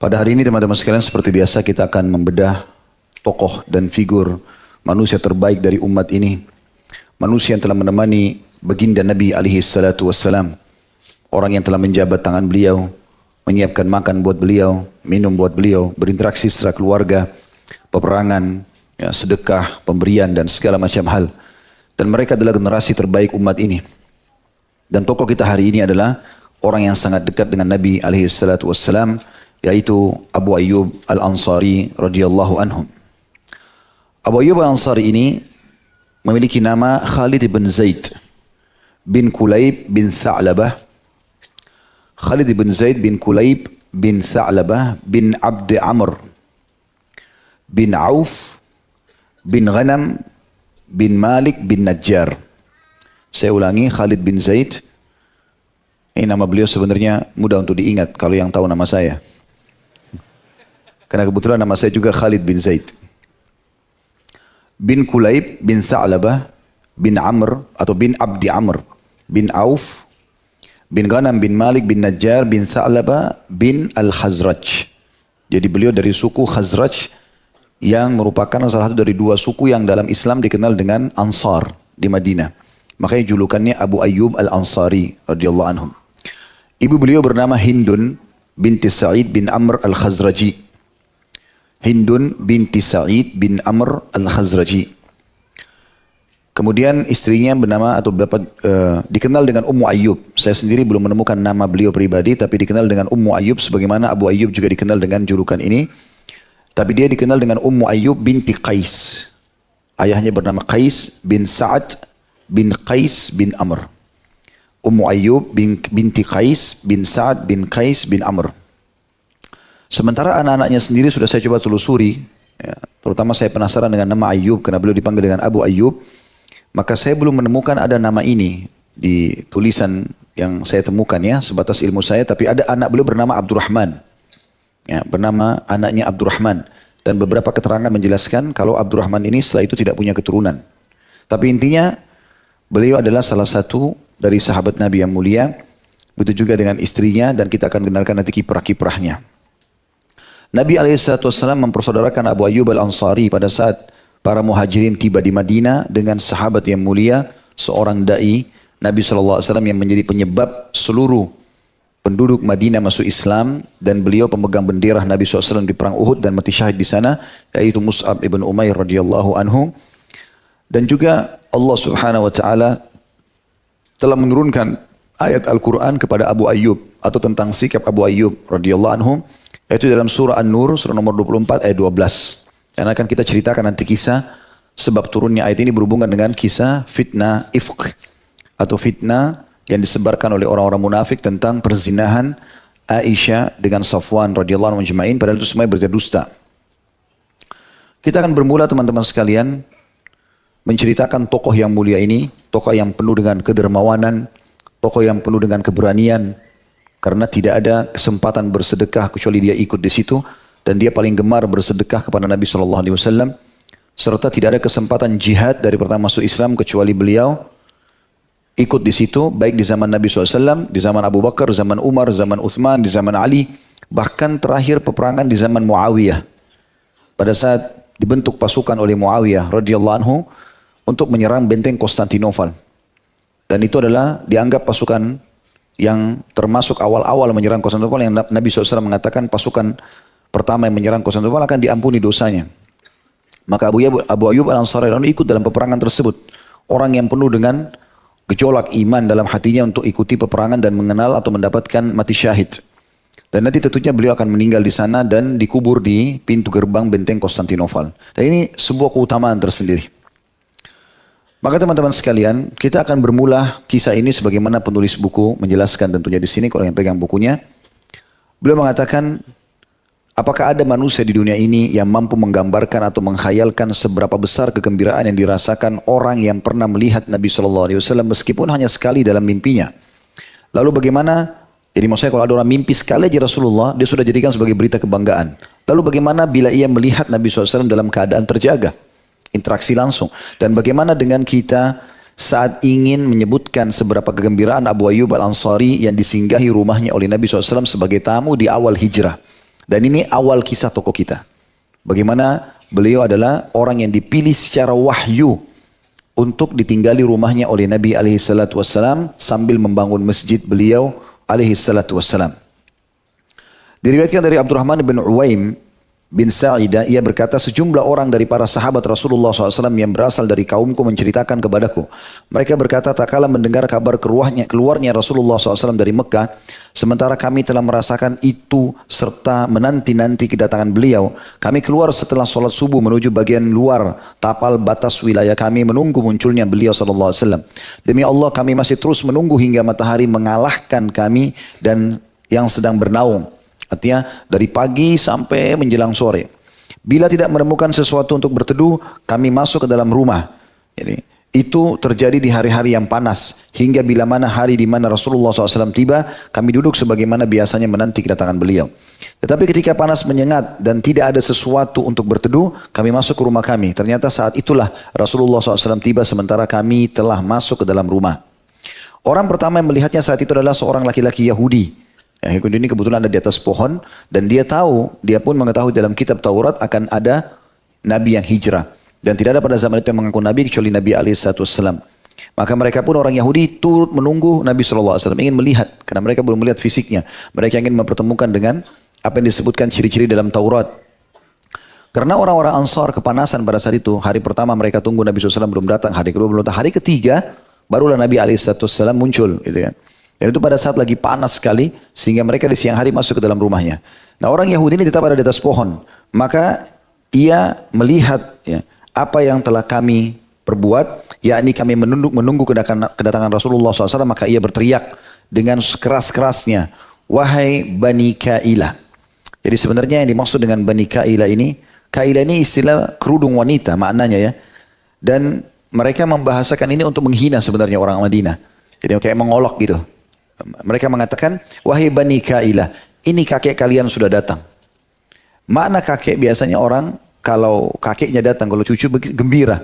Pada hari ini teman-teman sekalian seperti biasa kita akan membedah tokoh dan figur manusia terbaik dari umat ini. Manusia yang telah menemani baginda Nabi alaihi salatu wassalam. Orang yang telah menjabat tangan beliau, menyiapkan makan buat beliau, minum buat beliau, berinteraksi secara keluarga, peperangan, ya, sedekah, pemberian dan segala macam hal. Dan mereka adalah generasi terbaik umat ini. Dan tokoh kita hari ini adalah orang yang sangat dekat dengan Nabi alaihi salatu wassalam, yaitu Abu Ayyub Al-Ansari radhiyallahu anhu. Abu Ayyub Al-Ansari ini memiliki nama Khalid bin Zaid bin Kulayb bin Tha'labah. Khalid bin Zaid bin Kulayb bin Tha'labah bin Abd Amr bin Auf bin Ghanam bin Malik bin Najjar. Saya ulangi, Khalid bin Zaid. Ini nama beliau sebenarnya mudah untuk diingat kalau yang tahu nama saya. Karena kebetulan nama saya juga Khalid bin Zaid. Bin Kulayb bin Tha'labah bin Amr atau bin Abdi Amr bin Auf bin Ghanam bin Malik bin Najjar bin Tha'labah bin Al-Khazraj. Jadi beliau dari suku Khazraj yang merupakan salah satu dari dua suku yang dalam Islam dikenal dengan Ansar di Madinah. Makanya julukannya Abu Ayyub Al-Ansari radhiyallahu anhum. Ibu beliau bernama Hindun binti Sa'id bin Amr Al-Khazraji. Hindun binti Sa'id bin Amr Al-Khazraji. Kemudian istrinya bernama atau dikenal dengan Ummu Ayyub. Saya sendiri belum menemukan nama beliau pribadi, tapi dikenal dengan Ummu Ayyub sebagaimana Abu Ayyub juga dikenal dengan julukan ini. Tapi dia dikenal dengan Ummu Ayyub binti Qais. Ayahnya bernama Qais bin Sa'ad bin Qais bin Amr. Ummu Ayyub binti Qais bin Sa'ad bin Qais bin Amr. Sementara anak-anaknya sendiri sudah saya coba telusuri, ya, terutama saya penasaran dengan nama Ayyub karena beliau dipanggil dengan Abu Ayyub, maka saya belum menemukan ada nama ini di tulisan yang saya temukan ya, sebatas ilmu saya, tapi ada anak beliau bernama Abdurrahman, ya, bernama anaknya Abdurrahman, dan beberapa keterangan menjelaskan kalau Abdurrahman ini setelah itu tidak punya keturunan. Tapi intinya beliau adalah salah satu dari sahabat Nabi yang mulia, begitu juga dengan istrinya, dan kita akan kenalkan nanti kiprah-kiprahnya. Nabi SAW mempersaudarakan Abu Ayyub Al-Ansari pada saat para muhajirin tiba di Madinah dengan sahabat yang mulia, seorang da'i Nabi SAW yang menjadi penyebab seluruh penduduk Madinah masuk Islam, dan beliau pemegang bendera Nabi SAW di perang Uhud dan mati syahid di sana, yaitu Mus'ab ibn Umair radhiyallahu anhu. Dan juga Allah Subhanahu wa taala telah menurunkan ayat Al-Quran kepada Abu Ayyub atau tentang sikap Abu Ayyub radhiyallahu anhu, yaitu dalam surah An-Nur, surah nomor 24 ayat 12. Dan akan kita ceritakan nanti kisah sebab turunnya ayat ini berhubungan dengan kisah fitnah ifk atau fitnah yang disebarkan oleh orang-orang munafik tentang perzinahan Aisyah dengan Safwan radhiyallahu anhu majma'in, padahal itu semuanya berita dusta. Kita akan bermula teman-teman sekalian menceritakan tokoh yang mulia ini, tokoh yang penuh dengan kedermawanan, tokoh yang penuh dengan keberanian. Karena tidak ada kesempatan bersedekah kecuali dia ikut di situ, dan dia paling gemar bersedekah kepada Nabi SAW. Serta tidak ada kesempatan jihad dari pertama masuk Islam kecuali beliau ikut di situ, baik di zaman Nabi SAW, di zaman Abu Bakar, zaman Umar, zaman Uthman, di zaman Ali, bahkan terakhir peperangan di zaman Muawiyah. Pada saat dibentuk pasukan oleh Muawiyah radhiyallahu anhu untuk menyerang benteng Konstantinopel, dan itu adalah dianggap pasukan yang termasuk awal-awal menyerang Konstantinopel, yang Nabi SAW mengatakan pasukan pertama yang menyerang Konstantinopel akan diampuni dosanya. Maka Abu Ayyub Al-Ansari ikut dalam peperangan tersebut. Orang yang penuh dengan gejolak iman dalam hatinya untuk ikuti peperangan dan mengenal atau mendapatkan mati syahid. Dan nanti tentunya beliau akan meninggal di sana dan dikubur di pintu gerbang benteng Konstantinopel. Dan ini sebuah keutamaan tersendiri. Maka teman-teman sekalian, kita akan bermula kisah ini sebagaimana penulis buku menjelaskan tentunya di sini kalau yang pegang bukunya. Beliau mengatakan, apakah ada manusia di dunia ini yang mampu menggambarkan atau menghayalkan seberapa besar kegembiraan yang dirasakan orang yang pernah melihat Nabi SAW meskipun hanya sekali dalam mimpinya. Lalu bagaimana, jadi maksudnya kalau ada orang mimpi sekali aja Rasulullah, dia sudah jadikan sebagai berita kebanggaan. Lalu bagaimana bila ia melihat Nabi SAW dalam keadaan terjaga? Interaksi langsung. Dan bagaimana dengan kita saat ingin menyebutkan seberapa kegembiraan Abu Ayyub Al-Ansari yang disinggahi rumahnya oleh Nabi SAW sebagai tamu di awal hijrah. Dan ini awal kisah tokoh kita. Bagaimana beliau adalah orang yang dipilih secara wahyu untuk ditinggali rumahnya oleh Nabi SAW sambil membangun masjid beliau SAW. Diriwayatkan dari Abdurrahman bin Uwaim bin Sa'idah, ia berkata, sejumlah orang dari para sahabat Rasulullah SAW yang berasal dari kaumku menceritakan kepadaku. Mereka berkata, tak kala mendengar kabar keluarnya Rasulullah SAW dari Mekah, sementara kami telah merasakan itu serta menanti-nanti kedatangan beliau, kami keluar setelah sholat subuh menuju bagian luar tapal batas wilayah kami menunggu munculnya beliau SAW. Demi Allah kami masih terus menunggu hingga matahari mengalahkan kami dan yang sedang bernaung. Artinya dari pagi sampai menjelang sore. Bila tidak menemukan sesuatu untuk berteduh, kami masuk ke dalam rumah. Jadi, itu terjadi di hari-hari yang panas. Hingga bila mana hari di mana Rasulullah SAW tiba, kami duduk sebagaimana biasanya menanti kedatangan beliau. Tetapi ketika panas menyengat dan tidak ada sesuatu untuk berteduh, kami masuk ke rumah kami. Ternyata saat itulah Rasulullah SAW tiba sementara kami telah masuk ke dalam rumah. Orang pertama yang melihatnya saat itu adalah seorang laki-laki Yahudi. Yahudi ini kebetulan ada di atas pohon dan dia pun mengetahui dalam kitab Taurat akan ada Nabi yang hijrah. Dan tidak ada pada zaman itu yang mengaku Nabi kecuali Nabi SAW. Maka mereka pun orang Yahudi turut menunggu Nabi SAW, ingin melihat karena mereka belum melihat fisiknya. Mereka ingin mempertemukan dengan apa yang disebutkan ciri-ciri dalam Taurat. Karena orang-orang Ansar kepanasan pada saat itu, hari pertama mereka tunggu Nabi SAW belum datang, hari kedua belum datang, hari ketiga barulah Nabi SAW muncul, gitu kan. Dan itu pada saat lagi panas sekali, sehingga mereka di siang hari masuk ke dalam rumahnya. Nah orang Yahudi ini tetap ada di atas pohon. Maka ia melihat ya, apa yang telah kami perbuat, yakni kami menunggu kedatangan Rasulullah SAW, maka ia berteriak dengan keras-kerasnya, wahai Bani Kailah. Jadi sebenarnya yang dimaksud dengan Bani Kailah ini istilah kerudung wanita maknanya ya. Dan mereka membahasakan ini untuk menghina sebenarnya orang Madinah. Jadi kayak mengolok gitu. Mereka mengatakan, wahai Bani Kailah, ini kakek kalian sudah datang. Makna kakek biasanya orang, kalau kakeknya datang, kalau cucu gembira.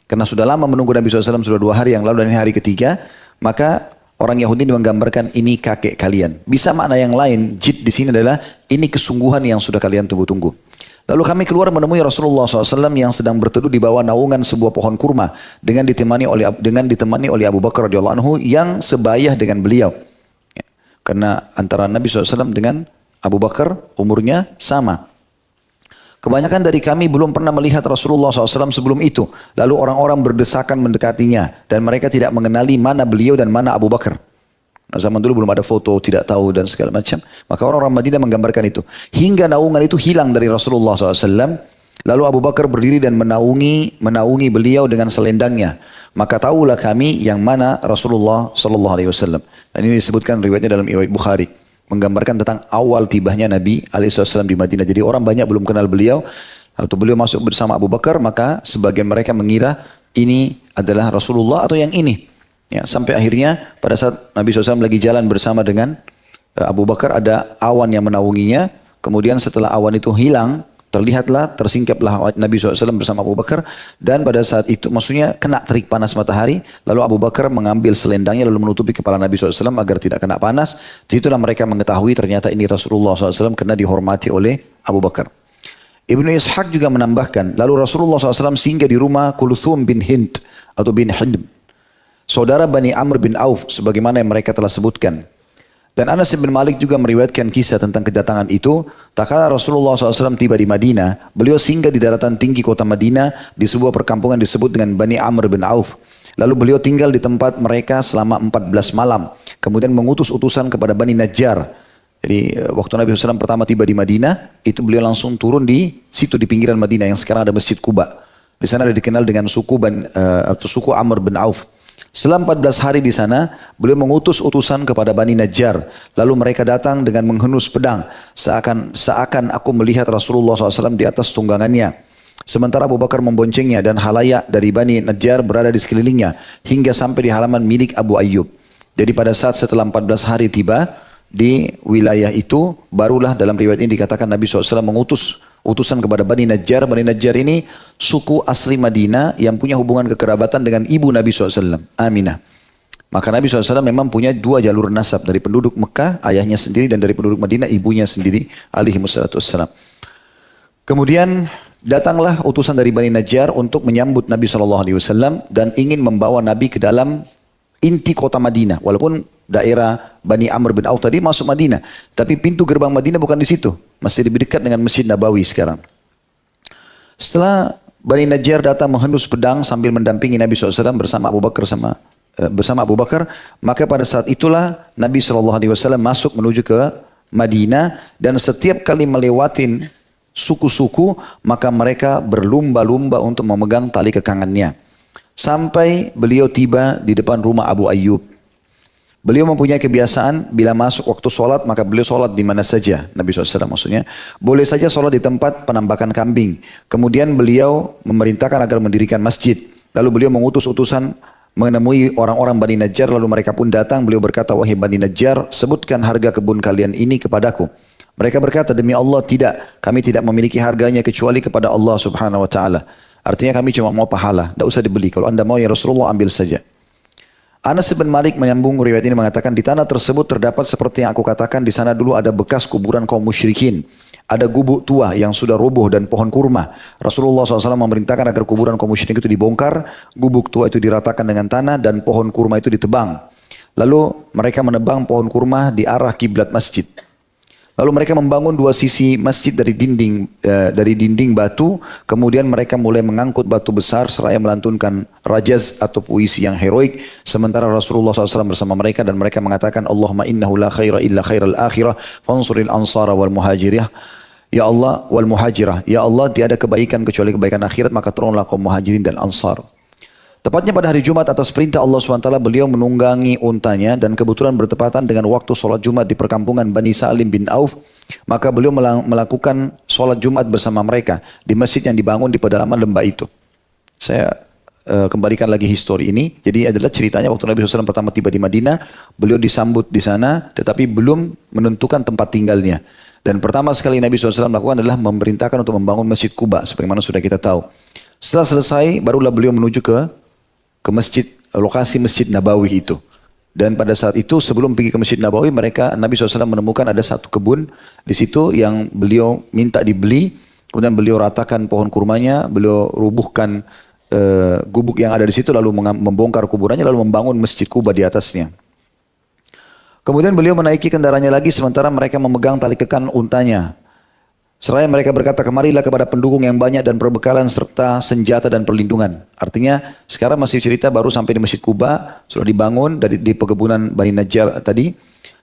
Karena sudah lama menunggu Nabi SAW, sudah 2 hari yang lalu dan ini hari ketiga, maka orang Yahudi menggambarkan ini kakek kalian. Bisa makna yang lain, jid di sini adalah ini kesungguhan yang sudah kalian tunggu-tunggu. Lalu kami keluar menemui Rasulullah SAW yang sedang berteduh di bawah naungan sebuah pohon kurma dengan ditemani oleh Abu Bakar radhiyallahu anhu yang sebayah dengan beliau. Karena antara Nabi SAW dengan Abu Bakar umurnya sama. Kebanyakan dari kami belum pernah melihat Rasulullah SAW sebelum itu. Lalu orang-orang berdesakan mendekatinya. Dan mereka tidak mengenali mana beliau dan mana Abu Bakar. Nah, zaman dulu belum ada foto, tidak tahu dan segala macam. Maka orang-orang Madinah menggambarkan itu. Hingga naungan itu hilang dari Rasulullah SAW. Lalu Abu Bakar berdiri dan menaungi beliau dengan selendangnya. Maka tahulah kami yang mana Rasulullah SAW. Dan ini disebutkan riwayatnya dalam riwayat Bukhari. Menggambarkan tentang awal tibahnya Nabi SAW di Madinah. Jadi orang banyak belum kenal beliau. Waktu beliau masuk bersama Abu Bakar, maka sebagian mereka mengira ini adalah Rasulullah atau yang ini. Ya, sampai akhirnya pada saat Nabi SAW lagi jalan bersama dengan Abu Bakar, ada awan yang menaunginya. Kemudian setelah awan itu hilang, tersingkaplah Nabi SAW bersama Abu Bakar. Dan pada saat itu, maksudnya kena terik panas matahari. Lalu Abu Bakar mengambil selendangnya lalu menutupi kepala Nabi SAW agar tidak kena panas. Disitulah mereka mengetahui ternyata ini Rasulullah SAW karena dihormati oleh Abu Bakar. Ibnu Ishaq juga menambahkan, lalu Rasulullah SAW singgah di rumah Kulthum bin Hind atau bin Hind, saudara Bani Amr bin Auf, sebagaimana yang mereka telah sebutkan. Dan Anas bin Malik juga meriwayatkan kisah tentang kedatangan itu. Tak kala Rasulullah SAW tiba di Madinah, beliau singgah di daratan tinggi kota Madinah di sebuah perkampungan disebut dengan Bani Amr bin Auf. Lalu beliau tinggal di tempat mereka selama 14 malam. Kemudian mengutus utusan kepada Bani Najjar. Jadi waktu Nabi SAW pertama tiba di Madinah, itu beliau langsung turun di situ di pinggiran Madinah yang sekarang ada Masjid Quba. Di sana ada dikenal dengan suku Amr bin Auf. Setelah 14 hari di sana, beliau mengutus utusan kepada Bani Najjar. Lalu mereka datang dengan menghenus pedang. Seakan aku melihat Rasulullah SAW di atas tunggangannya. Sementara Abu Bakar memboncengnya dan halayak dari Bani Najjar berada di sekelilingnya. Hingga sampai di halaman milik Abu Ayyub. Jadi pada saat setelah 14 hari tiba di wilayah itu, barulah dalam riwayat ini dikatakan Nabi SAW mengutus utusan kepada Bani Najjar. Bani Najjar ini suku asli Madinah yang punya hubungan kekerabatan dengan ibu Nabi SAW, Aminah. Maka Nabi SAW memang punya dua jalur nasab. Dari penduduk Mekah, ayahnya sendiri, dan dari penduduk Madinah, ibunya sendiri. Alaihi wassalatu wassalam. Kemudian datanglah utusan dari Bani Najjar untuk menyambut Nabi SAW dan ingin membawa Nabi ke dalam inti kota Madinah. Walaupun daerah Bani Amr bin Auf tadi masuk Madinah. Tapi pintu gerbang Madinah bukan di situ. Masih lebih dekat dengan Masjid Nabawi sekarang. Setelah Bani Najjar datang menghendus pedang sambil mendampingi Nabi SAW bersama Abu Bakar, maka pada saat itulah Nabi SAW masuk menuju ke Madinah, dan setiap kali melewatin suku-suku maka mereka berlumba-lumba untuk memegang tali kekangannya sampai beliau tiba di depan rumah Abu Ayyub. Beliau mempunyai kebiasaan bila masuk waktu sholat maka beliau sholat di mana saja. Nabi SAW maksudnya boleh saja sholat di tempat penambakan kambing. Kemudian beliau memerintahkan agar mendirikan masjid. Lalu beliau mengutus utusan menemui orang-orang Bani Najjar, lalu mereka pun datang. Beliau berkata, wahai Bani Najjar, sebutkan harga kebun kalian ini kepadaku. Mereka berkata, demi Allah tidak, kami tidak memiliki harganya kecuali kepada Allah Subhanahu wa taala. Artinya kami cuma mau pahala, tidak usah dibeli. Kalau anda mau ya Rasulullah ambil saja. Anas bin Malik menyambung riwayat ini mengatakan, di tanah tersebut terdapat seperti yang aku katakan, di sana dulu ada bekas kuburan kaum musyrikin. Ada gubuk tua yang sudah roboh dan pohon kurma. Rasulullah SAW memerintahkan agar kuburan kaum musyrikin itu dibongkar, gubuk tua itu diratakan dengan tanah, dan pohon kurma itu ditebang. Lalu mereka menebang pohon kurma di arah kiblat masjid. Lalu mereka membangun dua sisi masjid dari dinding batu. Kemudian mereka mulai mengangkut batu besar seraya melantunkan rajaz atau puisi yang heroik. Sementara Rasulullah SAW bersama mereka, dan mereka mengatakan, Allahumma innahu la khaira illa khairal akhirah fansuril ansara wal muhajirah. Ya Allah wal muhajirah. Ya Allah, tiada kebaikan kecuali kebaikan akhirat, maka tolonglah kaum muhajirin dan ansar. Tepatnya pada hari Jumat atas perintah Allah SWT beliau menunggangi untanya, dan kebetulan bertepatan dengan waktu sholat Jumat di perkampungan Bani Salim bin Auf. Maka beliau melakukan sholat Jumat bersama mereka di masjid yang dibangun di pedalaman lembah itu. Saya kembalikan lagi histori ini. Jadi adalah ceritanya waktu Nabi SAW pertama tiba di Madinah, beliau disambut di sana tetapi belum menentukan tempat tinggalnya. Dan pertama sekali Nabi SAW melakukan adalah memerintahkan untuk membangun Masjid Quba, sebagaimana sudah kita tahu. Setelah selesai, barulah beliau menuju ke masjid, lokasi Masjid Nabawi itu. Dan pada saat itu sebelum pergi ke Masjid Nabawi, Nabi SAW menemukan ada satu kebun di situ yang beliau minta dibeli. Kemudian beliau ratakan pohon kurmanya, beliau rubuhkan gubuk yang ada di situ, lalu membongkar kuburannya, lalu membangun Masjid Quba di atasnya. Kemudian beliau menaiki kendaraannya lagi sementara mereka memegang tali kekan untanya. Seraya mereka berkata, kemarilah kepada pendukung yang banyak dan perbekalan serta senjata dan perlindungan. Artinya sekarang masih cerita baru sampai di Masjid Quba, sudah dibangun di pekebunan Bani Najjar tadi.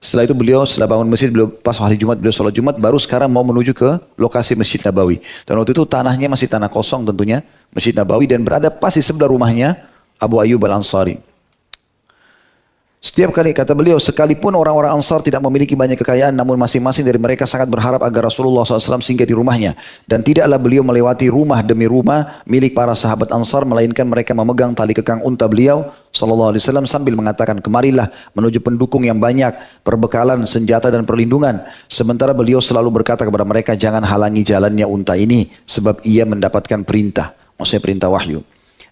Setelah itu setelah bangun masjid, beliau pas hari Jumat, beliau sholat Jumat, baru sekarang mau menuju ke lokasi Masjid Nabawi. Dan waktu itu tanahnya masih tanah kosong tentunya, Masjid Nabawi, dan berada pas di sebelah rumahnya Abu Ayyub Al-Ansari. Setiap kali, kata beliau, sekalipun orang-orang Ansar tidak memiliki banyak kekayaan, namun masing-masing dari mereka sangat berharap agar Rasulullah SAW singgah di rumahnya. Dan tidaklah beliau melewati rumah demi rumah milik para sahabat Ansar, melainkan mereka memegang tali kekang unta beliau SAW sambil mengatakan, kemarilah menuju pendukung yang banyak, perbekalan, senjata dan perlindungan. Sementara beliau selalu berkata kepada mereka, jangan halangi jalannya unta ini, sebab ia mendapatkan perintah. Maksudnya perintah wahyu.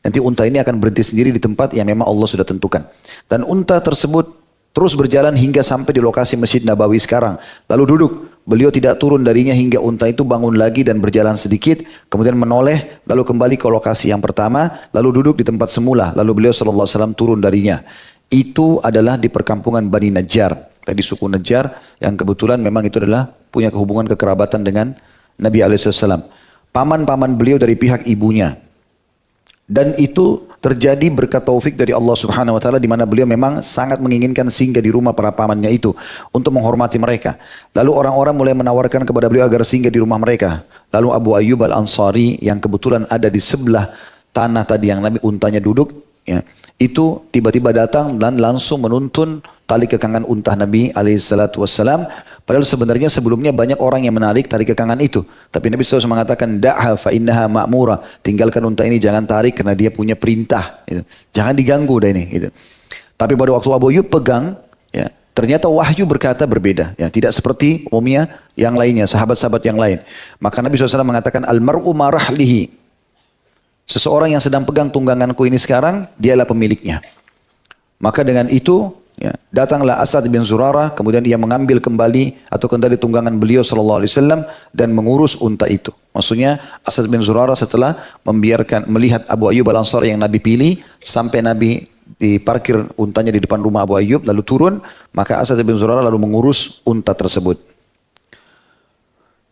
Nanti unta ini akan berhenti sendiri di tempat yang memang Allah sudah tentukan. Dan unta tersebut terus berjalan hingga sampai di lokasi Masjid Nabawi sekarang. Lalu duduk. Beliau tidak turun darinya hingga unta itu bangun lagi dan berjalan sedikit. Kemudian menoleh, lalu kembali ke lokasi yang pertama. Lalu duduk di tempat semula. Lalu beliau SAW turun darinya. Itu adalah di perkampungan Bani Najjar. Tadi suku Najjar yang kebetulan memang itu adalah punya hubungan kekerabatan dengan Nabi SAW. Paman-paman beliau dari pihak ibunya. Dan itu terjadi berkat taufik dari Allah Subhanahu wa taala, di mana beliau memang sangat menginginkan singgah di rumah para pamannya itu untuk menghormati mereka. Lalu orang-orang mulai menawarkan kepada beliau agar singgah di rumah mereka. Lalu Abu Ayyub Al-Ansari yang kebetulan ada di sebelah tanah tadi yang Nabi untanya duduk, ya, itu tiba-tiba datang dan langsung menuntun tali kekangan unta Nabi alaihissalatu wassalam. Padahal sebenarnya sebelumnya banyak orang yang menarik tali kekangan itu. Tapi Nabi SAW mengatakan, da'ha fa innaha ma'mura. Tinggalkan unta ini, jangan tarik karena dia punya perintah. Gitu. Jangan diganggu dah ini. Gitu. Tapi pada waktu Abu Ayyub pegang, ya, ternyata wahyu berkata berbeda. Ya, tidak seperti umumnya yang lainnya, sahabat-sahabat yang lain. Maka Nabi SAW mengatakan, al-mar'u marahlihi. Seseorang yang sedang pegang tungganganku ini sekarang, dialah pemiliknya. Maka dengan itu ya, datanglah Asad bin Zurarah, kemudian ia mengambil kembali atau kendali tunggangan beliau sallallahu alaihi wasallam dan mengurus unta itu. Maksudnya Asad bin Zurarah setelah melihat Abu Ayyub Al-Ansari yang Nabi pilih, sampai Nabi diparkir untanya di depan rumah Abu Ayyub lalu turun, maka Asad bin Zurarah lalu mengurus unta tersebut.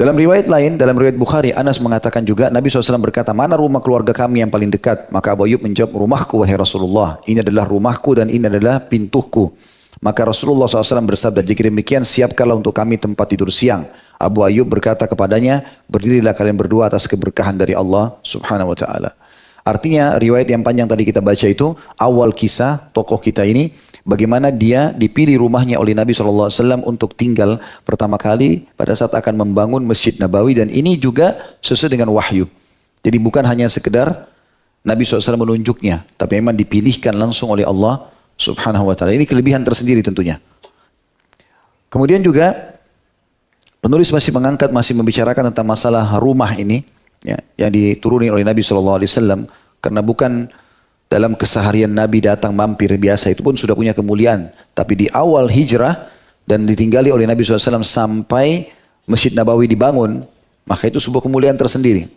Dalam riwayat lain, dalam riwayat Bukhari, Anas mengatakan juga, Nabi SAW berkata, mana rumah keluarga kami yang paling dekat? Maka Abu Ayyub menjawab, rumahku wahai Rasulullah. Ini adalah rumahku dan ini adalah pintuku. Maka Rasulullah SAW bersabda, jika demikian siapkanlah untuk kami tempat tidur siang. Abu Ayyub berkata kepadanya, berdirilah kalian berdua atas keberkahan dari Allah Subhanahu wa Ta'ala. Artinya riwayat yang panjang tadi kita baca itu, awal kisah tokoh kita ini, bagaimana dia dipilih rumahnya oleh Nabi SAW untuk tinggal pertama kali pada saat akan membangun Masjid Nabawi, dan ini juga sesuai dengan wahyu. Jadi bukan hanya sekedar Nabi SAW menunjuknya, tapi memang dipilihkan langsung oleh Allah Subhanahu wa Ta'ala. Ini kelebihan tersendiri tentunya. Kemudian juga penulis masih membicarakan tentang masalah rumah ini, ya, yang dituruni oleh Nabi SAW, karena bukan dalam keseharian Nabi datang mampir biasa, itu pun sudah punya kemuliaan. Tapi di awal hijrah dan ditinggali oleh Nabi SAW sampai Masjid Nabawi dibangun, maka itu sebuah kemuliaan tersendiri.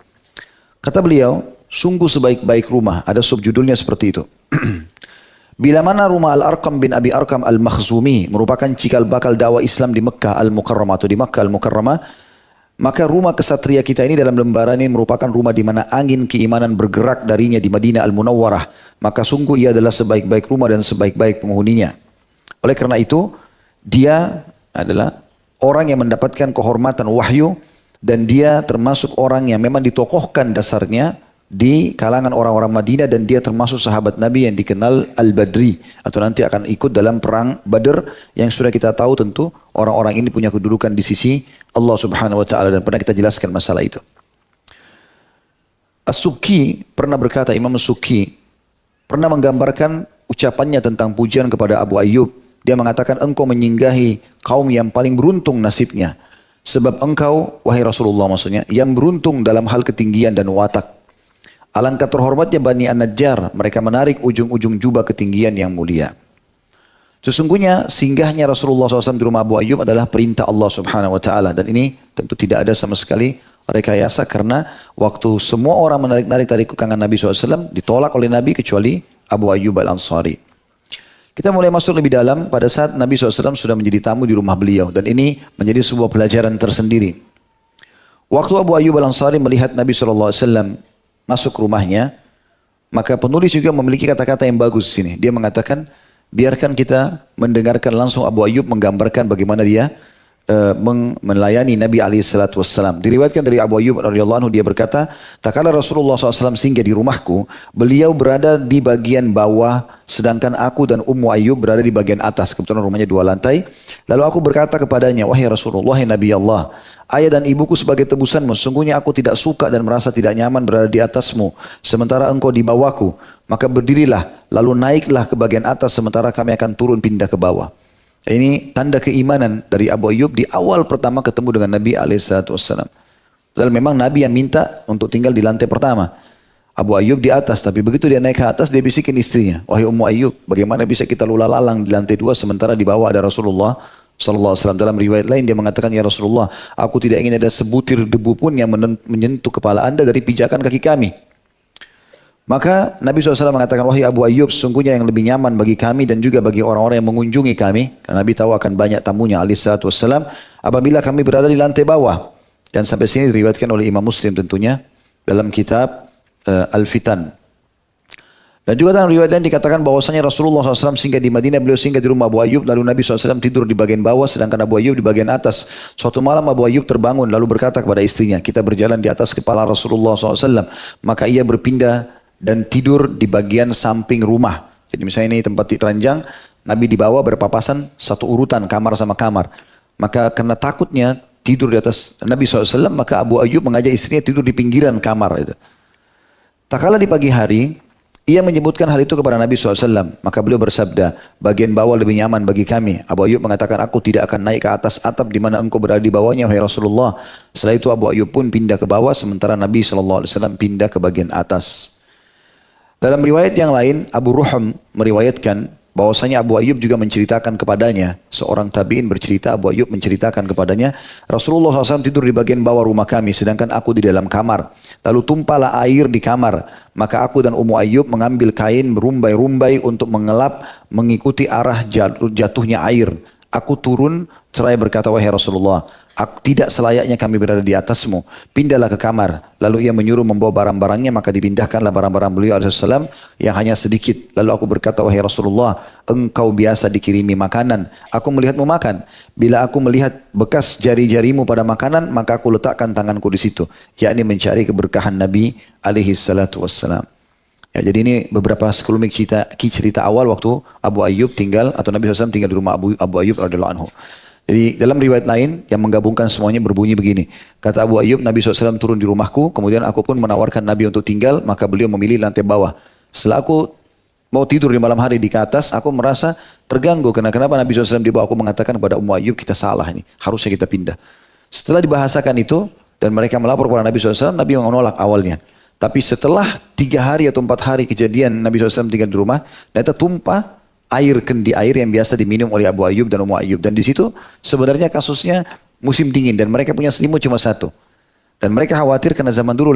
Kata beliau, sungguh sebaik-baik rumah, ada subjudulnya seperti itu. Bila mana rumah Al-Arqam bin Abi Arqam Al-Makhzumi merupakan cikal bakal dakwah Islam di Mekah Al-Mukarramah atau di Makkah Al-Mukarramah, maka rumah kesatria kita ini dalam lembaran ini merupakan rumah di mana angin keimanan bergerak darinya di Madinah Al-Munawwarah. Maka sungguh ia adalah sebaik-baik rumah dan sebaik-baik penghuninya. Oleh karena itu, dia adalah orang yang mendapatkan kehormatan wahyu, dan dia termasuk orang yang memang ditokohkan dasarnya di kalangan orang-orang Madinah, dan dia termasuk sahabat Nabi yang dikenal Al-Badri, atau nanti akan ikut dalam perang Badr, yang sudah kita tahu tentu orang-orang ini punya kedudukan di sisi Allah Subhanahu wa Ta'ala, dan pernah kita jelaskan masalah itu. As-Subki pernah berkata, Imam As-Subki pernah menggambarkan ucapannya tentang pujian kepada Abu Ayyub. Dia mengatakan, engkau menyinggahi kaum yang paling beruntung nasibnya, sebab engkau wahai Rasulullah, maksudnya yang beruntung dalam hal ketinggian dan watak. Alangkah terhormatnya Bani An-Najjar, mereka menarik ujung-ujung jubah ketinggian yang mulia. Sesungguhnya singgahnya Rasulullah SAW di rumah Abu Ayyub adalah perintah Allah Subhanahu wa Ta'ala, dan ini tentu tidak ada sama sekali rekayasa, karena waktu semua orang menarik-narik dari kekangan Nabi SAW ditolak oleh Nabi kecuali Abu Ayyub Al-Ansari. Kita mulai masuk lebih dalam pada saat Nabi SAW sudah menjadi tamu di rumah beliau, dan ini menjadi sebuah pelajaran tersendiri. Waktu Abu Ayyub Al-Ansari melihat Nabi SAW masuk rumahnya, maka penulis juga memiliki kata-kata yang bagus di sini. Dia mengatakan, biarkan kita mendengarkan langsung Abu Ayyub menggambarkan bagaimana dia melayani Nabi SAW. Diriwayatkan dari Abu Ayyub radhiyallahu anhu, dia berkata, tak kala Rasulullah SAW singgah di rumahku, beliau berada di bagian bawah, sedangkan aku dan Ummu Ayyub berada di bagian atas. Kebetulan rumahnya 2 lantai. Lalu aku berkata kepadanya, wahai Rasulullah, wahai Nabi Allah, ayah dan ibuku sebagai tebusanmu, sesungguhnya aku tidak suka dan merasa tidak nyaman berada di atasmu, sementara engkau di bawahku. Maka berdirilah, lalu naiklah ke bagian atas, sementara kami akan turun pindah ke bawah. Ini tanda keimanan dari Abu Ayyub di awal pertama ketemu dengan Nabi SAW. Padahal memang Nabi yang minta untuk tinggal di lantai pertama, Abu Ayyub di atas. Tapi begitu dia naik ke atas, dia bisikin istrinya, wahai Ummu Ayyub, bagaimana bisa kita lula-lalang di lantai 2 sementara di bawah ada Rasulullah SAW. Dalam riwayat lain dia mengatakan, ya Rasulullah, aku tidak ingin ada sebutir debu pun yang menyentuh kepala anda dari pijakan kaki kami. Maka Nabi SAW mengatakan, wahai Abu Ayyub, sesungguhnya yang lebih nyaman bagi kami dan juga bagi orang-orang yang mengunjungi kami, karena Nabi tahu akan banyak tamunya alaihissalam, apabila kami berada di lantai bawah. Dan sampai sini diriwayatkan oleh Imam Muslim tentunya dalam kitab Al-Fitan. Dan juga dalam riwayat lain dikatakan bahwasanya Rasulullah SAW singgah di Madinah, beliau singgah di rumah Abu Ayyub, lalu Nabi SAW tidur di bagian bawah, sedangkan Abu Ayyub di bagian atas. Suatu malam Abu Ayyub terbangun lalu berkata kepada istrinya, kita berjalan di atas kepala Rasulullah SAW, maka ia berpindah dan tidur di bagian samping rumah. Jadi misalnya ini tempat ranjang, Nabi di bawah berpapasan satu urutan kamar sama kamar. Maka karena takutnya tidur di atas Nabi SAW, maka Abu Ayyub mengajak istrinya tidur di pinggiran kamar itu. Tak kala di pagi hari, ia menyebutkan hal itu kepada Nabi SAW. Maka beliau bersabda, bagian bawah lebih nyaman bagi kami. Abu Ayyub mengatakan, aku tidak akan naik ke atas atap di mana engkau berada di bawahnya, wahai Rasulullah. Setelah itu Abu Ayyub pun pindah ke bawah, sementara Nabi SAW pindah ke bagian atas. Dalam riwayat yang lain, Abu Ruham meriwayatkan bahwasanya Abu Ayyub juga menceritakan kepadanya, seorang tabi'in bercerita, Abu Ayyub menceritakan kepadanya, Rasulullah SAW tidur di bagian bawah rumah kami, sedangkan aku di dalam kamar. Lalu tumpahlah air di kamar, maka aku dan Ummu Ayyub mengambil kain berumbai-rumbai untuk mengelap mengikuti arah jatuhnya air. Aku turun seraya berkata, wahai Rasulullah, tidak selayaknya kami berada di atasmu. Pindahlah ke kamar. Lalu ia menyuruh membawa barang-barangnya, maka dipindahkanlah barang-barang beliau alaihissalam yang hanya sedikit. Lalu aku berkata, wahai Rasulullah, engkau biasa dikirimi makanan. Aku melihatmu makan. Bila aku melihat bekas jari-jarimu pada makanan, maka aku letakkan tanganku di situ. Yakni mencari keberkahan Nabi alaihissalam. Ya, jadi ini beberapa sekelumit cerita awal waktu Abu Ayyub tinggal atau Nabi SAW tinggal di rumah Abu Ayyub radhiyallahu anhu. Jadi dalam riwayat lain yang menggabungkan semuanya berbunyi begini. Kata Abu Ayyub, Nabi SAW turun di rumahku, kemudian aku pun menawarkan Nabi untuk tinggal, maka beliau memilih lantai bawah. Setelah aku mau tidur di malam hari di atas, aku merasa terganggu. Kenapa Nabi SAW di bawah? Aku mengatakan kepada Ummu Ayyub, kita salah ini, harusnya kita pindah. Setelah dibahasakan itu dan mereka melapor kepada Nabi SAW, Nabi menolak awalnya. Tapi setelah 3 hari atau 4 hari kejadian Nabi SAW tinggal di rumah, ternyata tumpah air kendi air yang biasa diminum oleh Abu Ayyub dan Ummu Ayyub. Dan di situ sebenarnya kasusnya musim dingin dan mereka punya selimut cuma satu. Dan mereka khawatir karena zaman dulu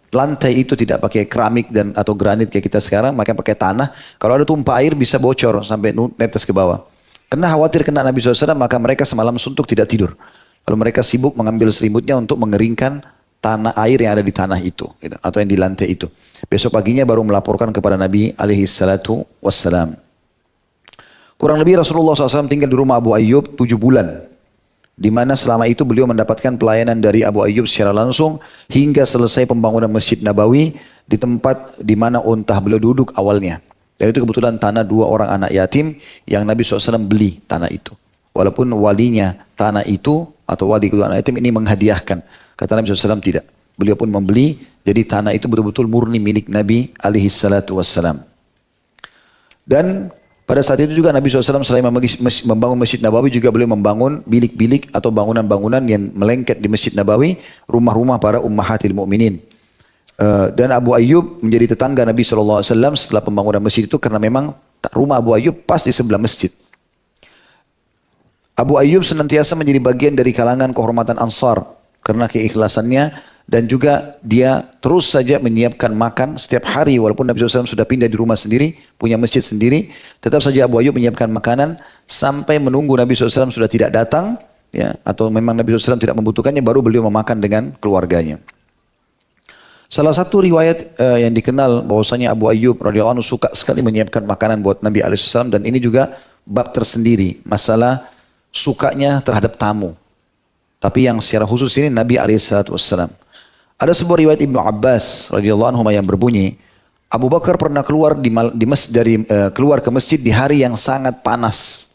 lantai itu tidak pakai keramik dan atau granit kayak kita sekarang, maka pakai tanah. Kalau ada tumpah air bisa bocor sampai netes ke bawah. Karena khawatir kena Nabi SAW, maka mereka semalam suntuk tidak tidur. Lalu mereka sibuk mengambil selimutnya untuk mengeringkan tanah air yang ada di tanah itu gitu, atau yang di lantai itu. Besok paginya baru melaporkan kepada Nabi alaihissalatu wassalam. Kurang lebih Rasulullah SAW tinggal di rumah Abu Ayyub 7 bulan. Di mana selama itu beliau mendapatkan pelayanan dari Abu Ayyub secara langsung hingga selesai pembangunan Masjid Nabawi di tempat di mana unta beliau duduk awalnya. Dan itu kebetulan tanah 2 orang anak yatim yang Nabi SAW beli tanah itu. Walaupun walinya tanah itu atau wali kedua anak yatim ini menghadiahkan. Kata Nabi SAW tidak. Beliau pun membeli. Jadi tanah itu betul-betul murni milik Nabi alaihissalatu wassalam. Dan pada saat itu juga Nabi SAW selain membangun Masjid Nabawi juga beliau membangun bilik-bilik atau bangunan-bangunan yang melengket di Masjid Nabawi. Rumah-rumah para ummahatil mu'minin. Dan Abu Ayyub menjadi tetangga Nabi SAW setelah pembangunan masjid itu karena memang rumah Abu Ayyub pas di sebelah masjid. Abu Ayyub senantiasa menjadi bagian dari kalangan kehormatan Ansar karena keikhlasannya dan juga dia terus saja menyiapkan makan setiap hari walaupun Nabi SAW sudah pindah di rumah sendiri, punya masjid sendiri, tetap saja Abu Ayyub menyiapkan makanan sampai menunggu Nabi SAW sudah tidak datang ya, atau memang Nabi SAW tidak membutuhkannya baru beliau memakan dengan keluarganya. Salah satu riwayat yang dikenal bahwasanya Abu Ayyub radhiyallahu anhu suka sekali menyiapkan makanan buat Nabi SAW dan ini juga bab tersendiri masalah sukanya terhadap tamu. Tapi yang secara khusus ini Nabi SAW. Ada sebuah riwayat Ibnu Abbas radhiyallahu anhu yang berbunyi, Abu Bakar pernah keluar keluar ke masjid di hari yang sangat panas.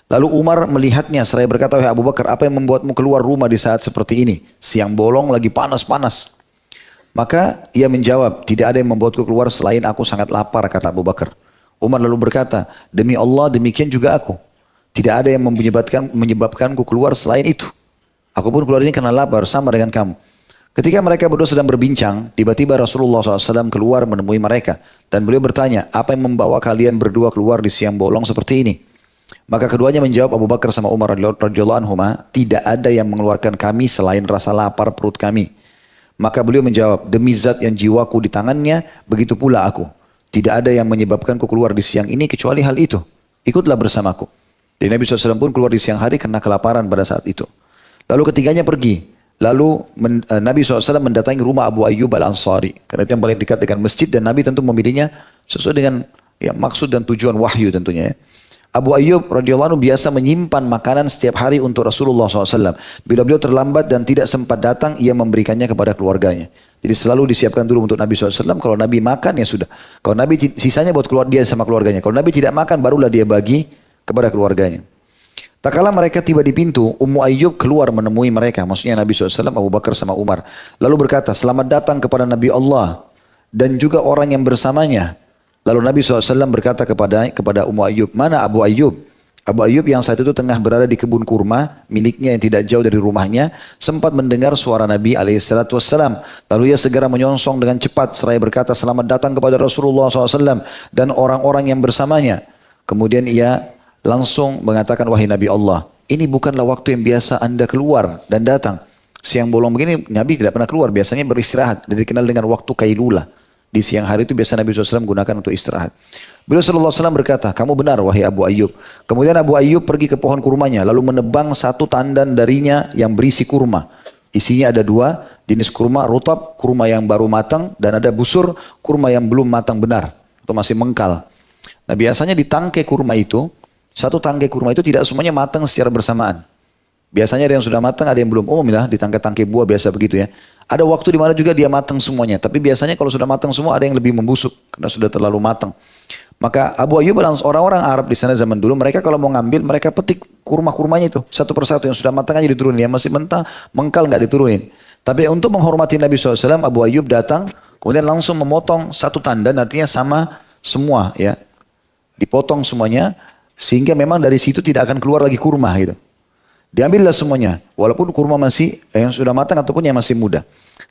Lalu Umar melihatnya seraya berkata, wahai Abu Bakar, apa yang membuatmu keluar rumah di saat seperti ini? Siang bolong lagi panas-panas. Maka ia menjawab, tidak ada yang membuatku keluar selain aku sangat lapar, kata Abu Bakar. Umar lalu berkata, demi Allah demikian juga aku. Tidak ada yang menyebabkanku keluar selain itu. Aku pun keluar ini karena lapar, sama dengan kamu. Ketika mereka berdua sedang berbincang, tiba-tiba Rasulullah SAW keluar menemui mereka. Dan beliau bertanya, apa yang membawa kalian berdua keluar di siang bolong seperti ini? Maka keduanya menjawab, Abu Bakar sama Umar radhiyallahu anhuma, tidak ada yang mengeluarkan kami selain rasa lapar perut kami. Maka beliau menjawab, demi zat yang jiwaku di tangannya, begitu pula aku. Tidak ada yang menyebabkanku keluar di siang ini kecuali hal itu. Ikutlah bersamaku. Jadi Nabi SAW pun keluar di siang hari karena kelaparan pada saat itu. Lalu ketiganya pergi. Lalu Nabi SAW mendatangi rumah Abu Ayyub al-Ansari. Karena itu yang paling dekat dengan masjid dan Nabi tentu memilihnya sesuai dengan ya, maksud dan tujuan wahyu tentunya. Abu Ayyub radhiyallahu anhu biasa menyimpan makanan setiap hari untuk Rasulullah SAW. Bila beliau terlambat dan tidak sempat datang, ia memberikannya kepada keluarganya. Jadi selalu disiapkan dulu untuk Nabi SAW. Kalau Nabi makan ya sudah. Kalau Nabi sisanya buat keluar dia sama keluarganya. Kalau Nabi tidak makan barulah dia bagi kepada keluarganya. Tak kala mereka tiba di pintu, Ummu Ayyub keluar menemui mereka. Maksudnya Nabi SAW, Abu Bakar sama Umar. Lalu berkata, selamat datang kepada Nabi Allah dan juga orang yang bersamanya. Lalu Nabi SAW berkata kepada Ummu Ayyub, mana Abu Ayyub? Abu Ayyub yang saat itu tengah berada di kebun kurma miliknya yang tidak jauh dari rumahnya sempat mendengar suara Nabi SAW. Lalu ia segera menyongsong dengan cepat seraya berkata, selamat datang kepada Rasulullah SAW dan orang-orang yang bersamanya. Kemudian ia langsung mengatakan, wahai Nabi Allah, ini bukanlah waktu yang biasa Anda keluar dan datang. Siang bolong begini Nabi tidak pernah keluar, biasanya beristirahat. Dan dikenal dengan waktu Kailula. Di siang hari itu biasa Nabi SAW gunakan untuk istirahat. Beliau SAW berkata, kamu benar wahai Abu Ayyub. Kemudian Abu Ayyub pergi ke pohon kurmanya, lalu menebang satu tandan darinya yang berisi kurma. Isinya ada dua jenis kurma, rutab, kurma yang baru matang, dan ada busur, kurma yang belum matang benar, atau masih mengkal. Nah biasanya di tangkai kurma itu, satu tangkai kurma itu tidak semuanya matang secara bersamaan. Biasanya ada yang sudah matang, ada yang belum. Umumnya di tangkai-tangkai buah biasa begitu ya. Ada waktu di mana juga dia matang semuanya. Tapi biasanya kalau sudah matang semua ada yang lebih membusuk karena sudah terlalu matang. Maka Abu Ayyub dan orang-orang Arab di sana zaman dulu, mereka kalau mau ngambil, mereka petik kurma-kurmanya itu satu persatu, yang sudah matang aja diturunin, yang masih mentah, mengkal nggak diturunin. Tapi untuk menghormati Nabi SAW, Abu Ayyub datang, kemudian langsung memotong satu tandan, artinya sama semua ya, dipotong semuanya, sehingga memang dari situ tidak akan keluar lagi kurma gitu. Diambillah semuanya, walaupun kurma masih yang sudah matang ataupun yang masih muda.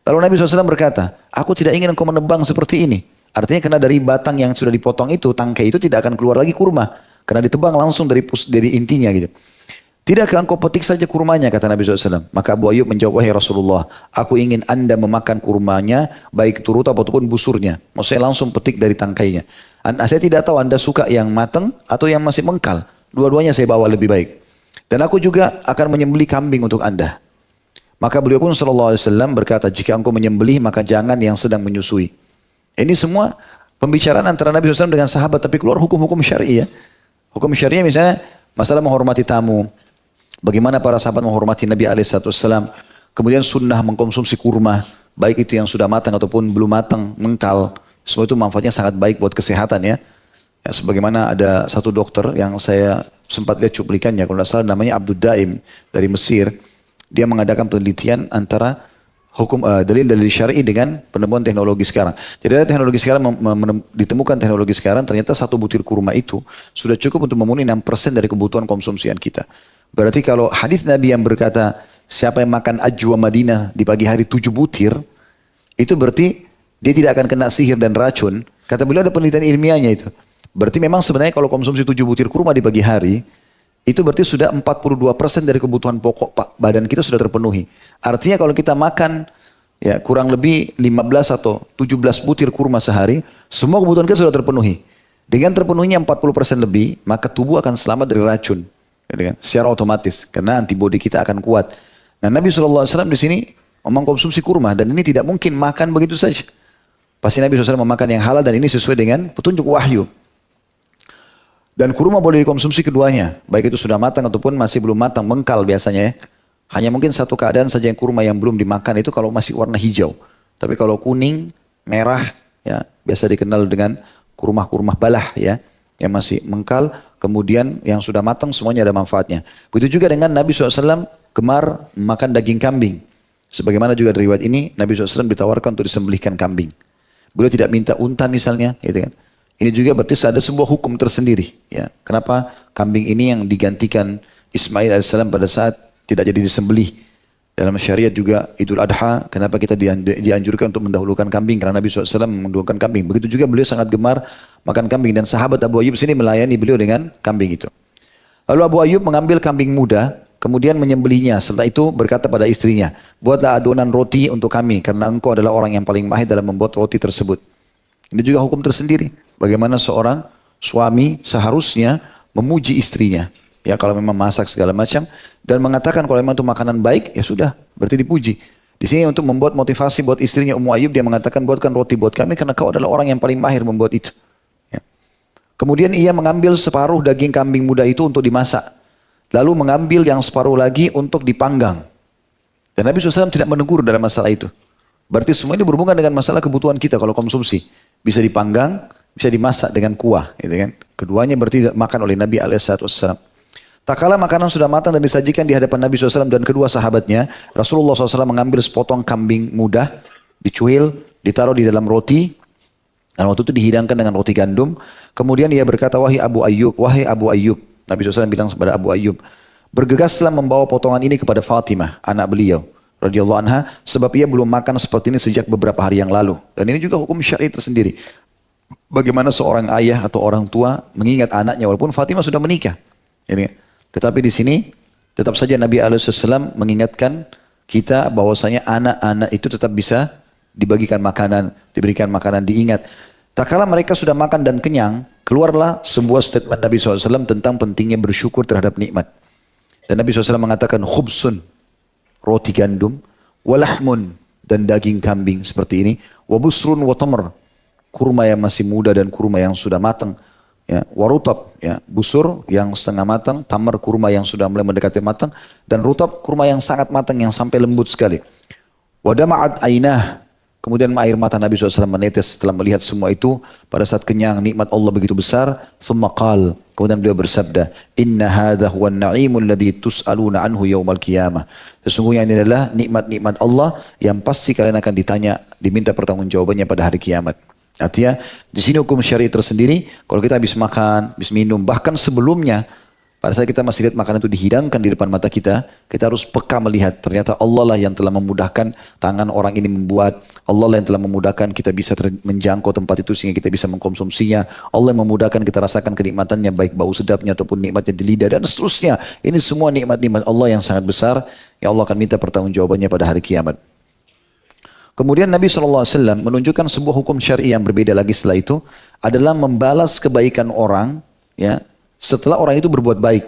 Lalu Nabi SAW berkata, aku tidak ingin engkau menebang seperti ini. Artinya karena dari batang yang sudah dipotong itu, tangkai itu tidak akan keluar lagi kurma. Karena ditebang langsung dari intinya gitu. Tidakkah engkau petik saja kurmanya, kata Nabi SAW. Maka Abu Ayyub menjawab, wahai Rasulullah, aku ingin Anda memakan kurmanya, baik turut ataupun busurnya. Maksudnya langsung petik dari tangkainya. Saya tidak tahu Anda suka yang matang atau yang masih mengkal. Dua-duanya saya bawa lebih baik. Dan aku juga akan menyembelih kambing untuk Anda. Maka beliau pun sallallahu alaihi wasallam berkata, jika engkau menyembelih maka jangan yang sedang menyusui. Ini semua pembicaraan antara Nabi SAW dengan sahabat, tapi keluar hukum-hukum syar'i ya. Hukum syariah misalnya masalah menghormati tamu. Bagaimana para sahabat menghormati Nabi SAW. Kemudian sunnah mengkonsumsi kurma. Baik itu yang sudah matang ataupun belum matang, mengkal. Semua itu manfaatnya sangat baik buat kesehatan ya. Ya, sebagaimana ada satu dokter yang saya sempat lihat cuplikannya, kalau tidak salah namanya Abdul Daim dari Mesir. Dia mengadakan penelitian antara hukum dalil-dalil syar'i dengan penemuan teknologi sekarang. Jadi ada teknologi sekarang ditemukan teknologi sekarang, ternyata satu butir kurma itu sudah cukup untuk memenuhi 6% dari kebutuhan konsumsian kita. Berarti kalau hadis Nabi yang berkata siapa yang makan ajwa Madinah di pagi hari 7 butir, itu berarti dia tidak akan kena sihir dan racun. Kata beliau ada penelitian ilmiahnya itu. Berarti memang sebenarnya kalau konsumsi 7 butir kurma di pagi hari, itu berarti sudah 42% dari kebutuhan pokok badan kita sudah terpenuhi. Artinya kalau kita makan ya kurang lebih 15 atau 17 butir kurma sehari, semua kebutuhan kita sudah terpenuhi. Dengan terpenuhinya 40% lebih, maka tubuh akan selamat dari racun. Ya, secara otomatis, karena antibodi kita akan kuat. Nah Nabi SAW di sini mengkonsumsi kurma, dan ini tidak mungkin makan begitu saja. Pasti Nabi SAW memakan yang halal, dan ini sesuai dengan petunjuk wahyu. Dan kurma boleh dikonsumsi keduanya, baik itu sudah matang ataupun masih belum matang, mengkal biasanya ya. Hanya mungkin satu keadaan saja yang kurma yang belum dimakan itu kalau masih warna hijau. Tapi kalau kuning, merah, ya biasa dikenal dengan kurma-kurma balah ya, yang masih mengkal, kemudian yang sudah matang semuanya ada manfaatnya. Begitu juga dengan Nabi SAW gemar makan daging kambing. Sebagaimana juga dari riwayat ini, Nabi SAW ditawarkan untuk disembelihkan kambing. Beliau tidak minta unta misalnya, gitu kan. Ini juga berarti ada sebuah hukum tersendiri. Ya. Kenapa kambing ini yang digantikan Ismail AS pada saat tidak jadi disembelih. Dalam syariat juga Idul Adha, kenapa kita dianjurkan untuk mendahulukan kambing. Karena Nabi SAW mendahulukan kambing. Begitu juga beliau sangat gemar makan kambing. Dan sahabat Abu Ayyub sini melayani beliau dengan kambing itu. Lalu Abu Ayyub mengambil kambing muda, kemudian menyembelihnya. Setelah itu berkata pada istrinya, buatlah adonan roti untuk kami, karena engkau adalah orang yang paling mahir dalam membuat roti tersebut. Ini juga hukum tersendiri. Bagaimana seorang suami seharusnya memuji istrinya. Ya kalau memang masak segala macam. Dan mengatakan kalau memang itu makanan baik, ya sudah, berarti dipuji. Di sini untuk membuat motivasi buat istrinya Ummu Ayyub, dia mengatakan buatkan roti buat kami karena kau adalah orang yang paling mahir membuat itu. Ya. Kemudian ia mengambil separuh daging kambing muda itu untuk dimasak. Lalu mengambil yang separuh lagi untuk dipanggang. Dan Nabi SAW tidak menegur dalam masalah itu. Berarti semua ini berhubungan dengan masalah kebutuhan kita kalau konsumsi. Bisa dipanggang, bisa dimasak dengan kuah. Gitu kan. Keduanya berarti makan oleh Nabi SAW. Tak kala makanan sudah matang dan disajikan di hadapan Nabi SAW dan kedua sahabatnya, Rasulullah SAW mengambil sepotong kambing muda, dicuil, ditaruh di dalam roti, dan waktu itu dihidangkan dengan roti gandum. Kemudian ia berkata, wahai Abu Ayyub, wahai Abu Ayyub. Nabi SAW bilang kepada Abu Ayyub, bergegaslah membawa potongan ini kepada Fatimah, anak beliau, radhiyallahu anha, sebab ia belum makan seperti ini sejak beberapa hari yang lalu. Dan ini juga hukum syar'i tersendiri. Bagaimana seorang ayah atau orang tua mengingat anaknya walaupun Fatimah sudah menikah. Ini. Tetapi di sini tetap saja Nabi SAW mengingatkan kita bahwasanya anak-anak itu tetap bisa dibagikan makanan, diberikan makanan, diingat. Tak kala mereka sudah makan dan kenyang, keluarlah sebuah statement Nabi SAW tentang pentingnya bersyukur terhadap nikmat. Dan Nabi SAW mengatakan khubsun, roti gandum, walahmun, dan daging kambing seperti ini, wabusrun watamr, kurma yang masih muda dan kurma yang sudah matang, ya, warutab, ya, busur yang setengah matang, tamar kurma yang sudah mulai mendekati matang, dan rutab kurma yang sangat matang yang sampai lembut sekali. Wadama'at ainah, kemudian air mata Nabi SAW menetes setelah melihat semua itu. Pada saat kenyang, nikmat Allah begitu besar. Thumma qal, kemudian beliau bersabda, Inna hadha huwa na'imul ladhi tus'aluna anhu yawmal qiyamah. Sesungguhnya ini adalah nikmat-nikmat Allah yang pasti kalian akan ditanya, diminta pertanggungjawabannya pada hari kiamat. Artinya, di sini hukum syar'i tersendiri, kalau kita habis makan, habis minum, bahkan sebelumnya, pada saat kita masih lihat makanan itu dihidangkan di depan mata kita harus peka melihat. Ternyata Allah lah yang telah memudahkan tangan orang ini membuat. Allah lah yang telah memudahkan kita bisa menjangkau tempat itu sehingga kita bisa mengkonsumsinya. Allah yang memudahkan kita rasakan kenikmatannya, baik bau sedapnya ataupun nikmatnya di lidah dan seterusnya. Ini semua nikmat-nikmat Allah yang sangat besar. Ya Allah akan minta pertanggungjawabannya pada hari kiamat. Kemudian Nabi SAW menunjukkan sebuah hukum syar'i yang berbeda lagi setelah itu adalah membalas kebaikan orang, ya, setelah orang itu berbuat baik.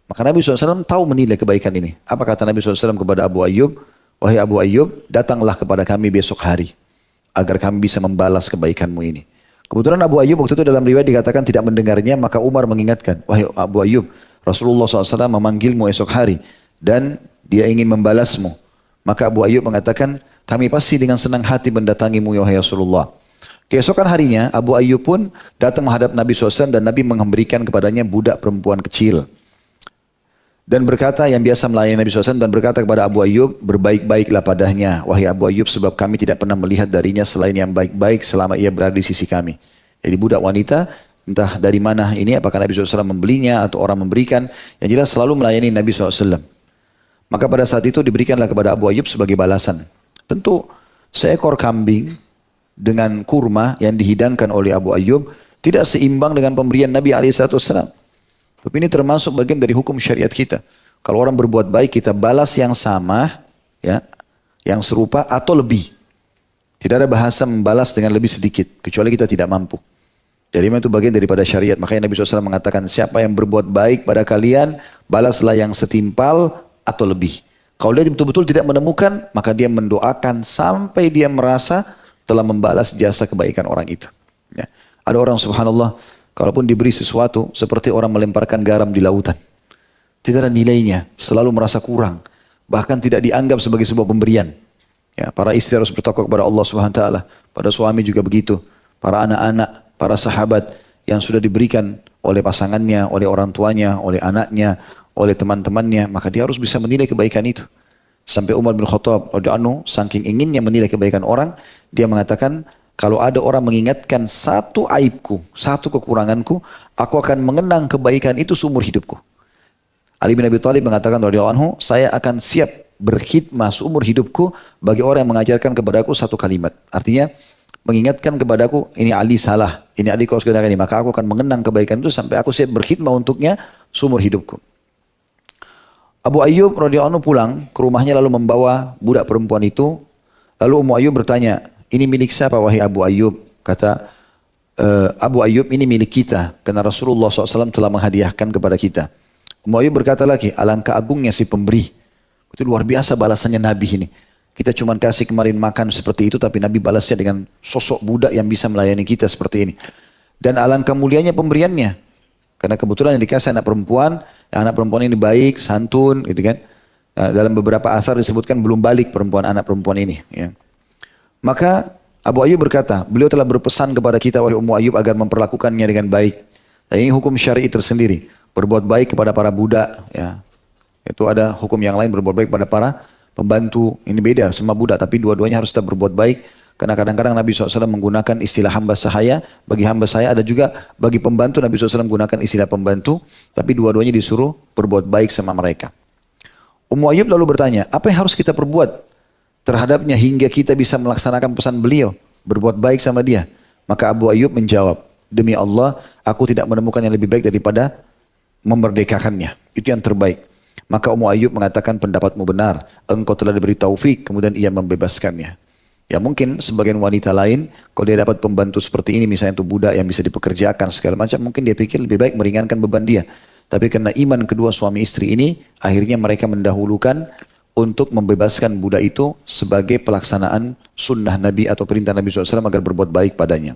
Maka Nabi SAW tahu menilai kebaikan ini. Apa kata Nabi SAW kepada Abu Ayyub? Wahai Abu Ayyub, datanglah kepada kami besok hari, agar kami bisa membalas kebaikanmu ini. Kebetulan Abu Ayyub waktu itu dalam riwayat dikatakan tidak mendengarnya, maka Umar mengingatkan, wahai Abu Ayyub, Rasulullah SAW memanggilmu esok hari, dan dia ingin membalasmu. Maka Abu Ayyub mengatakan, kami pasti dengan senang hati mendatangimu ya wahai Rasulullah. Keesokan harinya Abu Ayyub pun datang menghadap Nabi SAW dan Nabi memberikan kepadanya budak perempuan kecil. Dan berkata yang biasa melayani Nabi SAW dan berkata kepada Abu Ayyub, berbaik-baiklah padanya wahai Abu Ayyub sebab kami tidak pernah melihat darinya selain yang baik-baik selama ia berada di sisi kami. Jadi budak wanita entah dari mana ini, apakah Nabi SAW membelinya atau orang memberikan, yang jelas selalu melayani Nabi SAW. Maka pada saat itu diberikanlah kepada Abu Ayyub sebagai balasan. Tentu seekor kambing dengan kurma yang dihidangkan oleh Abu Ayyub tidak seimbang dengan pemberian Nabi SAW. Tapi ini termasuk bagian dari hukum syariat kita. Kalau orang berbuat baik kita balas yang sama, ya, yang serupa atau lebih. Tidak ada bahasa membalas dengan lebih sedikit, kecuali kita tidak mampu. Jadi itu bagian daripada syariat. Makanya Nabi SAW mengatakan siapa yang berbuat baik pada kalian, balaslah yang setimpal atau lebih. Kalau dia betul-betul tidak menemukan, maka dia mendoakan sampai dia merasa telah membalas jasa kebaikan orang itu. Ya. Ada orang subhanallah, kalaupun diberi sesuatu, seperti orang melemparkan garam di lautan. Tidak ada nilainya, selalu merasa kurang. Bahkan tidak dianggap sebagai sebuah pemberian. Ya, para istri harus bertakwa kepada Allah Subhanahu wa taala. Para suami juga begitu. Para anak-anak, para sahabat yang sudah diberikan oleh pasangannya, oleh orang tuanya, oleh anaknya, oleh teman-temannya, maka dia harus bisa menilai kebaikan itu. Sampai Umar bin Khattab radhiyallahu anhu saking inginnya menilai kebaikan orang, dia mengatakan, kalau ada orang mengingatkan satu aibku, satu kekuranganku, aku akan mengenang kebaikan itu seumur hidupku. Ali bin Abi Thalib mengatakan radhiyallahu anhu, saya akan siap berkhidmah seumur hidupku bagi orang yang mengajarkan kepadaku satu kalimat. Artinya mengingatkan kepadaku, ini Ali salah, ini Ali kau sekedar ini, maka aku akan mengenang kebaikan itu sampai aku siap berkhidmah untuknya seumur hidupku. Abu Ayyub radhiyallahu anhu pulang ke rumahnya lalu membawa budak perempuan itu. Lalu Ummu Ayyub bertanya, ini milik siapa wahai Abu Ayyub? Kata Abu Ayyub, ini milik kita karena Rasulullah SAW telah menghadiahkan kepada kita. Ummu Ayyub berkata lagi, alangkah agungnya si pemberi. Itu luar biasa balasannya Nabi ini. Kita cuma kasih kemarin makan seperti itu, tapi Nabi balasnya dengan sosok budak yang bisa melayani kita seperti ini. Dan alangkah mulianya pemberiannya. Karena kebetulan yang dikasih anak perempuan ini baik, santun, gitu kan. Dalam beberapa asar disebutkan belum balik anak perempuan ini. Ya. Maka Abu Ayyub berkata, beliau telah berpesan kepada kita wahai Ummu Ayyub agar memperlakukannya dengan baik. Dan ini hukum syar'i tersendiri. Berbuat baik kepada para budak. Ya. Itu ada hukum yang lain berbuat baik kepada para pembantu. Ini beda sama budak, tapi dua-duanya harus tetap berbuat baik. Karena kadang-kadang Nabi SAW menggunakan istilah hamba sahaya, bagi hamba saya, ada juga bagi pembantu Nabi SAW menggunakan istilah pembantu, tapi dua-duanya disuruh berbuat baik sama mereka. Ummu Ayyub lalu bertanya, apa yang harus kita perbuat terhadapnya hingga kita bisa melaksanakan pesan beliau, berbuat baik sama dia? Maka Abu Ayyub menjawab, demi Allah, aku tidak menemukan yang lebih baik daripada memerdekakannya. Itu yang terbaik. Maka Ummu Ayyub mengatakan, pendapatmu benar, engkau telah diberi taufik, kemudian ia membebaskannya. Ya mungkin sebagian wanita lain, kalau dia dapat pembantu seperti ini, misalnya itu budak yang bisa dipekerjakan segala macam, mungkin dia pikir lebih baik meringankan beban dia. Tapi karena iman kedua suami istri ini, akhirnya mereka mendahulukan untuk membebaskan budak itu sebagai pelaksanaan sunnah Nabi atau perintah Nabi SAW agar berbuat baik padanya.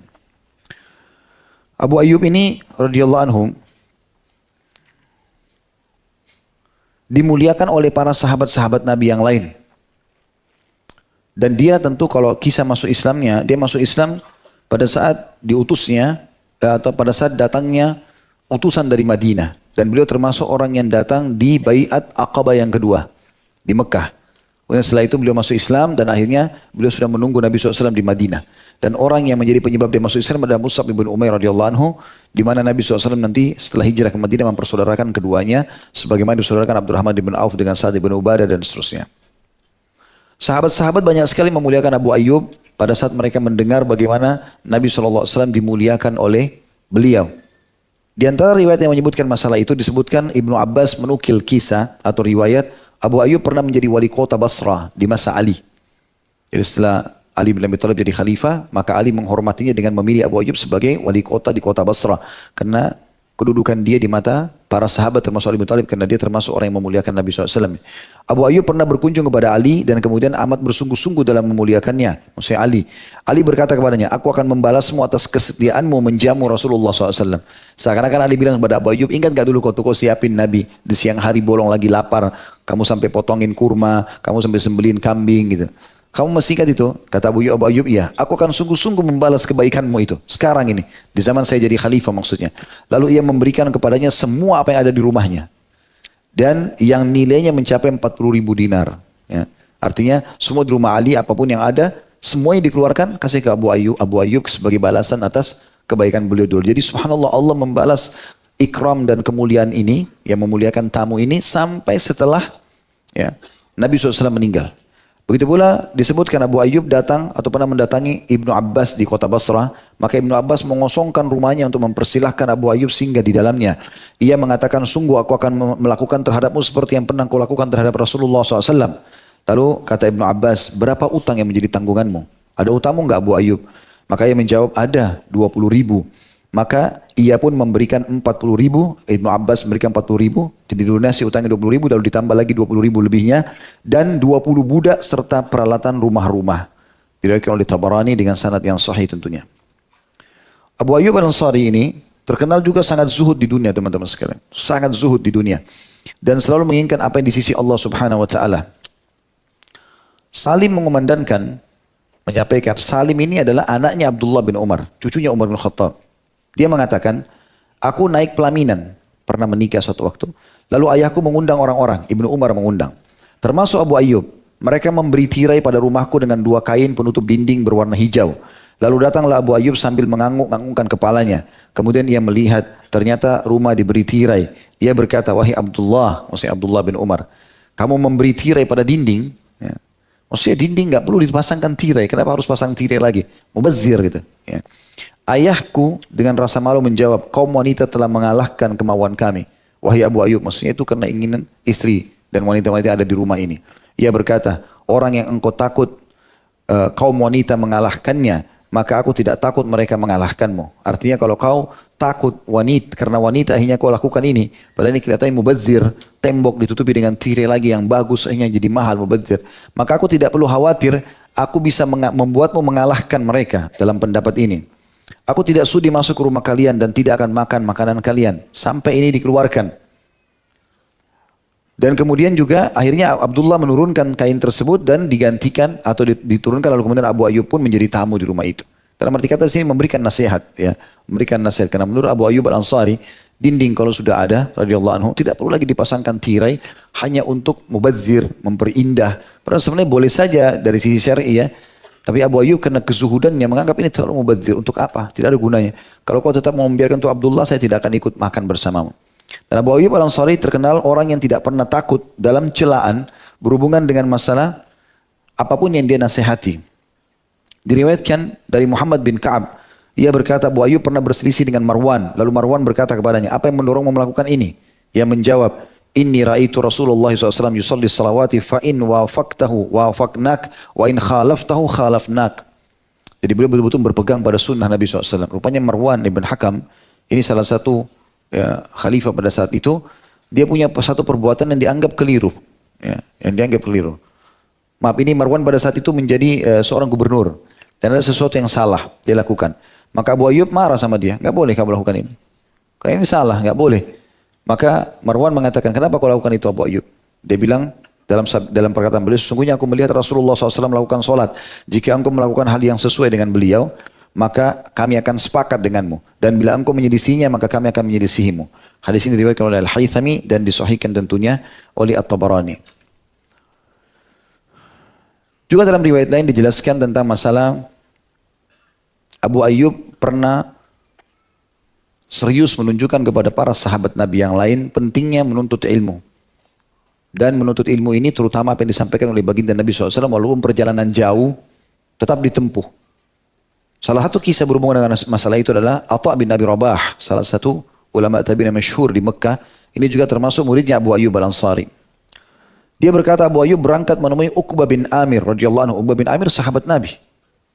Abu Ayyub ini radhiyallahu anhu dimuliakan oleh para sahabat-sahabat Nabi yang lain. Dan dia tentu kalau kisah masuk Islamnya, dia masuk Islam pada saat diutusnya atau pada saat datangnya utusan dari Madinah. Dan beliau termasuk orang yang datang di Bai'at Aqabah yang kedua di Mekah. Kemudian setelah itu beliau masuk Islam dan akhirnya beliau sudah menunggu Nabi SAW di Madinah. Dan orang yang menjadi penyebab dia masuk Islam adalah Mus'ab bin Umair radhiyallahu anhu, di mana Nabi SAW nanti setelah hijrah ke Madinah mempersaudarakan keduanya sebagaimana disaudarakan Abdurrahman bin Auf dengan Sa'ad bin Ubadah dan seterusnya. Sahabat-sahabat banyak sekali memuliakan Abu Ayyub pada saat mereka mendengar bagaimana Nabi SAW dimuliakan oleh beliau. Di antara riwayat yang menyebutkan masalah itu disebutkan Ibnu Abbas menukil kisah atau riwayat Abu Ayyub pernah menjadi wali kota Basrah di masa Ali. Jadi setelah Ali bin Abi Thalib jadi khalifah, maka Ali menghormatinya dengan memilih Abu Ayyub sebagai wali kota di kota Basrah. Karena kedudukan dia di mata para sahabat termasuk Ali bin Thalib karena dia termasuk orang yang memuliakan Nabi SAW. Abu Ayyub pernah berkunjung kepada Ali dan kemudian amat bersungguh-sungguh dalam memuliakannya. Maksudnya Ali. Ali berkata kepadanya, aku akan membalasmu atas kesetiaanmu menjamu Rasulullah SAW. Seakan-akan Ali bilang kepada Abu Ayyub, ingat gak dulu kau siapin Nabi di siang hari bolong lagi lapar, kamu sampai potongin kurma, kamu sampai sembelin kambing gitu. Kamu masih ingat itu? Kata Abu Ayyub, iya. Aku akan sungguh-sungguh membalas kebaikanmu itu. Sekarang ini. Di zaman saya jadi khalifah maksudnya. Lalu ia memberikan kepadanya semua apa yang ada di rumahnya. Dan yang nilainya mencapai 40.000 dinar. Ya. Artinya semua di rumah Ali, apapun yang ada, semuanya dikeluarkan, kasih ke Abu Ayyub sebagai balasan atas kebaikan beliau dulu. Jadi subhanallah, Allah membalas ikram dan kemuliaan ini, yang memuliakan tamu ini, sampai setelah ya, Nabi SAW meninggal. Begitu pula disebutkan Abu Ayyub datang atau pernah mendatangi Ibnu Abbas di kota Basrah. Maka Ibnu Abbas mengosongkan rumahnya untuk mempersilahkan Abu Ayyub singgah di dalamnya. Ia mengatakan, sungguh aku akan melakukan terhadapmu seperti yang pernah kau lakukan terhadap Rasulullah SAW. Lalu kata Ibnu Abbas, berapa utang yang menjadi tanggunganmu? Ada utangmu enggak Abu Ayyub? Maka ia menjawab, ada 20.000. Maka ia pun memberikan 40.000, Ibnu Abbas memberikan 40.000, jadi lunasi utangnya 20.000, lalu ditambah lagi 20.000 lebihnya, dan 20 budak serta peralatan rumah-rumah. Diriwayatkan oleh Tabarani dengan sanad yang sahih tentunya. Abu Ayyub Al-Ansari ini terkenal juga sangat zuhud di dunia teman-teman sekalian. Sangat zuhud di dunia. Dan selalu menginginkan apa yang di sisi Allah Subhanahu Wa Ta'ala. Salim mengumandangkan, menyampaikan, Salim ini adalah anaknya Abdullah bin Umar, cucunya Umar bin Khattab. Dia mengatakan, aku naik pelaminan, pernah menikah suatu waktu. Lalu ayahku mengundang orang-orang, Ibnu Umar mengundang. Termasuk Abu Ayyub. Mereka memberi tirai pada rumahku dengan 2 kain penutup dinding berwarna hijau. Lalu datanglah Abu Ayyub sambil mengangguk-anggukkan kepalanya. Kemudian ia melihat, ternyata rumah diberi tirai. Ia berkata, wahai Abdullah, maksudnya Abdullah bin Umar, kamu memberi tirai pada dinding. Ya. Maksudnya dinding nggak perlu dipasangkan tirai. Kenapa harus pasang tirai lagi? Mubazir gitu. Ya. Ayahku dengan rasa malu menjawab, kaum wanita telah mengalahkan kemauan kami. Wahai Abu Ayyub, maksudnya itu karena inginan istri dan wanita-wanita ada di rumah ini. Ia berkata, orang yang engkau takut kaum wanita mengalahkannya, maka aku tidak takut mereka mengalahkanmu. Artinya kalau kau takut wanita, karena wanita akhirnya kau lakukan ini. Padahal ini kelihatannya mubazir, tembok ditutupi dengan tirai lagi yang bagus, akhirnya jadi mahal mubazir. Maka aku tidak perlu khawatir, aku bisa membuatmu mengalahkan mereka dalam pendapat ini. Aku tidak sudi masuk ke rumah kalian dan tidak akan makan makanan kalian. Sampai ini dikeluarkan. Dan kemudian juga akhirnya Abdullah menurunkan kain tersebut dan digantikan atau diturunkan. Lalu kemudian Abu Ayyub pun menjadi tamu di rumah itu. Dalam arti kata di sini memberikan nasihat. Ya, memberikan nasihat. Karena menurut Abu Ayyub Al-Ansari, dinding kalau sudah ada, radhiyallahu anhu, tidak perlu lagi dipasangkan tirai. Hanya untuk mubazir, memperindah. Padahal sebenarnya boleh saja dari sisi syar'i ya. Tapi Abu Ayyub karena kezuhudannya menganggap ini terlalu mubadzir. Untuk apa? Tidak ada gunanya. Kalau kau tetap mau membiarkan untuk Abdullah, saya tidak akan ikut makan bersamamu. Dan Abu Ayyub Al-Ansari terkenal orang yang tidak pernah takut dalam celaan berhubungan dengan masalah apapun yang dia nasihati. Diriwayatkan dari Muhammad bin Ka'ab, ia berkata Abu Ayyub pernah berselisih dengan Marwan. Lalu Marwan berkata kepadanya, apa yang mendorongmu melakukan ini? Ia menjawab, inni ra'aitu Rasulullah SAW yusalli salawati fa in wafaqtahu wafaqnak wa in khalaftahu khalafnak. Jadi beliau betul-betul berpegang pada sunnah Nabi SAW. Rupanya Marwan ibn Hakam, ini salah satu khalifah pada saat itu, dia punya satu perbuatan yang dianggap keliru. Yang dianggap keliru. Maaf, ini Marwan pada saat itu menjadi seorang gubernur. Dan ada sesuatu yang salah dia lakukan. Maka Abu Ayyub marah sama dia. Enggak boleh kamu lakukan ini. Karena ini salah, enggak boleh. Maka Marwan mengatakan, kenapa kau lakukan itu Abu Ayyub? Dia bilang dalam perkataan beliau, sesungguhnya aku melihat Rasulullah SAW melakukan sholat. Jika engkau melakukan hal yang sesuai dengan beliau, maka kami akan sepakat denganmu. Dan bila engkau menyelisihinya, maka kami akan menyelisihimu. Hadis ini diriwayatkan oleh Al-Haythami dan disahihkan tentunya oleh At-Tabarani. Juga dalam riwayat lain dijelaskan tentang masalah Abu Ayyub pernah serius menunjukkan kepada para sahabat Nabi yang lain pentingnya menuntut ilmu. Dan menuntut ilmu ini terutama apa yang disampaikan oleh baginda Nabi SAW walaupun perjalanan jauh tetap ditempuh. Salah satu kisah berhubungan dengan masalah itu adalah Atha bin Abi Rabah, salah satu ulama tabi'in masyhur di Mekah. Ini juga termasuk muridnya Abu Ayyub Al-Ansari. Dia berkata Abu Ayyub berangkat menemui Uqbah bin Amir radhiyallahu anhu. Uqbah bin Amir sahabat Nabi.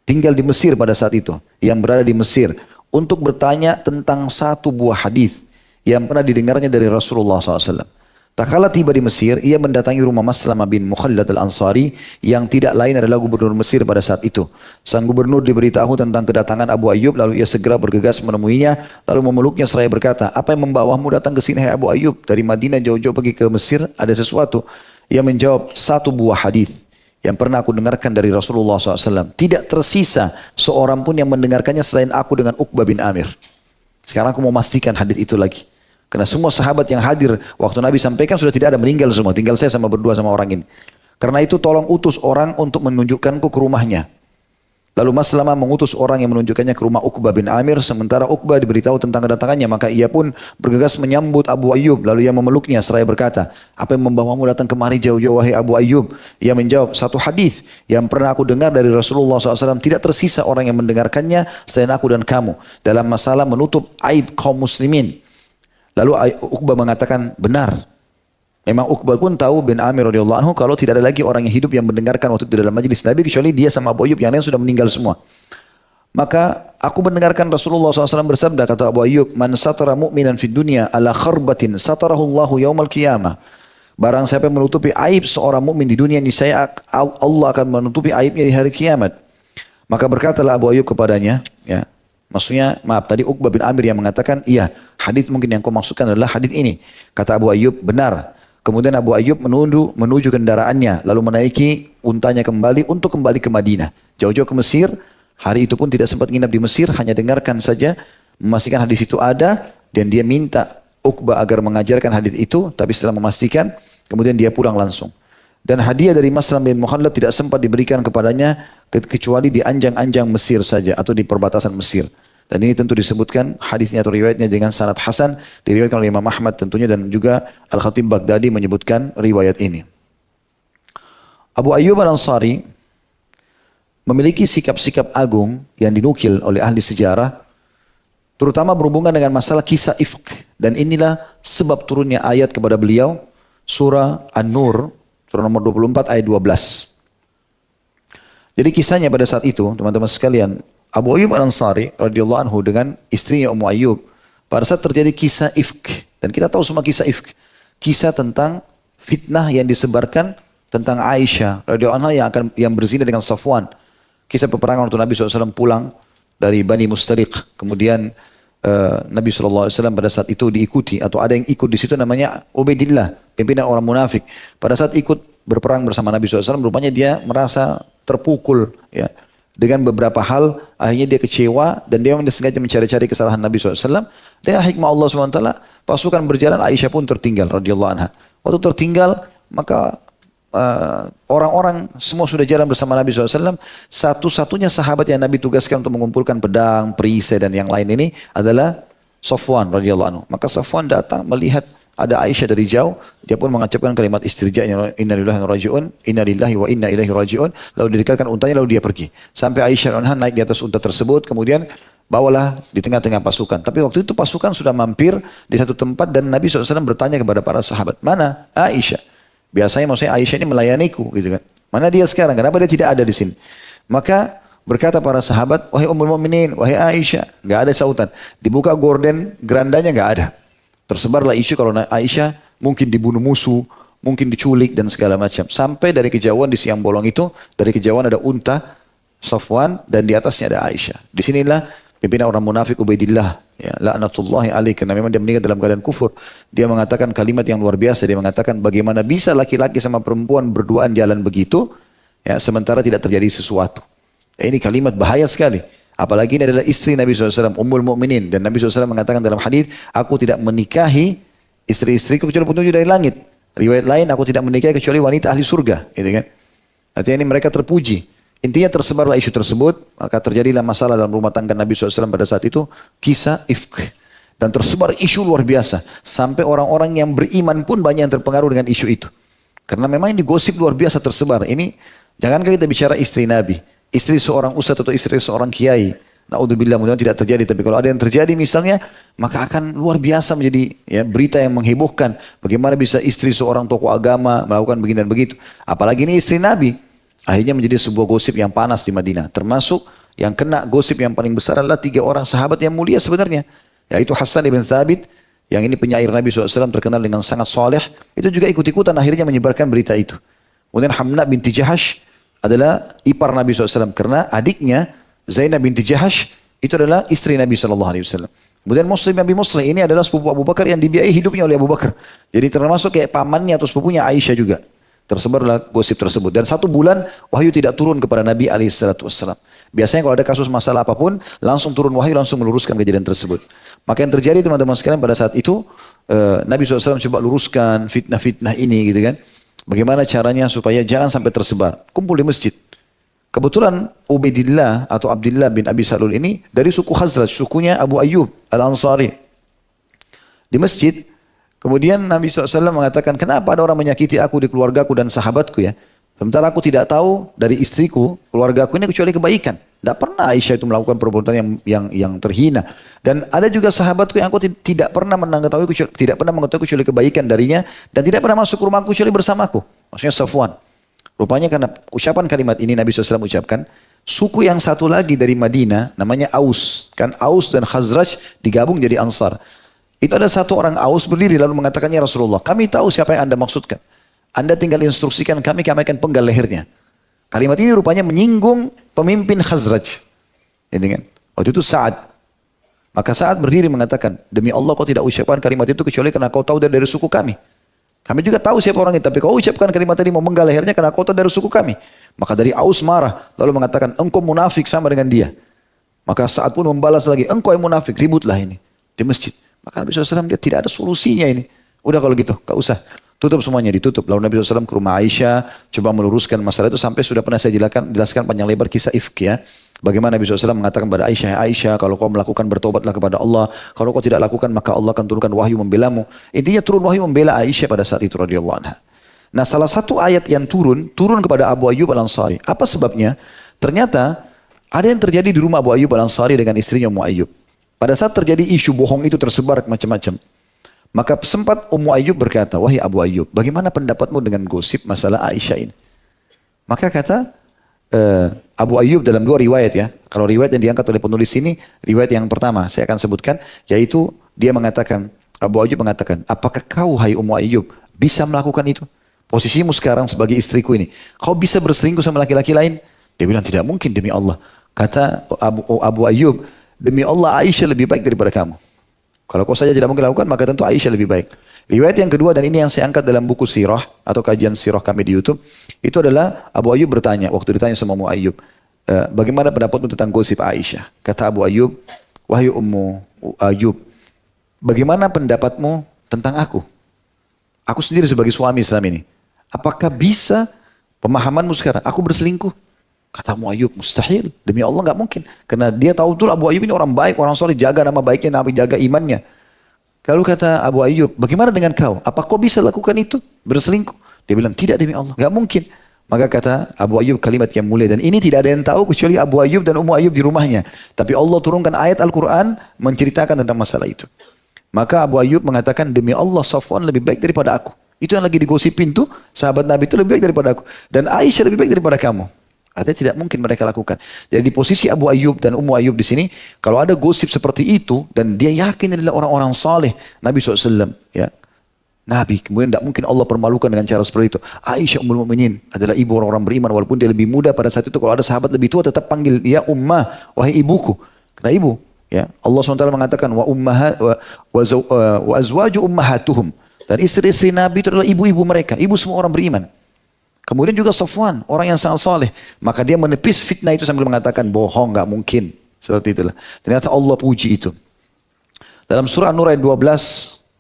Tinggal di Mesir pada saat itu. Yang berada di Mesir. Untuk bertanya tentang satu buah hadis yang pernah didengarnya dari Rasulullah SAW. Tak kala tiba di Mesir, ia mendatangi rumah Maslamah bin Mukhallad al-Ansari yang tidak lain adalah gubernur Mesir pada saat itu. Sang gubernur diberitahu tentang kedatangan Abu Ayyub, lalu ia segera bergegas menemuinya, lalu memeluknya seraya berkata, apa yang membawamu datang ke sini hai Abu Ayyub? Dari Madinah jauh-jauh pergi ke Mesir, ada sesuatu. Ia menjawab, satu buah hadis yang pernah aku dengarkan dari Rasulullah SAW. Tidak tersisa seorang pun yang mendengarkannya selain aku dengan Uqbah bin Amir. Sekarang aku mau memastikan hadis itu lagi. Karena semua sahabat yang hadir waktu Nabi sampaikan sudah tidak ada, meninggal semua. Tinggal saya sama berdua sama orang ini. Karena itu tolong utus orang untuk menunjukkanku ke rumahnya. Lalu Maslamah mengutus orang yang menunjukkannya ke rumah Uqbah bin Amir. Sementara Uqbah diberitahu tentang kedatangannya. Maka ia pun bergegas menyambut Abu Ayyub. Lalu ia memeluknya seraya berkata, apa yang membawamu datang kemari jauh-jauh wahai Abu Ayyub? Ia menjawab, satu hadis yang pernah aku dengar dari Rasulullah SAW. Tidak tersisa orang yang mendengarkannya selain aku dan kamu. Dalam masalah menutup aib kaum muslimin. Lalu Uqbah mengatakan, benar. Memang Uqbah pun tahu bin Amir radhiyallahu anhu kalau tidak ada lagi orang yang hidup yang mendengarkan waktu itu dalam majelis Nabi kecuali dia sama Abu Ayyub, yang lain sudah meninggal semua. Maka aku mendengarkan Rasulullah SAW bersabda, kata Abu Ayyub, man satara mu'minan fid dunya ala kharbatin satarahullahu yaumal qiyamah. Barang siapa yang menutupi aib seorang mukmin di dunia, niscaya Allah akan menutupi aibnya di hari kiamat. Maka berkatalah Abu Ayyub kepadanya, ya. Maksudnya, maaf, tadi Uqbah bin Amir yang mengatakan, iya, hadis mungkin yang kau maksudkan adalah hadis ini. Kata Abu Ayyub, benar. Kemudian Abu Ayyub menuju kendaraannya, lalu menaiki untanya kembali untuk kembali ke Madinah. Jauh-jauh ke Mesir, hari itu pun tidak sempat nginap di Mesir, hanya dengarkan saja, memastikan hadis itu ada, dan dia minta Uqbah agar mengajarkan hadis itu, tapi setelah memastikan, kemudian dia pulang langsung. Dan hadiah dari Maslam bin Mukhallad tidak sempat diberikan kepadanya, kecuali di anjang-anjang Mesir saja, atau di perbatasan Mesir. Dan ini tentu disebutkan hadisnya atau riwayatnya dengan sanad hasan, diriwayatkan oleh Imam Ahmad tentunya, dan juga Al-Khatib Baghdadi menyebutkan riwayat ini. Abu Ayyub Al-Ansari memiliki sikap-sikap agung yang dinukil oleh ahli sejarah, terutama berhubungan dengan masalah kisah ifk. Dan inilah sebab turunnya ayat kepada beliau, surah An-Nur, surah nomor 24 ayat 12. Jadi kisahnya pada saat itu, teman-teman sekalian, Abu Ayyub Al-Ansari radhiyallahu anhu dengan istrinya Ummu Ayyub, pada saat terjadi kisah ifk, dan kita tahu semua kisah ifk, kisah tentang fitnah yang disebarkan tentang Aisyah radhiyallahu anha yang berzina dengan Safwan. Kisah peperangan waktu Nabi SAW pulang dari Bani Mustariq, kemudian Nabi SAW pada saat itu diikuti, atau ada yang ikut di situ namanya Ubaidillah, pimpinan orang munafik. Pada saat ikut berperang bersama Nabi SAW, rupanya dia merasa terpukul, ya, dengan beberapa hal. Akhirnya dia kecewa dan dia sengaja mencari-cari kesalahan Nabi SAW. Dengan hikmah Allah SWT, pasukan berjalan, Aisyah pun tertinggal radhiyallahu anha. Waktu tertinggal, maka orang-orang semua sudah jalan bersama Nabi SAW. Satu-satunya sahabat yang Nabi tugaskan untuk mengumpulkan pedang, perisai dan yang lain ini adalah Safwan radhiyallahu anhu. Maka Safwan datang melihat ada Aisyah dari jauh, dia pun mengucapkan kalimat istirja, inna lillahi wa raji'un, inna lillahi wa inna ilaihi raji'un, lalu didekatkan untanya lalu dia pergi. Sampai Aisyah radhiyallahu anha naik di atas unta tersebut, kemudian bawalah di tengah-tengah pasukan. Tapi waktu itu pasukan sudah mampir di satu tempat dan Nabi SAW bertanya kepada para sahabat, mana Aisyah? Biasanya maksudnya Aisyah ini melayaniku, gitu kan. Mana dia sekarang? Kenapa dia tidak ada di sini? Maka berkata para sahabat, wahai Ummul Mukminin, wahai Aisyah, nggak ada sautan. Dibuka gorden, gerandanya nggak ada. Tersebarlah isu kalau Aisyah mungkin dibunuh musuh, mungkin diculik dan segala macam. Sampai dari kejauhan di siang bolong itu, dari kejauhan ada unta Safwan dan di atasnya ada Aisyah. Disinilah pimpinan orang munafik Ubaidillah, ya, laknatullahi alaihi, karena memang dia meninggal dalam keadaan kufur. Dia mengatakan kalimat yang luar biasa. Dia mengatakan bagaimana bisa laki-laki sama perempuan berduaan jalan begitu, ya, sementara tidak terjadi sesuatu. Ya, ini kalimat bahaya sekali. Apalagi ini adalah istri Nabi SAW, Ummul Mukminin. Dan Nabi SAW mengatakan dalam hadis, aku tidak menikahi istri-istriku kecuali petunjuk dari langit. Riwayat lain, aku tidak menikahi kecuali wanita ahli surga. Gitu kan? Artinya ini mereka terpuji. Intinya tersebarlah isu tersebut, maka terjadilah masalah dalam rumah tangga Nabi SAW pada saat itu, kisah ifk. Dan tersebar isu luar biasa. Sampai orang-orang yang beriman pun banyak yang terpengaruh dengan isu itu. Karena memang ini gosip luar biasa tersebar. Ini, jangankah kita bicara istri Nabi, istri seorang ustadz atau istri seorang kiai. Naudzubillah, mudah-mudahan tidak terjadi. Tapi kalau ada yang terjadi misalnya, maka akan luar biasa menjadi ya, berita yang menghebohkan. Bagaimana bisa istri seorang tokoh agama melakukan begini dan begitu. Apalagi ini istri Nabi. Akhirnya menjadi sebuah gosip yang panas di Madinah. Termasuk yang kena gosip yang paling besar adalah 3 orang sahabat yang mulia sebenarnya. Yaitu Hasan ibn Thabit, yang ini penyair Nabi SAW terkenal dengan sangat soleh. Itu juga ikut-ikutan akhirnya menyebarkan berita itu. Kemudian Hamna binti Jahash adalah ipar Nabi SAW. Karena adiknya Zainab binti Jahash itu adalah istri Nabi SAW. Kemudian Muslim Abi Muslim ini adalah sepupu Abu Bakar yang dibiayai hidupnya oleh Abu Bakar. Jadi termasuk kayak pamannya atau sepupunya Aisyah juga. Tersebarlah gosip tersebut. Dan 1 bulan wahyu tidak turun kepada Nabi SAW. Biasanya kalau ada kasus masalah apapun, langsung turun wahyu, langsung meluruskan kejadian tersebut. Maka yang terjadi teman-teman sekalian pada saat itu, Nabi SAW coba luruskan fitnah-fitnah ini gitu kan. Bagaimana caranya supaya jangan sampai tersebar. Kumpul di masjid. Kebetulan Ubaidillah atau Abdullah bin Abi Salul ini dari suku Khazraj, sukunya Abu Ayyub Al-Ansari. Di masjid, kemudian Nabi SAW mengatakan, kenapa ada orang menyakiti aku di keluargaku dan sahabatku ya? Sementara aku tidak tahu dari istriku, keluargaku ini kecuali kebaikan. Tidak pernah Aisyah itu melakukan perbuatan yang terhina. Dan ada juga sahabatku yang aku tidak pernah mengetahui kecuali kebaikan darinya. Dan tidak pernah masuk ke rumahku kecuali bersamaku. Maksudnya Safwan. Rupanya karena ucapan kalimat ini Nabi SAW ucapkan, suku yang satu lagi dari Madinah namanya Aus. Kan Aus dan Khazraj digabung jadi Ansar. Itu ada satu orang Aus berdiri lalu mengatakannya, Rasulullah, kami tahu siapa yang Anda maksudkan. Anda tinggal instruksikan kami akan penggal lehernya. Kalimat ini rupanya menyinggung pemimpin Khazraj. Ini kan. Waktu itu Sa'ad. Maka Sa'ad berdiri mengatakan, demi Allah kau tidak ucapkan kalimat itu kecuali karena kau tahu dari suku kami. Kami juga tahu siapa orang itu, tapi kau ucapkan kalimat tadi mau menggal lehernya karena kau tahu dari suku kami. Maka dari Aus marah, lalu mengatakan, engkau munafik sama dengan dia. Maka Sa'ad pun membalas lagi, engkau yang munafik, ributlah ini di masjid. Maka Nabi SAW dia tidak ada solusinya ini. Udah kalau gitu, gak usah. Tutup semuanya, ditutup. Lalu Nabi SAW ke rumah Aisyah, coba meluruskan masalah itu sampai sudah pernah saya jelaskan panjang lebar kisah ifk ya. Bagaimana Nabi SAW mengatakan kepada Aisyah, Aisyah kalau kau melakukan bertobatlah kepada Allah. Kalau kau tidak lakukan maka Allah akan turunkan wahyu membelamu. Intinya turun wahyu membela Aisyah pada saat itu radhiyallahu anha. Nah salah satu ayat yang turun kepada Abu Ayyub Al-Ansari. Apa sebabnya? Ternyata ada yang terjadi di rumah Abu Ayyub Al-Ansari dengan istrinya Ummu Ayyub. Pada saat terjadi isu bohong itu tersebar macam-macam. Maka sempat Ummu Ayyub berkata, wahai Abu Ayyub, bagaimana pendapatmu dengan gosip masalah Aisyah ini? Maka kata Abu Ayyub dalam 2 riwayat ya. Kalau riwayat yang diangkat oleh penulis ini, riwayat yang pertama saya akan sebutkan, yaitu dia mengatakan, Abu Ayyub mengatakan, apakah kau hai Ummu Ayyub bisa melakukan itu? Posisimu sekarang sebagai istriku ini, kau bisa berselingkuh sama laki-laki lain? Dia bilang tidak mungkin demi Allah. Kata Abu Ayyub, demi Allah Aisyah lebih baik daripada kamu. Kalau kau saja tidak mungkin lakukan, maka tentu Aisyah lebih baik. Riwayat yang kedua, dan ini yang saya angkat dalam buku sirah atau kajian sirah kami di YouTube, itu adalah Abu Ayyub bertanya, waktu ditanya sama Ummu Ayyub, bagaimana pendapatmu tentang gosip Aisyah? Kata Abu Ayyub, wahai Ummu Ayyub, bagaimana pendapatmu tentang aku? Aku sendiri sebagai suami selama ini. apakah bisa pemahamanmu sekarang, aku berselingkuh? Kata Abu Ayyub, mustahil. Demi Allah nggak mungkin. Karena dia tahu betul Abu Ayyub ini orang baik, orang soleh, jaga nama baiknya, Nabi jaga imannya. Lalu kata Abu Ayyub, bagaimana dengan kau? Apa kau bisa lakukan itu? Berselingkuh? Dia bilang, tidak demi Allah, nggak mungkin. Maka kata Abu Ayyub kalimat yang mulia. Dan ini tidak ada yang tahu kecuali Abu Ayyub dan Ummu Ayyub di rumahnya. Tapi Allah turunkan ayat Al-Quran menceritakan tentang masalah itu. Maka Abu Ayyub mengatakan, demi Allah Safwan lebih baik daripada aku. Itu yang lagi digosipin tuh, sahabat Nabi itu lebih baik daripada aku. Dan Aisyah lebih baik daripada kamu. Artinya tidak mungkin mereka lakukan. Jadi di posisi Abu Ayyub dan Ummu Ayyub di sini, kalau ada gosip seperti itu, dan dia yakin adalah orang-orang saleh Nabi SAW, ya, Nabi, kemudian tidak mungkin Allah permalukan dengan cara seperti itu. Aisyah Ummul Mukminin adalah ibu orang-orang beriman, walaupun dia lebih muda pada saat itu. Kalau ada sahabat lebih tua, tetap panggil ya ummah, wahai ibuku, karena ibu. Ya, Allah SWT mengatakan wa azwaju ummahatuhum, dan istri-istri Nabi itu adalah ibu-ibu mereka, ibu semua orang beriman. Kemudian juga Safwan, orang yang sangat saleh. Maka dia menepis fitnah itu sambil mengatakan, bohong, nggak mungkin. Seperti itulah. Ternyata Allah puji itu. Dalam surah An-Nur ayat 12,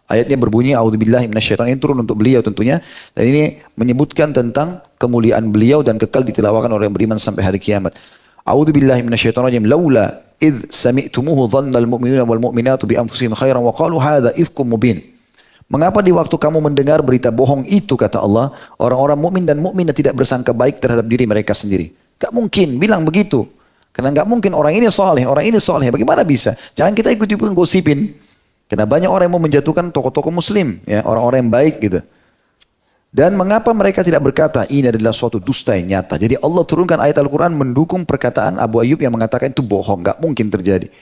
ayatnya berbunyi, A'udzubillahi minasyaitonir rajim, turun untuk beliau tentunya. Dan ini menyebutkan tentang kemuliaan beliau dan kekal ditilawakan orang yang beriman sampai hari kiamat. A'udzubillahi minasyaitonir rajim, laula idh sami'tumuhu dhannal mu'minuna wal mu'minatu bi anfusihim khairan wa qalu hadza ifkum mubin. Mengapa di waktu kamu mendengar berita bohong itu, kata Allah, orang-orang mukmin dan mukminah tidak bersangka baik terhadap diri mereka sendiri? Gak mungkin bilang begitu. Karena gak mungkin orang ini soleh, orang ini soleh. Bagaimana bisa? Jangan kita ikut-ikut gosipin. Karena banyak orang yang mau menjatuhkan tokoh-tokoh muslim, ya, orang-orang yang baik gitu. Dan mengapa mereka tidak berkata ini adalah suatu dusta yang nyata? Jadi Allah turunkan ayat Al-Quran mendukung perkataan Abu Ayyub yang mengatakan itu bohong, gak mungkin terjadi.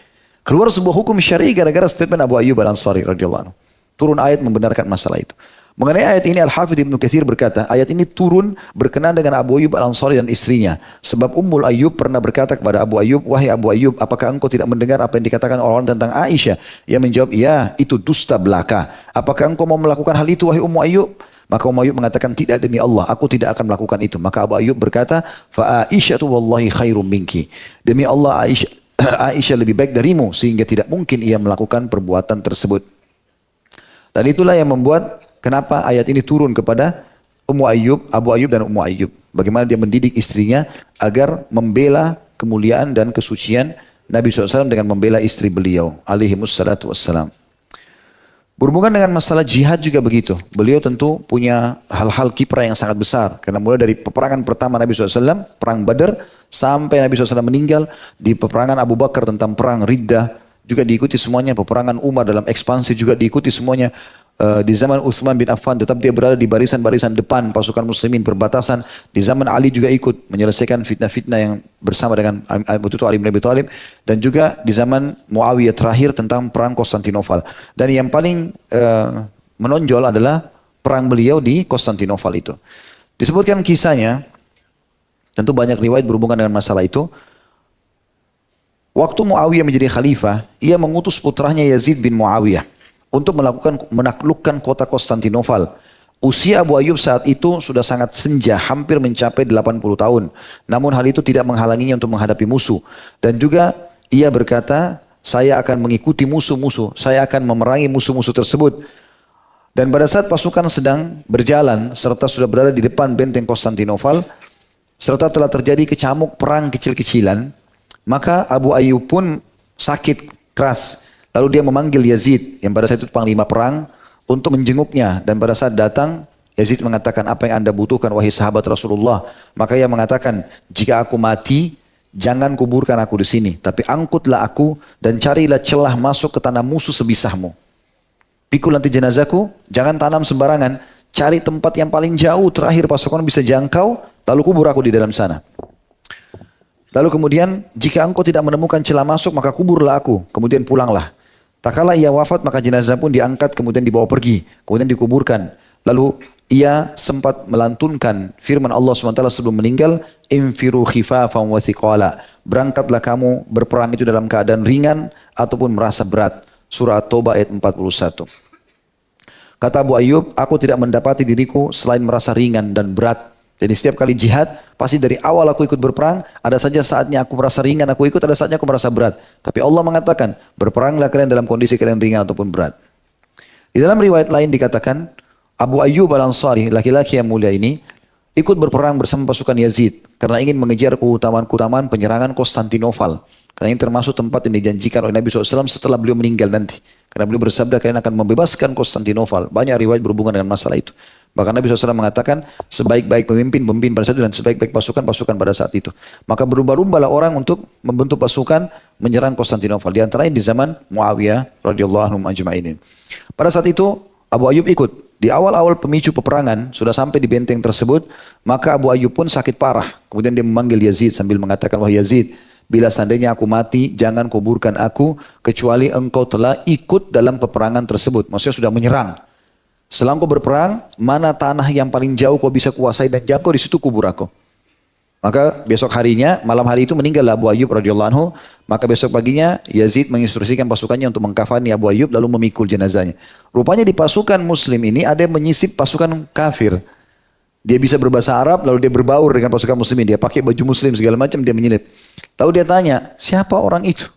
Keluar sebuah hukum syar'i gara-gara statement Abu Ayyub Al-Ansari radhiyallahu anhu. Turun ayat membenarkan masalah itu. Mengenai ayat ini Al-Hafidh Ibnu Katsir berkata, ayat ini turun berkenaan dengan Abu Ayyub Al-Ansari dan istrinya. Sebab Ummul Ayyub pernah berkata kepada Abu Ayyub, wahai Abu Ayyub, apakah engkau tidak mendengar apa yang dikatakan orang-orang tentang Aisyah? Ia menjawab, ya, itu dusta belaka. Apakah engkau mau melakukan hal itu, wahai Ummu Ayyub? Maka Ummu Ayyub mengatakan, tidak demi Allah, aku tidak akan melakukan itu. Maka Abu Ayyub berkata, fa Aisyatu wallahi khairum minki. Demi Allah, Aisyah lebih baik darimu, sehingga tidak mungkin ia melakukan perbuatan tersebut. Dan itulah yang membuat kenapa ayat ini turun kepada Ummu Ayyub, Abu Ayyub dan Ummu Ayyub. Bagaimana dia mendidik istrinya agar membela kemuliaan dan kesucian Nabi SAW dengan membela istri beliau. Alaihimussalatu wassalam. Berhubungan dengan masalah jihad juga begitu. Beliau tentu punya hal-hal kiprah yang sangat besar. Karena mulai dari peperangan pertama Nabi SAW, perang Badar, sampai Nabi SAW meninggal, di peperangan Abu Bakar tentang perang Riddah, juga diikuti semuanya. Peperangan Umar dalam ekspansi juga diikuti semuanya. Di zaman Utsman bin Affan tetap dia berada di barisan-barisan depan pasukan muslimin perbatasan. Di zaman Ali juga ikut menyelesaikan fitnah-fitnah yang bersama dengan Ali bin Abi Thalib. Dan juga di zaman Muawiyah terakhir tentang perang Konstantinopel. Dan yang paling menonjol adalah perang beliau di Konstantinopel itu. Disebutkan kisahnya, tentu banyak riwayat berhubungan dengan masalah itu. Waktu Muawiyah menjadi khalifah, ia mengutus putranya Yazid bin Muawiyah untuk menaklukkan kota Konstantinopel. Usia Abu Ayyub saat itu sudah sangat senja, hampir mencapai 80 tahun. Namun hal itu tidak menghalanginya untuk menghadapi musuh. Dan juga ia berkata, saya akan mengikuti musuh-musuh, saya akan memerangi musuh-musuh tersebut. Dan pada saat pasukan sedang berjalan, serta sudah berada di depan benteng Konstantinopel, serta telah terjadi kecamuk perang kecil-kecilan, maka Abu Ayyub pun sakit keras. Lalu dia memanggil Yazid yang pada saat itu panglima perang untuk menjenguknya. Dan pada saat datang, Yazid mengatakan, apa yang anda butuhkan wahai sahabat Rasulullah? Maka ia mengatakan, jika aku mati, jangan kuburkan aku di sini, tapi angkutlah aku dan carilah celah masuk ke tanah musuh sebisahmu. Pikul nanti jenazahku, jangan tanam sembarangan, cari tempat yang paling jauh terakhir pasukan bisa jangkau, lalu kubur aku di dalam sana. Lalu kemudian, jika engkau tidak menemukan celah masuk, maka kuburlah aku. Kemudian pulanglah. Tak kala ia wafat, maka jenazah pun diangkat, kemudian dibawa pergi. Kemudian dikuburkan. Lalu ia sempat melantunkan firman Allah SWT sebelum meninggal. Infiru khifafan wa thiqala. Berangkatlah kamu berperang itu dalam keadaan ringan ataupun merasa berat. Surah At-Taubah ayat 41. Kata Abu Ayyub, aku tidak mendapati diriku selain merasa ringan dan berat. Jadi setiap kali jihad, pasti dari awal aku ikut berperang, ada saja saatnya aku merasa ringan, aku ikut, ada saatnya aku merasa berat. Tapi Allah mengatakan, berperanglah kalian dalam kondisi kalian ringan ataupun berat. Di dalam riwayat lain dikatakan, Abu Ayyub Al-Ansari, laki-laki yang mulia ini, ikut berperang bersama pasukan Yazid karena ingin mengejar keutamaan-keutamaan penyerangan Konstantinopel. Karena ini termasuk tempat yang dijanjikan oleh Nabi SAW setelah beliau meninggal nanti. Karena beliau bersabda kalian akan membebaskan Konstantinopel. Banyak riwayat berhubungan dengan masalah itu. Bahkan Nabi SAW mengatakan sebaik-baik pemimpin pada saat itu dan sebaik-baik pasukan pada saat itu. Maka berlumba-lumbalah orang untuk membentuk pasukan menyerang Konstantinopel. Di antaranya di zaman Muawiyah radhiyallahu anhum ajma'in. Pada saat itu Abu Ayyub ikut. Di awal-awal pemicu peperangan, sudah sampai di benteng tersebut, maka Abu Ayyub pun sakit parah. Kemudian dia memanggil Yazid sambil mengatakan, wah Yazid, bila seandainya aku mati, jangan kuburkan aku, kecuali engkau telah ikut dalam peperangan tersebut. Maksudnya sudah menyerang. Setelah engkau berperang, mana tanah yang paling jauh kau bisa kuasai dan jangkau, di situ kubur aku. Maka besok harinya, malam hari itu meninggal Abu Ayyub radhiyallahu anhu. Maka besok paginya Yazid menginstruksikan pasukannya untuk mengkafani Abu Ayyub lalu memikul jenazahnya. Rupanya di pasukan muslim ini ada yang menyisip pasukan kafir. Dia bisa berbahasa Arab lalu dia berbaur dengan pasukan muslimin. Dia pakai baju muslim segala macam, dia menyelip. Tahu dia tanya, siapa orang itu?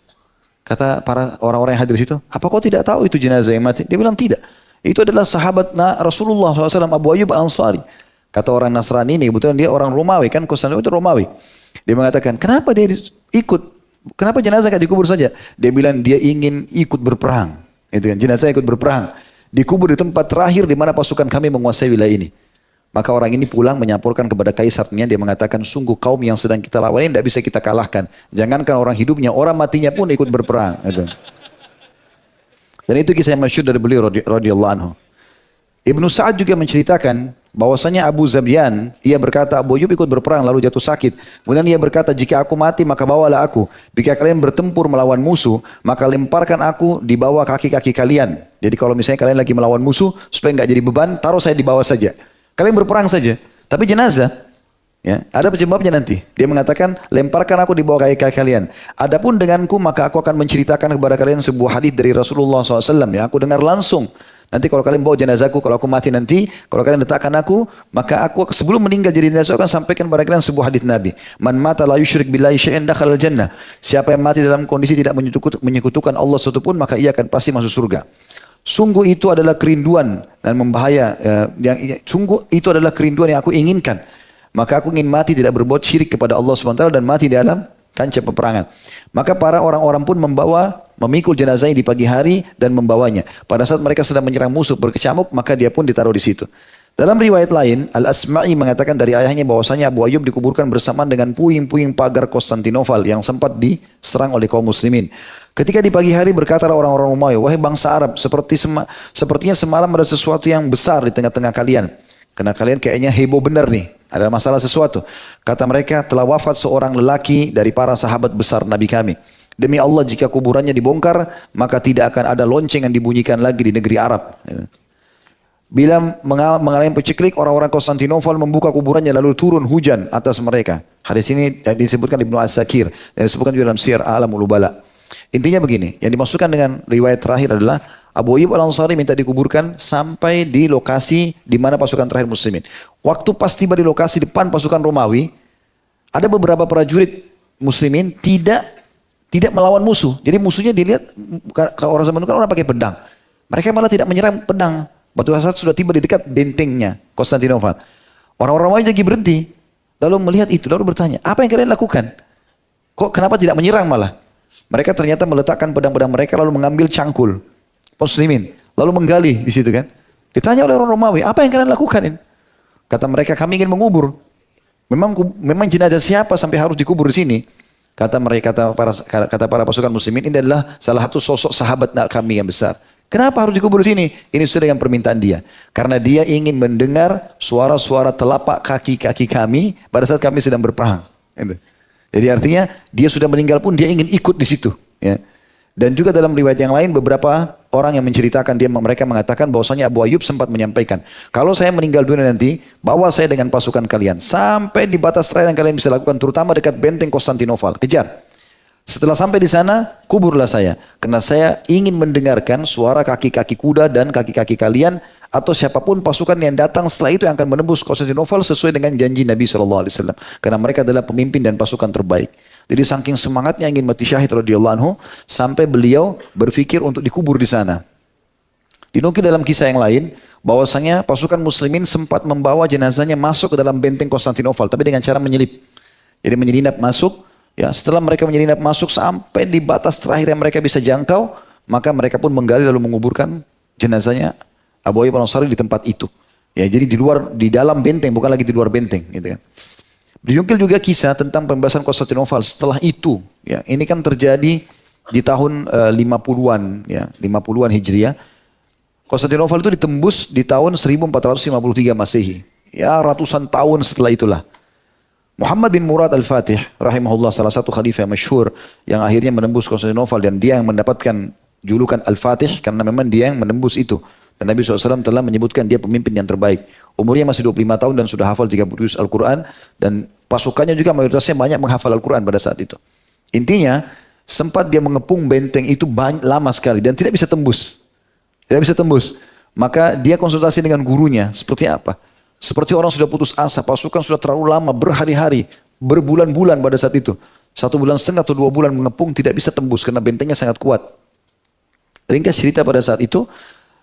Kata para orang-orang yang hadir di situ, apa kau tidak tahu itu jenazah yang mati? Dia bilang tidak. Itu adalah sahabat Rasulullah SAW Abu Ayyub Al-Ansari. Kata orang Nasrani ini, kebetulan dia orang Romawi kan, Konstantinopel itu Romawi. Dia mengatakan, kenapa dia ikut? Kenapa jenazah gak dikubur saja? Dia bilang dia ingin ikut berperang. Itu kan, jenazah ikut berperang. Dikubur di tempat terakhir di mana pasukan kami menguasai wilayah ini. Maka orang ini pulang menyampurkan kepada kaisarnya, dia mengatakan, sungguh kaum yang sedang kita lawan ini tidak bisa kita kalahkan. Jangankan orang hidupnya, orang matinya pun ikut berperang. Itu. Dan itu kisah yang masyhur dari beliau radhiyallahu anhu. Ibnu Sa'ad juga menceritakan bahwasanya Abu Zabyan, ia berkata Abu Ayyub ikut berperang lalu jatuh sakit. Kemudian ia berkata, jika aku mati maka bawalah aku. Jika kalian bertempur melawan musuh, maka lemparkan aku di bawah kaki-kaki kalian. Jadi kalau misalnya kalian lagi melawan musuh, supaya nggak jadi beban, taruh saya di bawah saja. Kalian berperang saja. Tapi jenazah, ya, ada penyebabnya nanti. Dia mengatakan, lemparkan aku di bawah kaki-kaki kalian. Adapun denganku, maka aku akan menceritakan kepada kalian sebuah hadis dari Rasulullah SAW. Ya, aku dengar langsung. Nanti kalau kalian bawa jenazahku, kalau aku mati nanti, kalau kalian letakkan aku, maka aku sebelum meninggal jadi jenazah akan sampaikan kepada kalian sebuah hadis Nabi. Man mata la yusyrik billahi syai'an dakhala al-jannah. Siapa yang mati dalam kondisi tidak menyekutukan Allah sesuatu pun, maka ia akan pasti masuk surga. Sungguh itu adalah kerinduan dan membahaya. Sungguh itu adalah kerinduan yang aku inginkan. Maka aku ingin mati tidak berbuat syirik kepada Allah SWT dan mati di dalam kancah peperangan. Maka para orang-orang pun memikul jenazahnya di pagi hari dan membawanya. Pada saat mereka sedang menyerang musuh berkecamuk, maka dia pun ditaruh di situ. Dalam riwayat lain, Al-Asma'i mengatakan dari ayahnya bahwasanya Abu Ayyub dikuburkan bersamaan dengan puing-puing pagar Konstantinopel yang sempat diserang oleh kaum muslimin. Ketika di pagi hari berkatalah orang-orang Romawi, wahai bangsa Arab, sepertinya semalam ada sesuatu yang besar di tengah-tengah kalian. Karena kalian kayaknya heboh benar nih. Ada masalah sesuatu. Kata mereka, telah wafat seorang lelaki dari para sahabat besar Nabi kami. Demi Allah, jika kuburannya dibongkar, maka tidak akan ada lonceng yang dibunyikan lagi di negeri Arab. Bila mengalami peceklik, orang-orang Konstantinopel membuka kuburannya lalu turun hujan atas mereka. Hadis ini disebutkan Ibnu As-Sakir dan disebutkan juga dalam Syiar A'lamul Nubala. Intinya begini, yang dimaksudkan dengan riwayat terakhir adalah Abu Ayyub Al-Ansari minta dikuburkan sampai di lokasi di mana pasukan terakhir muslimin. Waktu pas tiba di lokasi depan pasukan Romawi, ada beberapa prajurit muslimin tidak melawan musuh. Jadi musuhnya dilihat, orang zaman itu kan orang pakai pedang. Mereka malah tidak menyerang pedang. Batu saat sudah tiba di dekat bentengnya Konstantinopel. Orang-orang Romawi lagi berhenti. Lalu melihat itu, lalu bertanya, apa yang kalian lakukan? Kok kenapa tidak menyerang malah? Mereka ternyata meletakkan pedang-pedang mereka lalu mengambil cangkul muslimin. Lalu menggali di situ kan. Ditanya oleh orang Romawi, apa yang kalian lakukan ini? Kata mereka, kami ingin mengubur. Memang jenazah siapa sampai harus dikubur di sini? Kata mereka, kata para pasukan muslimin, ini adalah salah satu sosok sahabat kami yang besar. Kenapa harus dikubur di sini? Ini sesuai dengan permintaan dia. Karena dia ingin mendengar suara-suara telapak kaki-kaki kami pada saat kami sedang berperang. Jadi artinya dia sudah meninggal pun dia ingin ikut di situ. Ya. Dan juga dalam riwayat yang lain beberapa orang yang menceritakan mereka mengatakan bahwasanya Abu Ayyub sempat menyampaikan, kalau saya meninggal dunia nanti, bawa saya dengan pasukan kalian sampai di batas terakhir yang kalian bisa lakukan, terutama dekat benteng Konstantinopel. Kejar. Setelah sampai di sana, kuburlah saya. Karena saya ingin mendengarkan suara kaki-kaki kuda dan kaki-kaki kalian atau siapapun pasukan yang datang setelah itu yang akan menembus Konstantinopel sesuai dengan janji Nabi SAW. Karena mereka adalah pemimpin dan pasukan terbaik. Jadi saking semangatnya ingin mati syahid radhiyallahu anhu sampai beliau berpikir untuk dikubur di sana. Dinukil dalam kisah yang lain, bahwasanya pasukan muslimin sempat membawa jenazahnya masuk ke dalam benteng Konstantinopel, tapi dengan cara menyelip. Jadi menyelinap masuk, ya setelah mereka menyelinap masuk sampai di batas terakhir yang mereka bisa jangkau, maka mereka pun menggali lalu menguburkan jenazahnya Abu Ayyub Al-Ansari di tempat itu. Ya, jadi di dalam benteng, bukan lagi di luar benteng, gitu kan. Dinukil juga kisah tentang pembebasan Konstantinopel setelah itu. Ya, ini kan terjadi di tahun 50-an, ya, 50-an Hijriah. Konstantinopel itu ditembus di tahun 1453 Masehi. Ya, ratusan tahun setelah itulah. Muhammad bin Murad Al-Fatih, rahimahullah, salah satu khalifah yang masyhur yang akhirnya menembus Konstantinopel, dan dia yang mendapatkan julukan Al-Fatih karena memang dia yang menembus itu. Dan Nabi SAW telah menyebutkan dia pemimpin yang terbaik. Umurnya masih 25 tahun dan sudah hafal 30 juz Al-Quran, dan pasukannya juga mayoritasnya banyak menghafal Al-Quran pada saat itu. Intinya, sempat dia mengepung benteng itu lama sekali dan tidak bisa tembus. Tidak bisa tembus. Maka dia konsultasi dengan gurunya. Seperti apa? Seperti orang sudah putus asa. Pasukan sudah terlalu lama, berhari-hari, berbulan-bulan pada saat itu. 1,5 bulan atau 2 bulan mengepung tidak bisa tembus karena bentengnya sangat kuat. Ringkas cerita pada saat itu,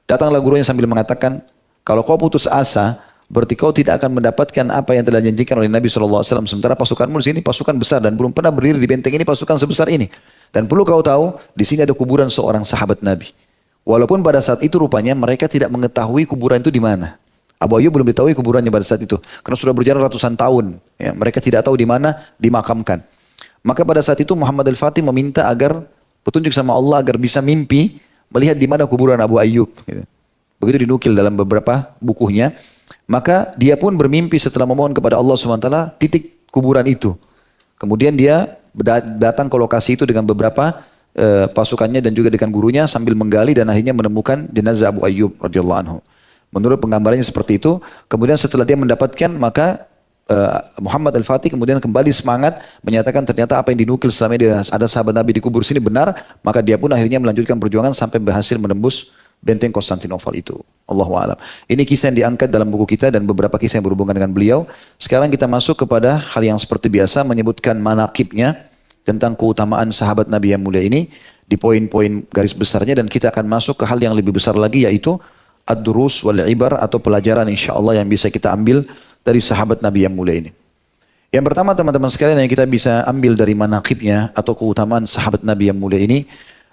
datanglah gurunya sambil mengatakan, kalau kau putus asa, berarti kau tidak akan mendapatkan apa yang telah dijanjikan oleh Nabi SAW. Sementara pasukanmu di sini pasukan besar dan belum pernah berdiri di benteng ini pasukan sebesar ini. Dan perlu kau tahu, di sini ada kuburan seorang sahabat Nabi. Walaupun pada saat itu rupanya mereka tidak mengetahui kuburan itu di mana. Abu Ayyub belum diketahui kuburannya pada saat itu, karena sudah berjalan ratusan tahun. Ya, mereka tidak tahu di mana dimakamkan. Maka pada saat itu Muhammad Al-Fatih meminta agar petunjuk sama Allah agar bisa mimpi melihat di mana kuburan Abu Ayyub. Gitu. Begitu dinukil dalam beberapa bukunya. Maka dia pun bermimpi setelah memohon kepada Allah SWT titik kuburan itu. Kemudian dia datang ke lokasi itu dengan beberapa pasukannya dan juga dengan gurunya sambil menggali dan akhirnya menemukan jenazah Abu Ayyub radhiyallahu anhu. Menurut penggambarannya seperti itu. Kemudian setelah dia mendapatkan, maka Muhammad Al-Fatih kemudian kembali semangat menyatakan ternyata apa yang dinukil selama ini ada sahabat Nabi dikubur sini benar. Maka dia pun akhirnya melanjutkan perjuangan sampai berhasil menembus benteng Konstantinopel itu. Allahu a'lam. Ini kisah yang diangkat dalam buku kita dan beberapa kisah yang berhubungan dengan beliau. Sekarang kita masuk kepada hal yang seperti biasa, menyebutkan manaqibnya, tentang keutamaan sahabat Nabi yang mulia ini di poin-poin garis besarnya, dan kita akan masuk ke hal yang lebih besar lagi, yaitu ad-durus wal ibar, atau pelajaran insyaallah yang bisa kita ambil dari sahabat Nabi yang mulia ini. Yang pertama teman-teman sekalian yang kita bisa ambil dari manaqibnya atau keutamaan sahabat Nabi yang mulia ini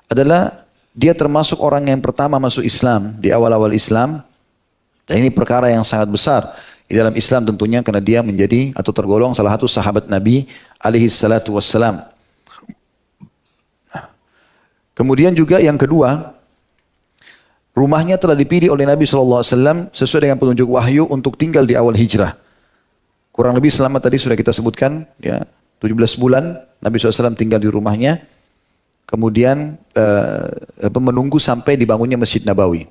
adalah dia termasuk orang yang pertama masuk Islam di awal-awal Islam, dan ini perkara yang sangat besar di dalam Islam tentunya karena dia menjadi atau tergolong salah satu sahabat Nabi alaihi salatu wassalam. Kemudian juga yang kedua, rumahnya telah dipilih oleh Nabi SAW sesuai dengan petunjuk wahyu untuk tinggal di awal hijrah. Kurang lebih selama tadi sudah kita sebutkan, ya 17 bulan Nabi SAW tinggal di rumahnya. Kemudian menunggu sampai dibangunnya Masjid Nabawi.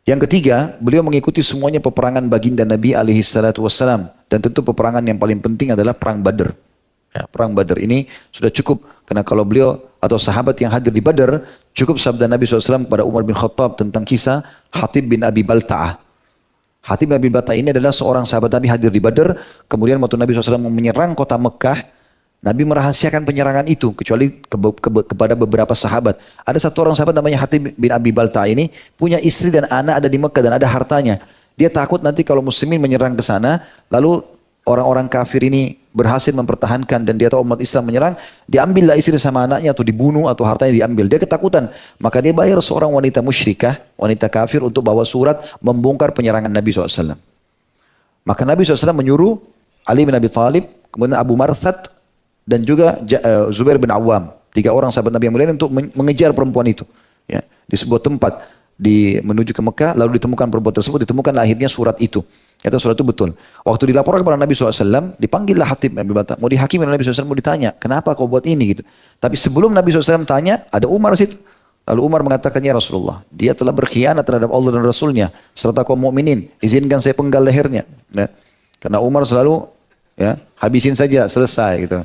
Yang ketiga, beliau mengikuti semuanya peperangan baginda Nabi SAW. Dan tentu peperangan yang paling penting adalah Perang Badr. Ya, Perang Badr ini sudah cukup, karena kalau beliau atau sahabat yang hadir di Badr, cukup sabda Nabi SAW kepada Umar bin Khattab tentang kisah Hatib bin Abi Balta'ah. Hatib bin Abi Balta'ah ini adalah seorang sahabat Nabi hadir di Badr, kemudian waktu Nabi SAW menyerang kota Mekah, Nabi merahasiakan penyerangan itu, kecuali kepada beberapa sahabat. Ada satu orang sahabat namanya Hatib bin Abi Balta'ah ini, punya istri dan anak ada di Mekah dan ada hartanya. Dia takut nanti kalau muslimin menyerang ke sana, lalu orang-orang kafir ini berhasil mempertahankan dan dia tahu umat Islam menyerang, diambillah istri sama anaknya atau dibunuh atau hartanya diambil. Dia ketakutan, maka dia bayar seorang wanita musyrikah, wanita kafir untuk bawa surat membongkar penyerangan Nabi SAW. Maka Nabi SAW menyuruh Ali bin Abi Thalib, kemudian Abu Marthad dan juga Zubair bin Awam, 3 orang sahabat Nabi yang mulia untuk mengejar perempuan itu. Ya, di sebuah tempat menuju ke Mekah, lalu ditemukan perempuan tersebut, ditemukanlah akhirnya surat itu. Kata surat itu betul. Waktu dilaporkan kepada Nabi SAW, dipanggillah Hatib Nabi Bata. Mau dihakimi oleh Nabi SAW, mau ditanya, kenapa kau buat ini gitu. Tapi sebelum Nabi SAW tanya, ada Umar situ. Lalu Umar mengatakan, ya Rasulullah, dia telah berkhianat terhadap Allah dan Rasulnya, serta kaum mukminin. Izinkan saya penggal lehernya. Ya. Karena Umar selalu, ya, habisin saja, selesai gitu.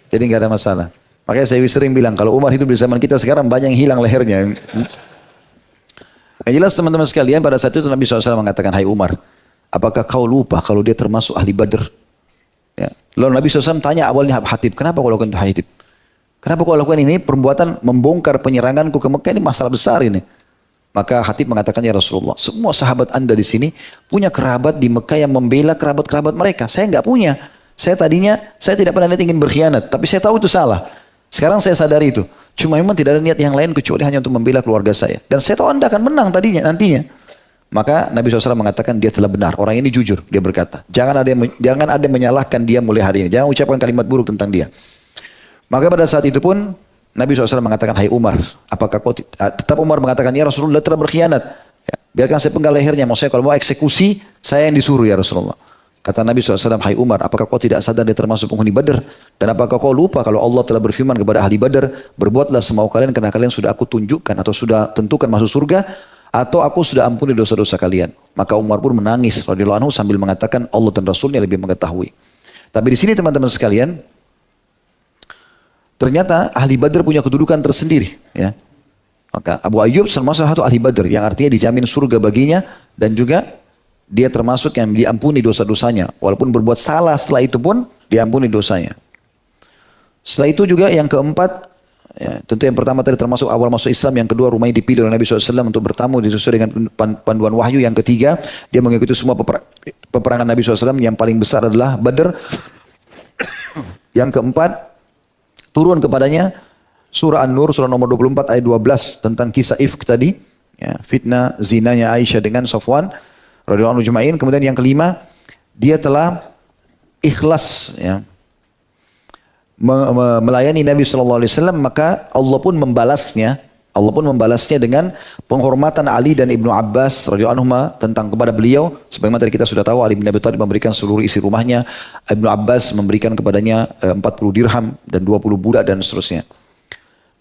Jadi nggak ada masalah. Makanya saya sering bilang, kalau Umar hidup di zaman kita sekarang banyak yang hilang lehernya. Yang jelas teman-teman sekalian, pada saat itu Nabi SAW mengatakan, hai Umar, apakah kau lupa kalau dia termasuk ahli Badr? Ya. Lalu Nabi SAW tanya awalnya Hatib, kenapa kau lakukan itu Hatib? Kenapa kau lakukan ini? Perbuatan membongkar penyeranganku ke Mekah ini masalah besar ini. Maka Hatib mengatakan, ya Rasulullah, semua sahabat anda di sini punya kerabat di Mekah yang membela kerabat-kerabat mereka. Saya nggak punya. Saya tadinya, saya tidak pernah niat ingin berkhianat. Tapi saya tahu itu salah. Sekarang saya sadari itu. Cuma memang tidak ada niat yang lain kecuali hanya untuk membela keluarga saya. Dan saya tahu anda akan menang tadinya, nantinya. Maka Nabi SAW mengatakan dia telah benar. Orang ini jujur, dia berkata. Jangan ada yang menyalahkan dia mulai hari ini. Jangan ucapkan kalimat buruk tentang dia. Maka pada saat itu pun Nabi SAW mengatakan, hai Umar, apakah kau tetap Umar mengatakan, ya Rasulullah telah berkhianat. Ya, biarkan saya penggal lehernya, maksudnya kalau mau eksekusi, saya yang disuruh ya Rasulullah. Kata Nabi SAW, hai Umar, apakah kau tidak sadar dia termasuk penghuni Badar? Dan apakah kau lupa kalau Allah telah berfirman kepada ahli Badar, berbuatlah semau kalian karena kalian sudah aku tunjukkan atau sudah tentukan masuk surga, atau aku sudah ampuni dosa-dosa kalian. Maka Umar pun menangis radhiyallahu anhu sambil mengatakan Allah dan Rasulnya lebih mengetahui. Tapi di sini teman-teman sekalian, ternyata ahli Badar punya kedudukan tersendiri. Ya. Maka Abu Ayyub termasuk satu ahli Badar yang artinya dijamin surga baginya dan juga dia termasuk yang diampuni dosa-dosanya. Walaupun berbuat salah setelah itu pun diampuni dosanya. Setelah itu juga yang keempat, ya, tentu yang pertama tadi termasuk awal masuk Islam, yang kedua rumahnya dipilih oleh Nabi SAW untuk bertamu sesuai dengan panduan wahyu, yang ketiga dia mengikuti semua peperangan Nabi SAW, yang paling besar adalah Badar. Yang keempat, turun kepadanya surah An-Nur, surah nomor 24 ayat 12 tentang kisah Ifk tadi, ya, fitnah zinanya Aisyah dengan Safwan radhiyallahu anhu juma'in. Kemudian yang kelima, dia telah ikhlas, ya, melayani Nabi SAW, maka Allah pun membalasnya. Allah pun membalasnya dengan penghormatan Ali dan Ibnu Abbas radhiyallahu anhuma tentang kepada beliau. Sebagaimana tadi kita sudah tahu, Ali bin Abi Thalib memberikan seluruh isi rumahnya, Ibnu Abbas memberikan kepadanya 40 dirham dan 20 budak dan seterusnya.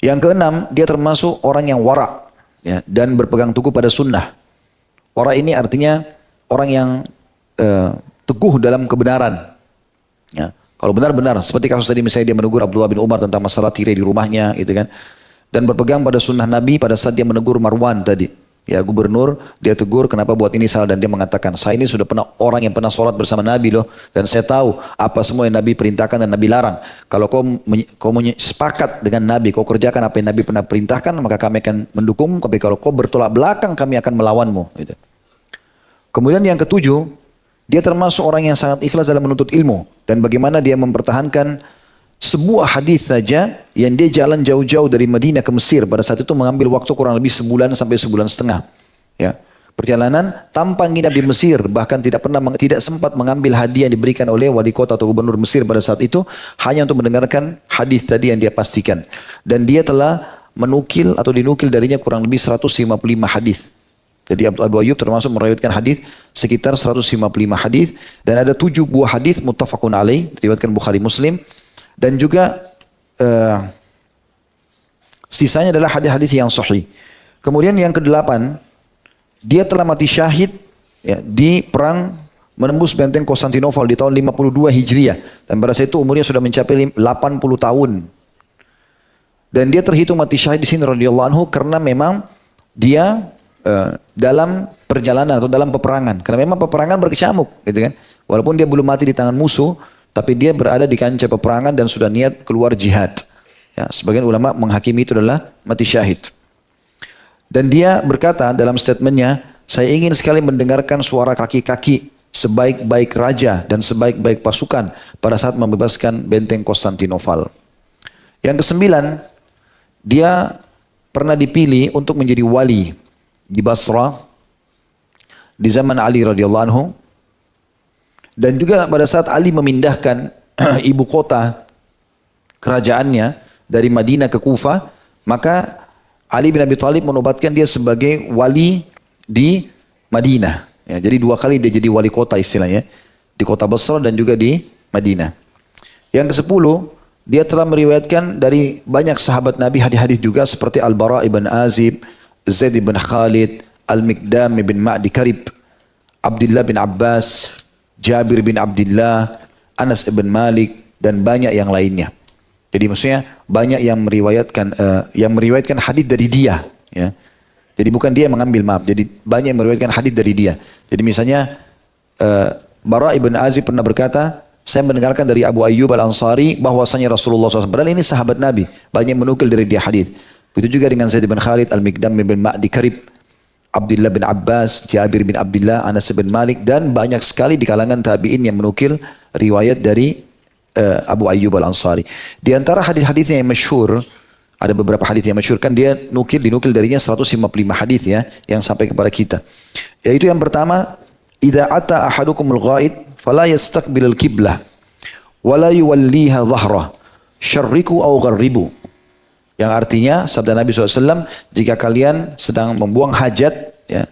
Yang keenam, dia termasuk orang yang wara, ya, dan berpegang teguh pada sunnah. Wara ini artinya orang yang teguh dalam kebenaran. Ya. Kalau benar-benar, seperti kasus tadi misalnya dia menegur Abdullah bin Umar tentang masalah tirai di rumahnya, gitu kan. Dan berpegang pada sunnah Nabi pada saat dia menegur Marwan tadi. Ya, gubernur, dia tegur kenapa buat ini salah, dan dia mengatakan, saya ini sudah pernah orang yang pernah sholat bersama Nabi loh, dan saya tahu apa semua yang Nabi perintahkan dan Nabi larang. Kalau kau sepakat dengan Nabi, kau kerjakan apa yang Nabi pernah perintahkan, maka kami akan mendukung. Tapi kalau kau bertolak belakang, kami akan melawanmu. Gitu. Kemudian yang ketujuh, dia termasuk orang yang sangat ikhlas dalam menuntut ilmu, dan bagaimana dia mempertahankan sebuah hadis saja yang dia jalan jauh-jauh dari Madinah ke Mesir. Pada saat itu mengambil waktu kurang lebih sebulan sampai sebulan setengah. Ya. Perjalanan tanpa nginap di Mesir, bahkan tidak sempat mengambil hadiah yang diberikan oleh wali kota atau gubernur Mesir pada saat itu, hanya untuk mendengarkan hadis tadi yang dia pastikan. Dan dia telah menukil atau dinukil darinya kurang lebih 155 hadis. Jadi Abu Ayyub termasuk meriwayatkan hadis sekitar 155 hadis, dan ada 7 buah hadis muttafaqun alaih diriwayatkan Bukhari Muslim. Dan juga sisanya adalah hadis-hadis yang sahih. Kemudian yang kedelapan, dia telah mati syahid, ya, di perang menembus benteng Konstantinopel di tahun 52 Hijriah. Dan pada saat itu umurnya sudah mencapai 80 tahun. Dan dia terhitung mati syahid di sini radhiyallahu anhu karena memang dia dalam perjalanan atau dalam peperangan. Karena memang peperangan berkecamuk, gitu kan. Walaupun dia belum mati di tangan musuh, tapi dia berada di kancah peperangan dan sudah niat keluar jihad. Ya, sebagian ulama menghakimi itu adalah mati syahid. Dan dia berkata dalam statementnya, saya ingin sekali mendengarkan suara kaki-kaki sebaik-baik raja dan sebaik-baik pasukan pada saat membebaskan benteng Konstantinopel. Yang kesembilan, dia pernah dipilih untuk menjadi wali di Basra di zaman Ali radhiyallahu anhu. Dan juga pada saat Ali memindahkan ibu kota kerajaannya dari Madinah ke Kufah, maka Ali bin Abi Thalib menobatkan dia sebagai wali di Madinah. Ya, jadi 2 kali dia jadi wali kota istilahnya, di kota Basra dan juga di Madinah. Yang ke-10, dia telah meriwayatkan dari banyak sahabat Nabi hadis-hadis juga seperti Al-Bara ibn Azib, Zaid ibn Khalid, Al-Miqdam ibn Ma'di Karib, Abdullah bin Abbas, Jabir bin Abdullah, Anas ibn Malik, dan banyak yang lainnya. Jadi maksudnya banyak yang meriwayatkan hadis dari dia. Ya. Jadi bukan dia yang mengambil, maaf. Jadi banyak yang meriwayatkan hadis dari dia. Jadi misalnya Bara ibn Azib pernah berkata, saya mendengarkan dari Abu Ayyub al-Ansari bahwasanya Rasulullah SAW, padahal ini sahabat Nabi, banyak menukil dari dia hadis. Begitu juga dengan Zaid bin Khalid, Al-Miqdam bin Ma'di Karib. Abdullah bin Abbas, Jabir bin Abdullah, Anas bin Malik, dan banyak sekali di kalangan tabi'in yang menukil riwayat dari Abu Ayyub Al-Ansari. Di antara hadis-hadisnya yang masyhur, ada beberapa hadis yang masyhur, kan dia dinukil darinya 155 hadis ya yang sampai kepada kita. Yaitu yang pertama, idza ata ahadukumul ghaid fala yastaqbilul qiblah wala yuwalliha dhahrah syarriku aw gharribu. Yang artinya sabda Nabi SAW, jika kalian sedang membuang hajat, ya,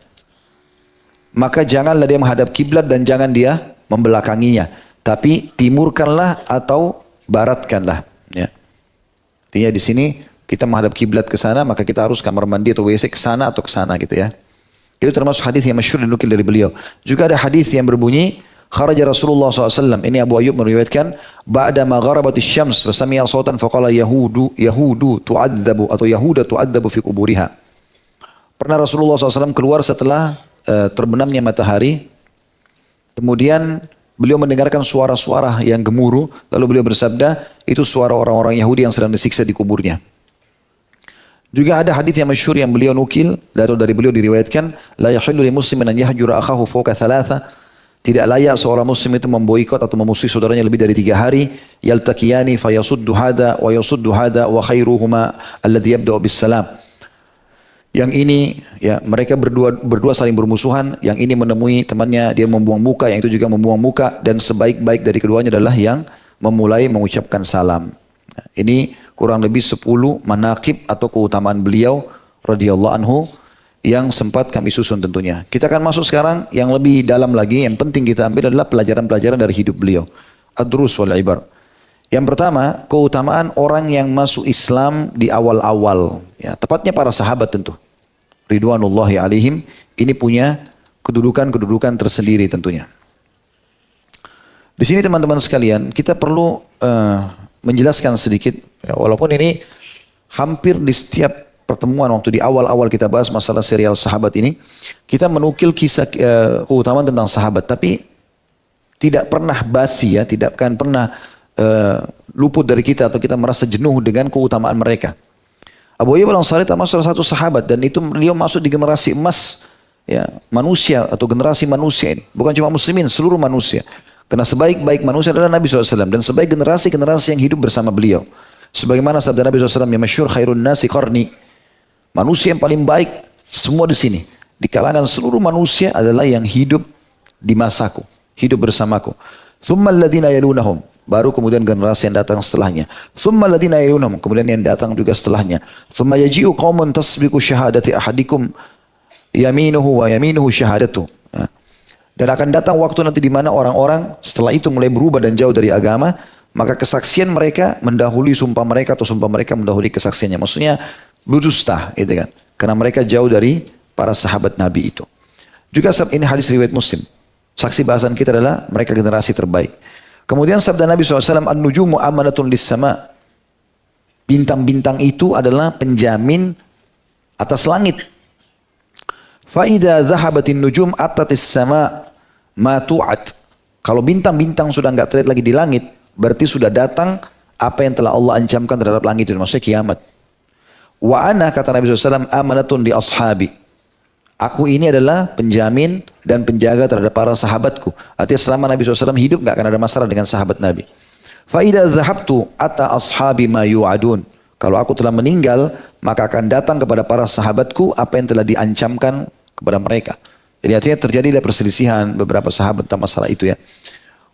maka janganlah dia menghadap kiblat dan jangan dia membelakanginya, tapi timurkanlah atau baratkanlah. Ya. Artinya di sini kita menghadap kiblat ke sana, maka kita harus kamar mandi atau WC ke sana atau ke sana gitu ya. Itu termasuk hadis yang masyhur dinukil dari beliau. Juga ada hadis yang berbunyi, kharaja Rasulullah SAW. Ini Abu Ayyub meriwayatkan, ba'da ma gharabatis syams fasami'a sautan faqala yahudu tu'adzabu atau yahuda tu'adzabu fi kuburiha. Pernah Rasulullah SAW keluar setelah terbenamnya matahari. Kemudian beliau mendengarkan suara-suara yang gemuruh. Lalu beliau bersabda, itu suara orang-orang Yahudi yang sedang disiksa di kuburnya. Juga ada hadis yang masyhur yang beliau nukil, dari beliau diriwayatkan, la yahillu li muslimin an yahjura akhahu fawqa thalatha. Tidak layak seorang muslim itu memboikot atau memusuhi saudaranya lebih dari 3 hari. Yaltaqiyani fayasuddu hada wa yasuddu hada wa khairuhuma alladhi yabda'u bis salam. Yang ini, ya, mereka berdua saling bermusuhan. Yang ini menemui temannya, dia membuang muka, yang itu juga membuang muka, dan sebaik-baik dari keduanya adalah yang memulai mengucapkan salam. Nah, ini kurang lebih 10 manaqib atau keutamaan beliau radhiyallahu anhu yang sempat kami susun tentunya. Kita akan masuk sekarang yang lebih dalam lagi. Yang penting kita ambil adalah pelajaran-pelajaran dari hidup beliau. Ad-durus wal ibar. Yang pertama, keutamaan orang yang masuk Islam di awal-awal. Ya, tepatnya para sahabat tentu. Ridwanullahi alaihim. Ini punya kedudukan-kedudukan tersendiri tentunya. Di sini teman-teman sekalian, kita perlu menjelaskan sedikit. Ya, walaupun ini hampir di setiap pertemuan waktu di awal-awal kita bahas masalah serial sahabat ini, kita menukil kisah keutamaan tentang sahabat, tapi tidak pernah basi ya, tidak akan pernah luput dari kita atau kita merasa jenuh dengan keutamaan mereka. Abu Ayyub Al-Ansari termasuk salah satu sahabat, dan itu beliau masuk di generasi emas ya, manusia atau generasi manusia ini. Bukan cuma muslimin, seluruh manusia. Karena sebaik-baik manusia adalah Nabi SAW, dan sebaik generasi-generasi yang hidup bersama beliau. Sebagaimana sabda Nabi SAW yang masyhur, khairun nasi qarni. Manusia yang paling baik semua di sini, di kalangan seluruh manusia adalah yang hidup di masaku, hidup bersamaku. Tsumma alladziina yalunahum, baru kemudian generasi yang datang setelahnya. Tsumma alladziina yalunahum, kemudian yang datang juga setelahnya. Tsumma yaji'u qaumun tasbiqu syahadati ahadikum yaminuhu wa yaminuhu syahadatu. Dan akan datang waktu nanti di mana orang-orang setelah itu mulai berubah dan jauh dari agama, maka kesaksian mereka mendahului sumpah mereka atau sumpah mereka mendahului kesaksiannya. Maksudnya berdusta, gitu kan? Karena mereka jauh dari para sahabat Nabi itu. Juga ini hadis riwayat Muslim. Saksi bahasan kita adalah mereka generasi terbaik. Kemudian sabda Nabi SAW, an-nujumu amanatun lis-sama. Bintang-bintang itu adalah penjamin atas langit. Fa-idza dhahabatin nujum atatis sama ma tu'at. Kalau bintang-bintang sudah enggak terlihat lagi di langit, berarti sudah datang apa yang telah Allah ancamkan terhadap langit itu, maksudnya kiamat. Wa ana, kata Nabi SAW, amanatun di ashabi. Aku ini adalah penjamin dan penjaga terhadap para sahabatku. Artinya selama Nabi SAW hidup gak akan ada masalah dengan sahabat Nabi. Fa idza dhahabtu ata ashabi ma yu'adun. Kalau aku telah meninggal, maka akan datang kepada para sahabatku apa yang telah diancamkan kepada mereka. Jadi artinya terjadilah perselisihan beberapa sahabat tentang masalah itu ya.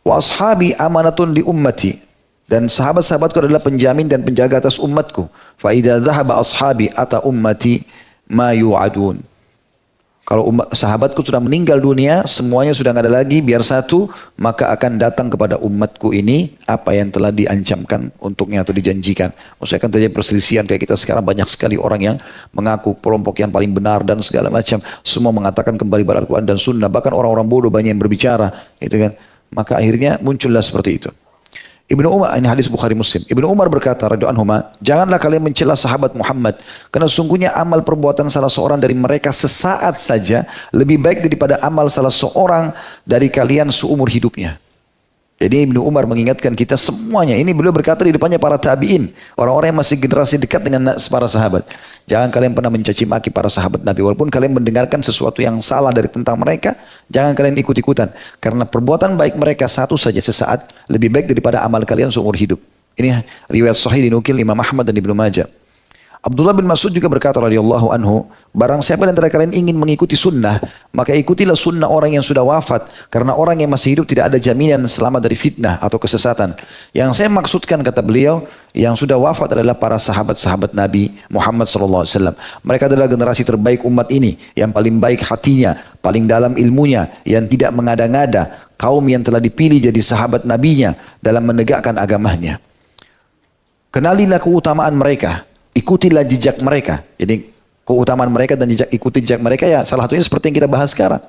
Wa ashabi amanatun li ummati. Dan sahabat-sahabatku adalah penjamin dan penjaga atas umatku. Fa idza dhahaba ashabi ata ummati ma yu'adun. Kalau sahabatku sudah meninggal dunia, semuanya sudah tidak ada lagi, biar satu, maka akan datang kepada umatku ini apa yang telah diancamkan untuknya atau dijanjikan. Maksudnya akan terjadi perselisihan kayak kita sekarang, banyak sekali orang yang mengaku kelompok yang paling benar dan segala macam. Semua mengatakan kembali pada Al-Quran dan Sunnah. Bahkan orang-orang bodoh banyak yang berbicara, gitu kan. Maka akhirnya muncullah seperti itu. Ibnu Umar, ini hadis Bukhari Muslim. Ibnu Umar berkata, radhiyallahu anhuma, janganlah kalian mencela sahabat Muhammad, karena sungguhnya amal perbuatan salah seorang dari mereka sesaat saja lebih baik daripada amal salah seorang dari kalian seumur hidupnya. Jadi Ibnu Umar mengingatkan kita semuanya. Ini beliau berkata di depannya para tabi'in. Orang-orang yang masih generasi dekat dengan para sahabat. Jangan kalian pernah mencaci maki para sahabat Nabi. Walaupun kalian mendengarkan sesuatu yang salah dari tentang mereka, jangan kalian ikut-ikutan. Karena perbuatan baik mereka satu saja sesaat lebih baik daripada amal kalian seumur hidup. Ini riwayat sahih dinukil Imam Ahmad dan Ibnu Majah. Abdullah bin Mas'ud juga berkata radhiyallahu anhu, barang siapa di antara kalian ingin mengikuti sunnah, maka ikutilah sunnah orang yang sudah wafat, karena orang yang masih hidup tidak ada jaminan selamat dari fitnah atau kesesatan. Yang saya maksudkan, kata beliau, yang sudah wafat adalah para sahabat-sahabat Nabi Muhammad SAW. Mereka adalah generasi terbaik umat ini, yang paling baik hatinya, paling dalam ilmunya, yang tidak mengada-ngada, kaum yang telah dipilih jadi sahabat nabinya dalam menegakkan agamanya. Kenalilah keutamaan mereka, ikutilah jejak mereka. Jadi keutamaan mereka dan ikuti jejak mereka ya salah satunya seperti yang kita bahas sekarang.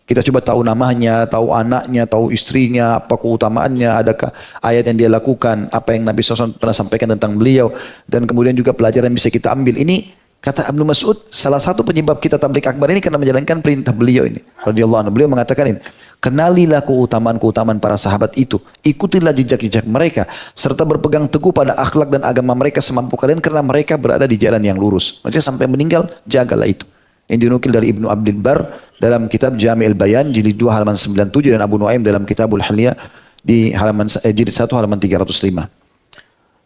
Kita coba tahu namanya, tahu anaknya, tahu istrinya, apa keutamaannya, adakah ayat yang dia lakukan, apa yang Nabi SAW pernah sampaikan tentang beliau, dan kemudian juga pelajaran yang bisa kita ambil. Ini kata Ibnu Mas'ud, salah satu penyebab kita tabligh akbar ini karena menjalankan perintah beliau ini. Radhiyallahu anhu. Beliau mengatakan ini, kenalilah keutamaan-keutamaan para sahabat itu, ikutilah jejak-jejak mereka, serta berpegang teguh pada akhlak dan agama mereka semampu kalian karena mereka berada di jalan yang lurus. Maksudnya sampai meninggal, jagalah itu. Yang dinukil dari Ibnu Abdul Bar dalam kitab Jami'ul Bayan jilid 2 halaman 97 dan Abu Nuaim dalam Kitabul Hilya di halaman jilid 1 halaman 305.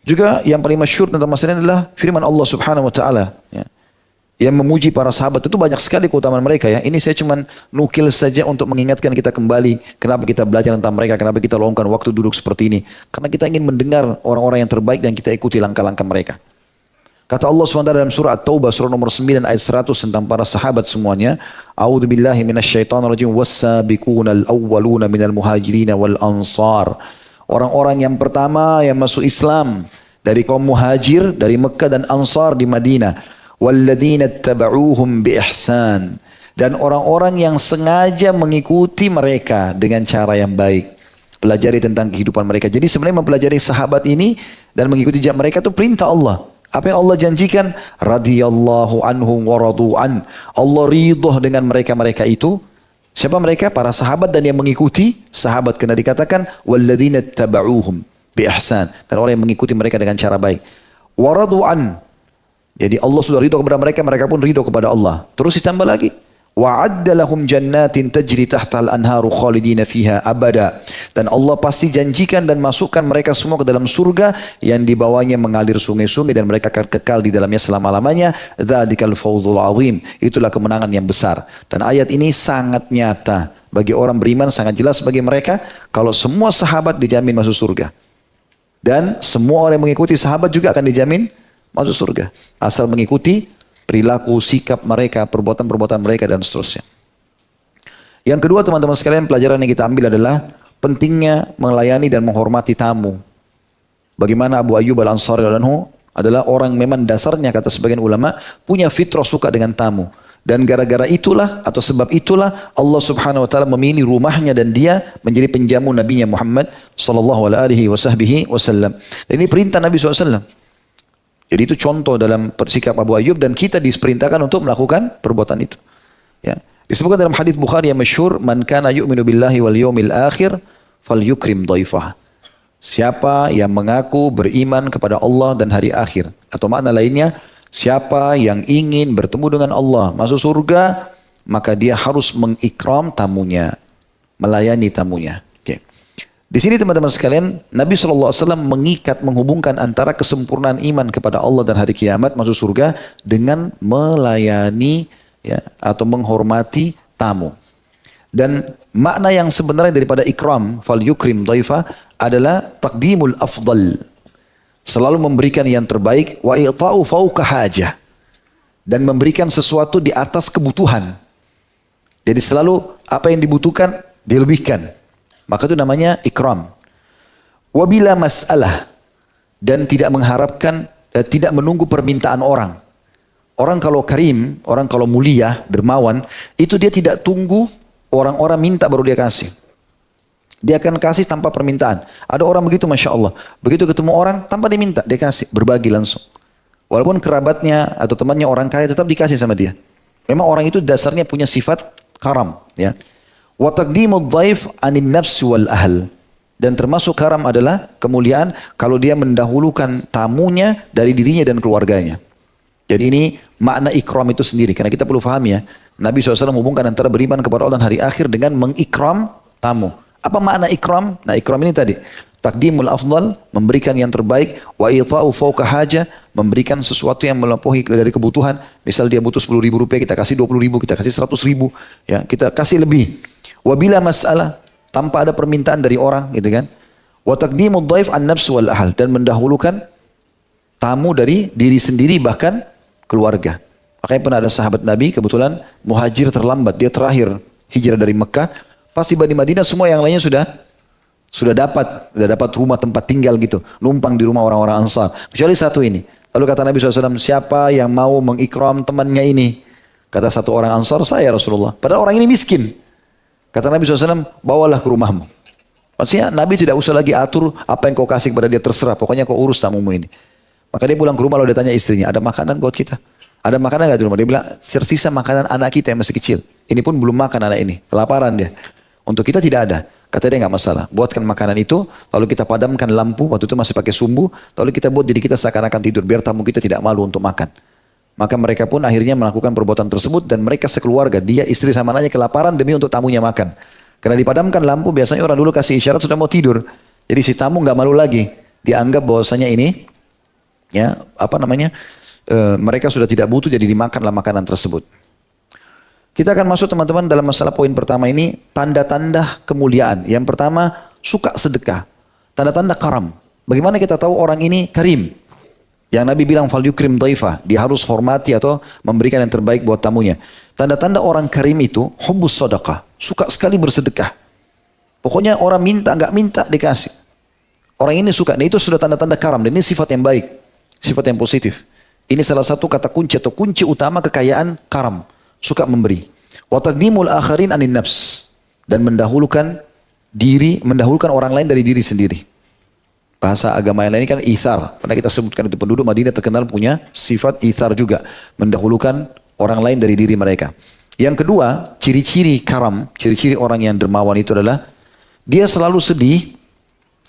Juga yang paling masyhur tentang masalah ini adalah firman Allah Subhanahu wa taala, ya, yang memuji para sahabat. Itu banyak sekali keutamaan mereka ya. Ini saya cuma nukil saja untuk mengingatkan kita kembali kenapa kita belajar tentang mereka, kenapa kita luangkan waktu duduk seperti ini. Karena kita ingin mendengar orang-orang yang terbaik dan kita ikuti langkah-langkah mereka. Kata Allah SWT dalam surah At-Taubah surah nomor 9 ayat 100 tentang para sahabat semuanya. A'udzu billahi minasyaitonir rajim. Was-sabiqunal awwaluna minal muhajirin wal ansar. Orang-orang yang pertama yang masuk Islam dari kaum muhajir dari Mekah dan Ansar di Madinah. Walladzina ittaba'uuhum bi ihsan. Dan orang-orang yang sengaja mengikuti mereka dengan cara yang baik. Pelajari tentang kehidupan mereka. Jadi sebenarnya mempelajari sahabat ini dan mengikuti jejak mereka itu perintah Allah. Apa yang Allah janjikan? Radhiyallahu anhum wa radu'an. Allah ridho dengan mereka-mereka itu. Siapa mereka? Para sahabat dan yang mengikuti sahabat. Kena dikatakan walladzina ittaba'uuhum bi ihsan. Dan orang yang mengikuti mereka dengan cara baik. Wa radu'an. Jadi Allah sudah ridho kepada mereka, mereka pun ridho kepada Allah. Terus ditambah lagi. Wa'adda lahum jannatin tajri tahtal anharu khalidina fiha abada. Dan Allah pasti janjikan dan masukkan mereka semua ke dalam surga yang di bawahnya mengalir sungai-sungai dan mereka akan kekal di dalamnya selama-lamanya. Dzadzikal fawzul azim. Itulah kemenangan yang besar. Dan ayat ini sangat nyata bagi orang beriman, sangat jelas bagi mereka kalau semua sahabat dijamin masuk surga. Dan semua orang yang mengikuti sahabat juga akan dijamin masuk surga. Asal mengikuti perilaku, sikap mereka, perbuatan-perbuatan mereka dan seterusnya. Yang kedua teman-teman sekalian, pelajaran yang kita ambil adalah pentingnya melayani dan menghormati tamu. Bagaimana Abu Ayyub Al-Ansari adalah orang memang dasarnya kata sebagian ulama punya fitrah suka dengan tamu. Dan gara-gara itulah atau sebab itulah Allah Subhanahu wa taala memilih rumahnya dan dia menjadi penjamu Nabi Muhammad sallallahu alaihi wasallam. Dan ini perintah Nabi SAW. Jadi itu contoh dalam sikap Abu Ayyub dan kita diperintahkan untuk melakukan perbuatan itu. Ya. Disebutkan dalam hadis Bukhari yang masyhur, "Man kana yu'minu billahi wal yawmil akhir falyukrim dhaifah." Siapa yang mengaku beriman kepada Allah dan hari akhir, atau makna lainnya, siapa yang ingin bertemu dengan Allah, masuk surga, maka dia harus mengikram tamunya, melayani tamunya. Di sini teman-teman sekalian, Nabi SAW mengikat, menghubungkan antara kesempurnaan iman kepada Allah dan hari kiamat masuk surga dengan melayani ya, atau menghormati tamu. Dan makna yang sebenarnya daripada ikram, fal yukrim dhaifa, adalah taqdimul afdal. Selalu memberikan yang terbaik, wa i'ta'u fauqa hajah. Dan memberikan sesuatu di atas kebutuhan. Jadi selalu apa yang dibutuhkan, dilebihkan. Maka itu namanya ikram. Wabila masalah. Dan tidak mengharapkan, tidak menunggu permintaan orang. Orang kalau karim, orang kalau mulia, dermawan, itu dia tidak tunggu orang-orang minta baru dia kasih. Dia akan kasih tanpa permintaan. Ada orang begitu Masya Allah. Begitu ketemu orang, tanpa diminta, dia kasih. Berbagi langsung. Walaupun kerabatnya atau temannya orang kaya, tetap dikasih sama dia. Memang orang itu dasarnya punya sifat karam. Ya. Wa taqdimud dhaif anin nafsi wal ahl. Dan termasuk karam adalah kemuliaan kalau dia mendahulukan tamunya dari dirinya dan keluarganya. Jadi ini makna ikram itu sendiri. Karena kita perlu paham ya. Nabi SAW menghubungkan antara beriman kepada Allah dan hari akhir dengan mengikram tamu. Apa makna ikram? Nah ikram ini tadi. Takdimul afdal, memberikan yang terbaik. Wa ita'u fauqa haja, memberikan sesuatu yang melampaui dari kebutuhan. Misal dia butuh 10 ribu rupiah, kita kasih 20 ribu, kita kasih 100 ribu. Ya, kita kasih lebih. Wa bila masalah, tanpa ada permintaan dari orang, gitu kan. Wa taqdimud dhaif an nafs wal ahal, dan mendahulukan tamu dari diri sendiri bahkan keluarga. Makanya pernah ada sahabat Nabi kebetulan muhajir terlambat, dia terakhir hijrah dari Mekah. Pas tiba di Madinah semua yang lainnya sudah dapat rumah tempat tinggal gitu, numpang di rumah orang-orang Ansar. Kecuali satu ini. Lalu kata Nabi SAW, siapa yang mau mengikram temannya ini? Kata satu orang Ansar, saya Rasulullah. Padahal orang ini miskin. Kata Nabi SAW, bawalah ke rumahmu. Maksudnya Nabi tidak usah lagi atur apa yang kau kasih kepada dia, terserah. Pokoknya kau urus tamumu ini. Maka dia pulang ke rumah lalu dia tanya istrinya, ada makanan buat kita? Ada makanan nggak di rumah? Dia bilang, tersisa makanan anak kita yang masih kecil. Ini pun belum makan anak ini, kelaparan dia. Untuk kita tidak ada. Kata dia nggak masalah. Buatkan makanan itu, lalu kita padamkan lampu, waktu itu masih pakai sumbu, lalu kita buat diri kita seakan-akan tidur, biar tamu kita tidak malu untuk makan. Maka mereka pun akhirnya melakukan perbuatan tersebut dan mereka sekeluarga, dia istri sama anaknya kelaparan demi untuk tamunya makan. Karena dipadamkan lampu, biasanya orang dulu kasih isyarat sudah mau tidur. Jadi si tamu nggak malu lagi. Dianggap bahwasanya ini, ya mereka sudah tidak butuh jadi dimakanlah makanan tersebut. Kita akan masuk teman-teman dalam masalah poin pertama ini, tanda-tanda kemuliaan. Yang pertama, suka sedekah. Tanda-tanda karam. Bagaimana kita tahu orang ini karim? Yang Nabi bilang fal yukrim dhaifah, dia harus hormati atau memberikan yang terbaik buat tamunya. Tanda-tanda orang karim itu hubbus sadaqah, suka sekali bersedekah. Pokoknya orang minta nggak minta dikasih. Orang ini suka, nah itu sudah tanda-tanda karam dan ini sifat yang baik, sifat yang positif. Ini salah satu kata kunci atau kunci utama kekayaan karam, suka memberi. Wa taqdimul akharin anin nafs, dan mendahulukan orang lain dari diri sendiri. Bahasa agama yang lain kan ithar. Pernah kita sebutkan itu, penduduk Madinah terkenal punya sifat ithar juga. Mendahulukan orang lain dari diri mereka. Yang kedua, ciri-ciri karam, ciri-ciri orang yang dermawan itu adalah dia selalu sedih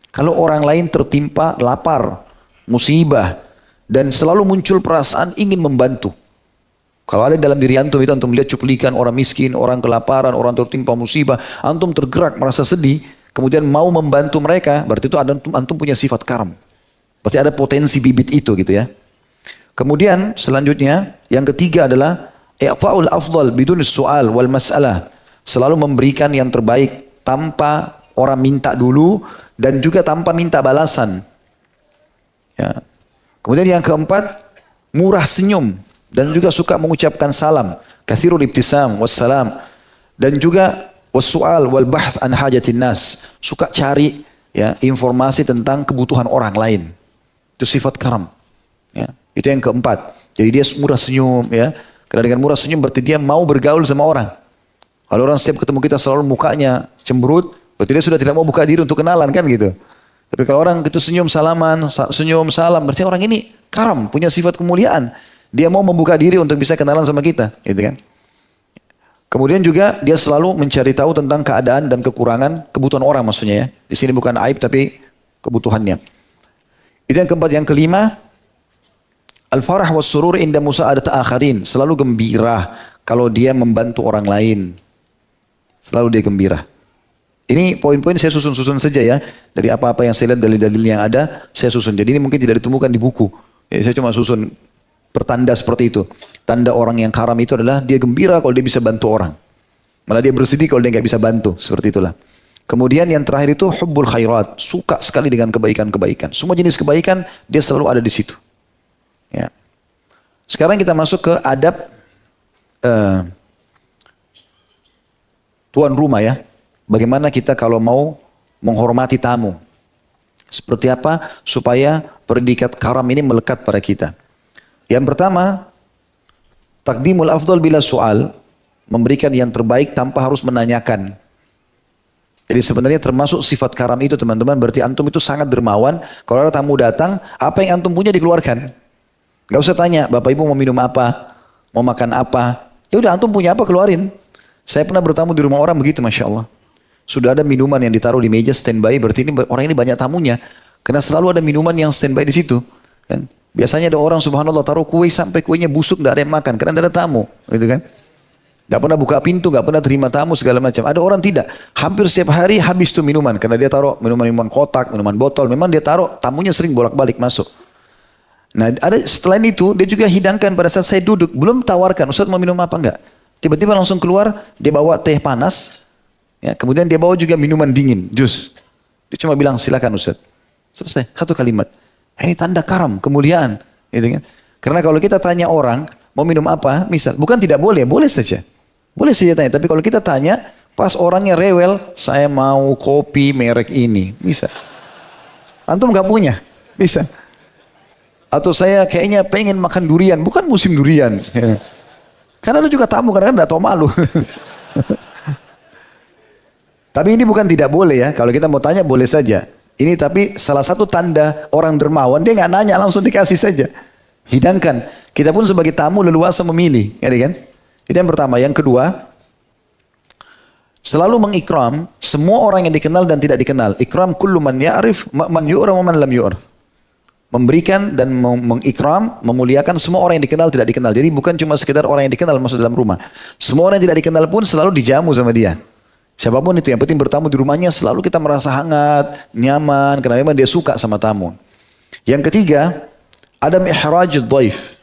kalau orang lain tertimpa lapar, musibah, dan selalu muncul perasaan ingin membantu. Kalau ada dalam diri antum itu, antum melihat cuplikan orang miskin, orang kelaparan, orang tertimpa musibah, antum tergerak merasa sedih, kemudian mau membantu mereka, berarti itu antum punya sifat karam. Berarti ada potensi bibit itu gitu ya. Kemudian selanjutnya, yang ketiga adalah i'fa'ul afdal bidun su'al wal mas'alah. Selalu memberikan yang terbaik tanpa orang minta dulu dan juga tanpa minta balasan. Ya. Kemudian yang keempat, murah senyum dan juga suka mengucapkan salam. Kathirul ibtisam wassalam. Dan juga wassu'al wal bahth an hajatin nas, suka cari ya informasi tentang kebutuhan orang lain. Itu sifat karam. Ya, itu yang keempat. Jadi dia murah senyum ya. Karena dengan murah senyum berarti dia mau bergaul sama orang. Kalau orang setiap ketemu kita selalu mukanya cemberut, berarti dia sudah tidak mau buka diri untuk kenalan kan gitu. Tapi kalau orang itu senyum salaman, senyum salam, berarti orang ini karam, punya sifat kemuliaan. Dia mau membuka diri untuk bisa kenalan sama kita, gitu kan? Kemudian juga dia selalu mencari tahu tentang keadaan dan kekurangan, kebutuhan orang maksudnya ya. Di sini bukan aib tapi kebutuhannya. Itu yang keempat. Yang kelima, al-farah was surur inda musa'adat akharin. Selalu gembira kalau dia membantu orang lain. Selalu dia gembira. Ini poin-poin saya susun-susun saja ya. Dari apa-apa yang saya lihat, dalil-dalil yang ada, saya susun. Jadi ini mungkin tidak ditemukan di buku. Jadi saya cuma susun pertanda seperti itu. Tanda orang yang karam itu adalah dia gembira kalau dia bisa bantu orang. Malah dia bersedih kalau dia nggak bisa bantu. Seperti itulah. Kemudian yang terakhir itu hubbul khairat. Suka sekali dengan kebaikan-kebaikan. Semua jenis kebaikan dia selalu ada di situ. Ya. Sekarang kita masuk ke adab tuan rumah ya. Bagaimana kita kalau mau menghormati tamu. Seperti apa supaya predikat karam ini melekat pada kita. Yang pertama, takdimul afdal bila soal, memberikan yang terbaik tanpa harus menanyakan. Jadi sebenarnya termasuk sifat karam itu teman-teman, berarti antum itu sangat dermawan. Kalau ada tamu datang, apa yang antum punya dikeluarkan. Gak usah tanya, bapak ibu mau minum apa, mau makan apa. Ya udah antum punya apa keluarin. Saya pernah bertamu di rumah orang begitu, Masya Allah. sudah ada minuman yang ditaruh di meja standby, berarti ini orang ini banyak tamunya. Karena selalu ada minuman yang standby di situ. Kan? Biasanya ada orang subhanallah taruh kue sampai kuenya busuk, tidak ada yang makan karena tidak ada tamu, gitu kan? Gak pernah buka pintu, gak pernah terima tamu segala macam. Ada orang tidak, hampir setiap hari habis tuh minuman karena dia taruh minuman kotak, minuman botol. Memang dia taruh, tamunya sering bolak-balik masuk. Nah, ada setelah itu dia juga hidangkan pada saat saya duduk, belum tawarkan, Ustaz mau minum apa enggak? Tiba-tiba langsung keluar, dia bawa teh panas, ya, kemudian dia bawa juga minuman dingin, jus. Dia cuma bilang silakan Ustaz. Selesai, satu kalimat. Ini tanda karam, kemuliaan, gitu kan? Karena kalau kita tanya orang mau minum apa, misal, bukan tidak boleh, boleh saja. Boleh saja tanya, tapi kalau kita tanya, pas orangnya rewel, saya mau kopi merek ini, bisa. Antum nggak punya, bisa. Atau saya kayaknya pengen makan durian, bukan musim durian. Karena ada juga tamu, kadang-kadang nggak tahu malu. Tapi ini bukan tidak boleh ya, kalau kita mau tanya boleh saja. Ini tapi salah satu tanda orang dermawan, dia nggak nanya, langsung dikasih saja. Hidangkan. Kita pun sebagai tamu leluasa memilih, kan? Itu yang pertama. Yang kedua, selalu mengikram semua orang yang dikenal dan tidak dikenal. Ikram kullu man ya'rif, man yu'ram wa man lam yu'raf. Memberikan dan mengikram, memuliakan semua orang yang dikenal tidak dikenal. Jadi bukan cuma sekedar orang yang dikenal masuk dalam rumah. Semua orang yang tidak dikenal pun selalu dijamu sama dia. Siapapun itu, yang penting bertamu di rumahnya selalu kita merasa hangat, nyaman, karena memang dia suka sama tamu. Yang ketiga, adam ihrajud dhaif.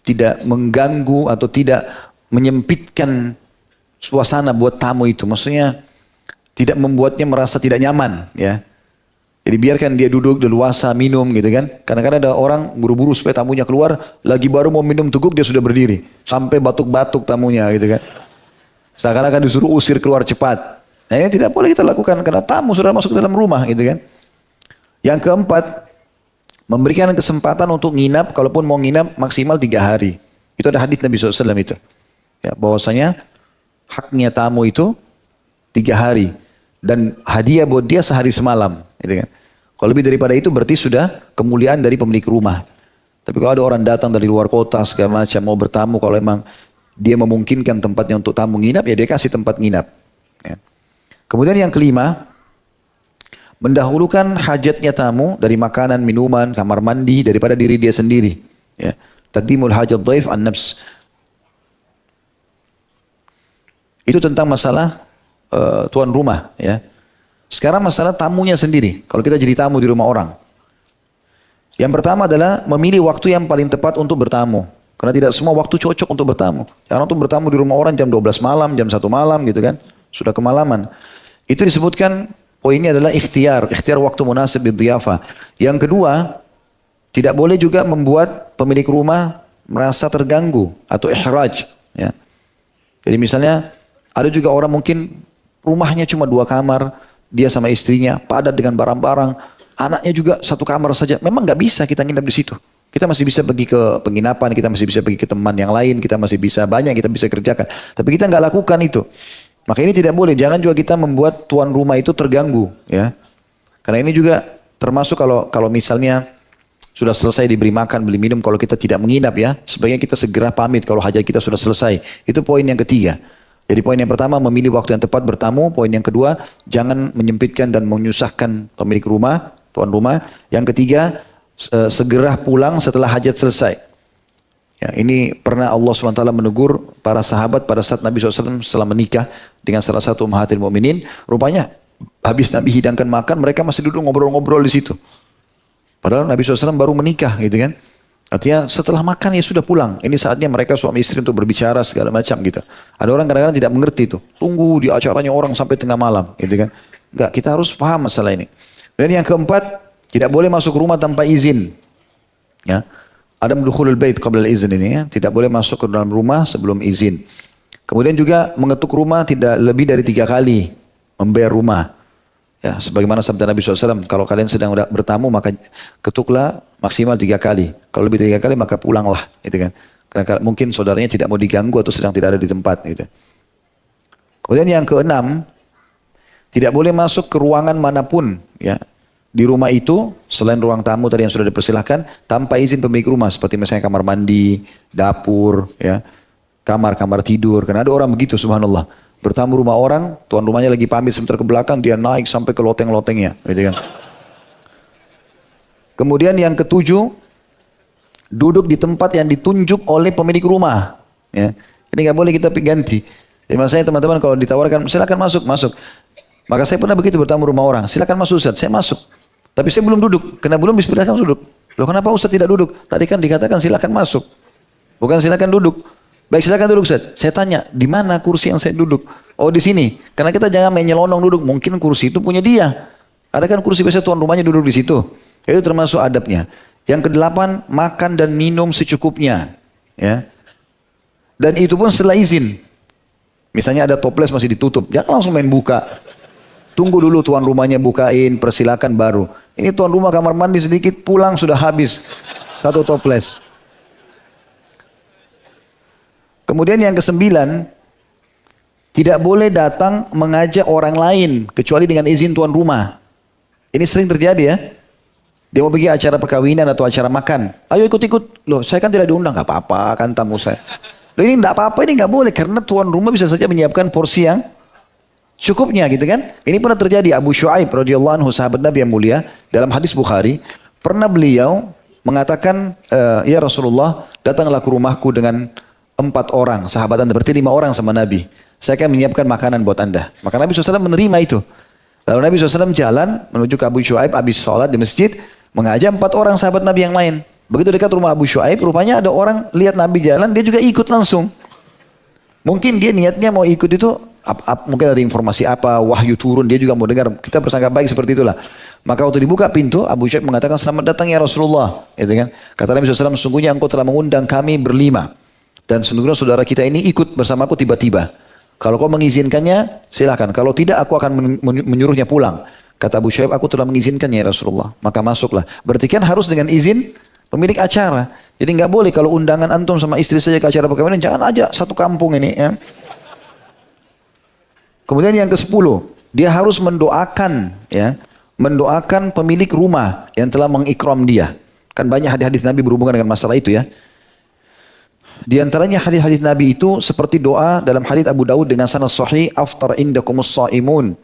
Tidak mengganggu atau tidak menyempitkan suasana buat tamu itu. Maksudnya tidak membuatnya merasa tidak nyaman, ya. Jadi biarkan dia duduk leluasa minum gitu kan. Kadang-kadang ada orang buru-buru supaya tamunya keluar, lagi baru mau minum teguk dia sudah berdiri. Sampai batuk-batuk tamunya gitu kan. Seakan-akan disuruh usir keluar cepat. Nah ini tidak boleh kita lakukan karena tamu sudah masuk ke dalam rumah gitu kan. Yang keempat, memberikan kesempatan untuk nginap, kalaupun mau nginap maksimal 3 hari. Itu ada hadis Nabi SAW itu. Ya, bahwasanya haknya tamu itu 3 hari. Dan hadiah buat dia sehari semalam. Gitu kan. Kalau lebih daripada itu berarti sudah kemuliaan dari pemilik rumah. Tapi kalau ada orang datang dari luar kota segala macam mau bertamu, kalau emang dia memungkinkan tempatnya untuk tamu nginap, ya dia kasih tempat nginap. Ya. Kemudian yang kelima, mendahulukan hajatnya tamu dari makanan, minuman, kamar mandi daripada diri dia sendiri. Ya. Taqdimul hajat dhaif an nafs. Itu tentang masalah tuan rumah. Ya. Sekarang masalah tamunya sendiri. Kalau kita jadi tamu di rumah orang. Yang pertama adalah memilih waktu yang paling tepat untuk bertamu. Karena tidak semua waktu cocok untuk bertamu. Jangan untuk bertamu di rumah orang jam 12 malam, jam 1 malam gitu kan. Sudah kemalaman. Itu disebutkan poinnya adalah ikhtiar waktu munasib bidhiyafah. Yang kedua, tidak boleh juga membuat pemilik rumah merasa terganggu atau ihraj. Ya. Jadi misalnya ada juga orang mungkin rumahnya cuma 2 kamar, dia sama istrinya padat dengan barang-barang, anaknya juga 1 kamar saja. Memang nggak bisa kita nginap di situ. Kita masih bisa pergi ke penginapan, kita masih bisa pergi ke teman yang lain, kita masih bisa banyak kita bisa kerjakan. Tapi kita nggak lakukan itu. Maka ini tidak boleh. Jangan juga kita membuat tuan rumah itu terganggu, ya. Karena ini juga termasuk kalau misalnya sudah selesai diberi makan, beli minum, kalau kita tidak menginap ya, sebaiknya kita segera pamit kalau hajat kita sudah selesai. Itu poin yang ketiga. Jadi poin yang pertama memilih waktu yang tepat bertamu. Poin yang kedua jangan menyempitkan dan menyusahkan pemilik rumah, tuan rumah. Yang ketiga segera pulang setelah hajat selesai. Ya, ini pernah Allah SWT menegur para sahabat pada saat Nabi SAW setelah menikah dengan salah satu ummahatil mu'minin. Rupanya habis Nabi hidangkan makan, mereka masih duduk ngobrol-ngobrol di situ. Padahal Nabi SAW baru menikah gitu kan. Artinya setelah makan ya sudah pulang. Ini saatnya mereka suami istri untuk berbicara segala macam gitu. Ada orang kadang-kadang tidak mengerti itu. Tunggu di acaranya orang sampai tengah malam gitu kan. Enggak, kita harus paham masalah ini. Dan yang keempat, tidak boleh masuk rumah tanpa izin. Ya. Adam dukhulul bait qabla al-izn ini ya. Tidak boleh masuk ke dalam rumah sebelum izin. Kemudian juga mengetuk rumah tidak lebih dari 3 kali membayar rumah. Ya, sebagaimana sabda Nabi SAW, kalau kalian sedang bertamu maka ketuklah maksimal 3 kali. Kalau lebih dari 3 kali maka pulanglah, gitu kan. Karena mungkin saudaranya tidak mau diganggu atau sedang tidak ada di tempat, gitu. Kemudian yang keenam, tidak boleh masuk ke ruangan manapun, ya. Di rumah itu, selain ruang tamu tadi yang sudah dipersilahkan, tanpa izin pemilik rumah, seperti misalnya kamar mandi, dapur, ya, kamar-kamar tidur. Karena ada orang begitu, subhanallah. Bertamu rumah orang, tuan rumahnya lagi pamit sebentar ke belakang, dia naik sampai ke loteng-lotengnya. Gitu kan. Kemudian yang ketujuh, duduk di tempat yang ditunjuk oleh pemilik rumah. Ya. Ini nggak boleh kita ganti. Jadi maksudnya teman-teman kalau ditawarkan, silakan masuk, masuk. Maka saya pernah begitu bertamu rumah orang, silakan masuk Ustaz, saya masuk. Tapi saya belum duduk, karena belum diperintahkan duduk. Loh kenapa Ustaz tidak duduk? Tadi kan dikatakan silakan masuk. Bukan silakan duduk. Baik silakan duduk Ustaz. Saya tanya, di mana kursi yang saya duduk? Oh di sini. Karena kita jangan main nyelonong duduk, mungkin kursi itu punya dia. Ada kan kursi biasa tuan rumahnya duduk di situ. Itu termasuk adabnya. Yang kedelapan, makan dan minum secukupnya. Ya. Dan itu pun setelah izin. Misalnya ada toples masih ditutup, jangan langsung main buka. Tunggu dulu tuan rumahnya bukain, persilakan baru. Ini tuan rumah kamar mandi sedikit, pulang sudah habis satu toples. Kemudian yang kesembilan, tidak boleh datang mengajak orang lain kecuali dengan izin tuan rumah. Ini sering terjadi ya. Dia mau pergi acara perkawinan atau acara makan. Ayo ikut-ikut. Loh saya kan tidak diundang. Gak apa-apa kan tamu saya. Loh ini gak apa-apa, ini gak boleh. Karena tuan rumah bisa saja menyiapkan porsi yang cukupnya gitu kan. Ini pernah terjadi. Abu Shu'aib radhiyallahu anhu, sahabat Nabi yang mulia. Dalam hadis Bukhari. Pernah beliau mengatakan, ya Rasulullah, datanglah ke rumahku dengan 4 orang. Sahabat anda, berarti 5 orang sama Nabi. Saya akan menyiapkan makanan buat anda. Maka Nabi SAW menerima itu. Lalu Nabi SAW jalan menuju ke Abu Shu'aib habis sholat di masjid. Mengajak 4 orang sahabat Nabi yang lain. Begitu dekat rumah Abu Shu'aib, rupanya ada orang lihat Nabi jalan, dia juga ikut langsung. Mungkin dia niatnya mau ikut itu, mungkin ada informasi apa, wahyu turun, dia juga mau dengar. Kita bersangka baik seperti itulah. Maka waktu dibuka pintu, Abu Shu'aib mengatakan, selamat datang ya Rasulullah. Gitu kan? Kata Nabi SAW, sungguhnya engkau telah mengundang kami berlima. Dan sungguhnya saudara kita ini ikut bersamaku tiba-tiba. Kalau kau mengizinkannya, silakan. Kalau tidak, aku akan menyuruhnya pulang. Kata Abu Shu'aib, aku telah mengizinkannya ya Rasulullah. Maka masuklah. Berarti kan harus dengan izin pemilik acara. Jadi nggak boleh kalau undangan antum sama istri saja ke acara perkawinan, jangan ajak satu kampung ini. Ya. Kemudian yang ke-10, dia harus mendoakan, ya, mendoakan pemilik rumah yang telah mengikram dia. Kan banyak hadis-hadis Nabi berhubungan dengan masalah itu ya. Di antaranya hadis-hadis Nabi itu seperti doa dalam hadis Abu Daud dengan sanad sahih, aftar indakumus shaimun.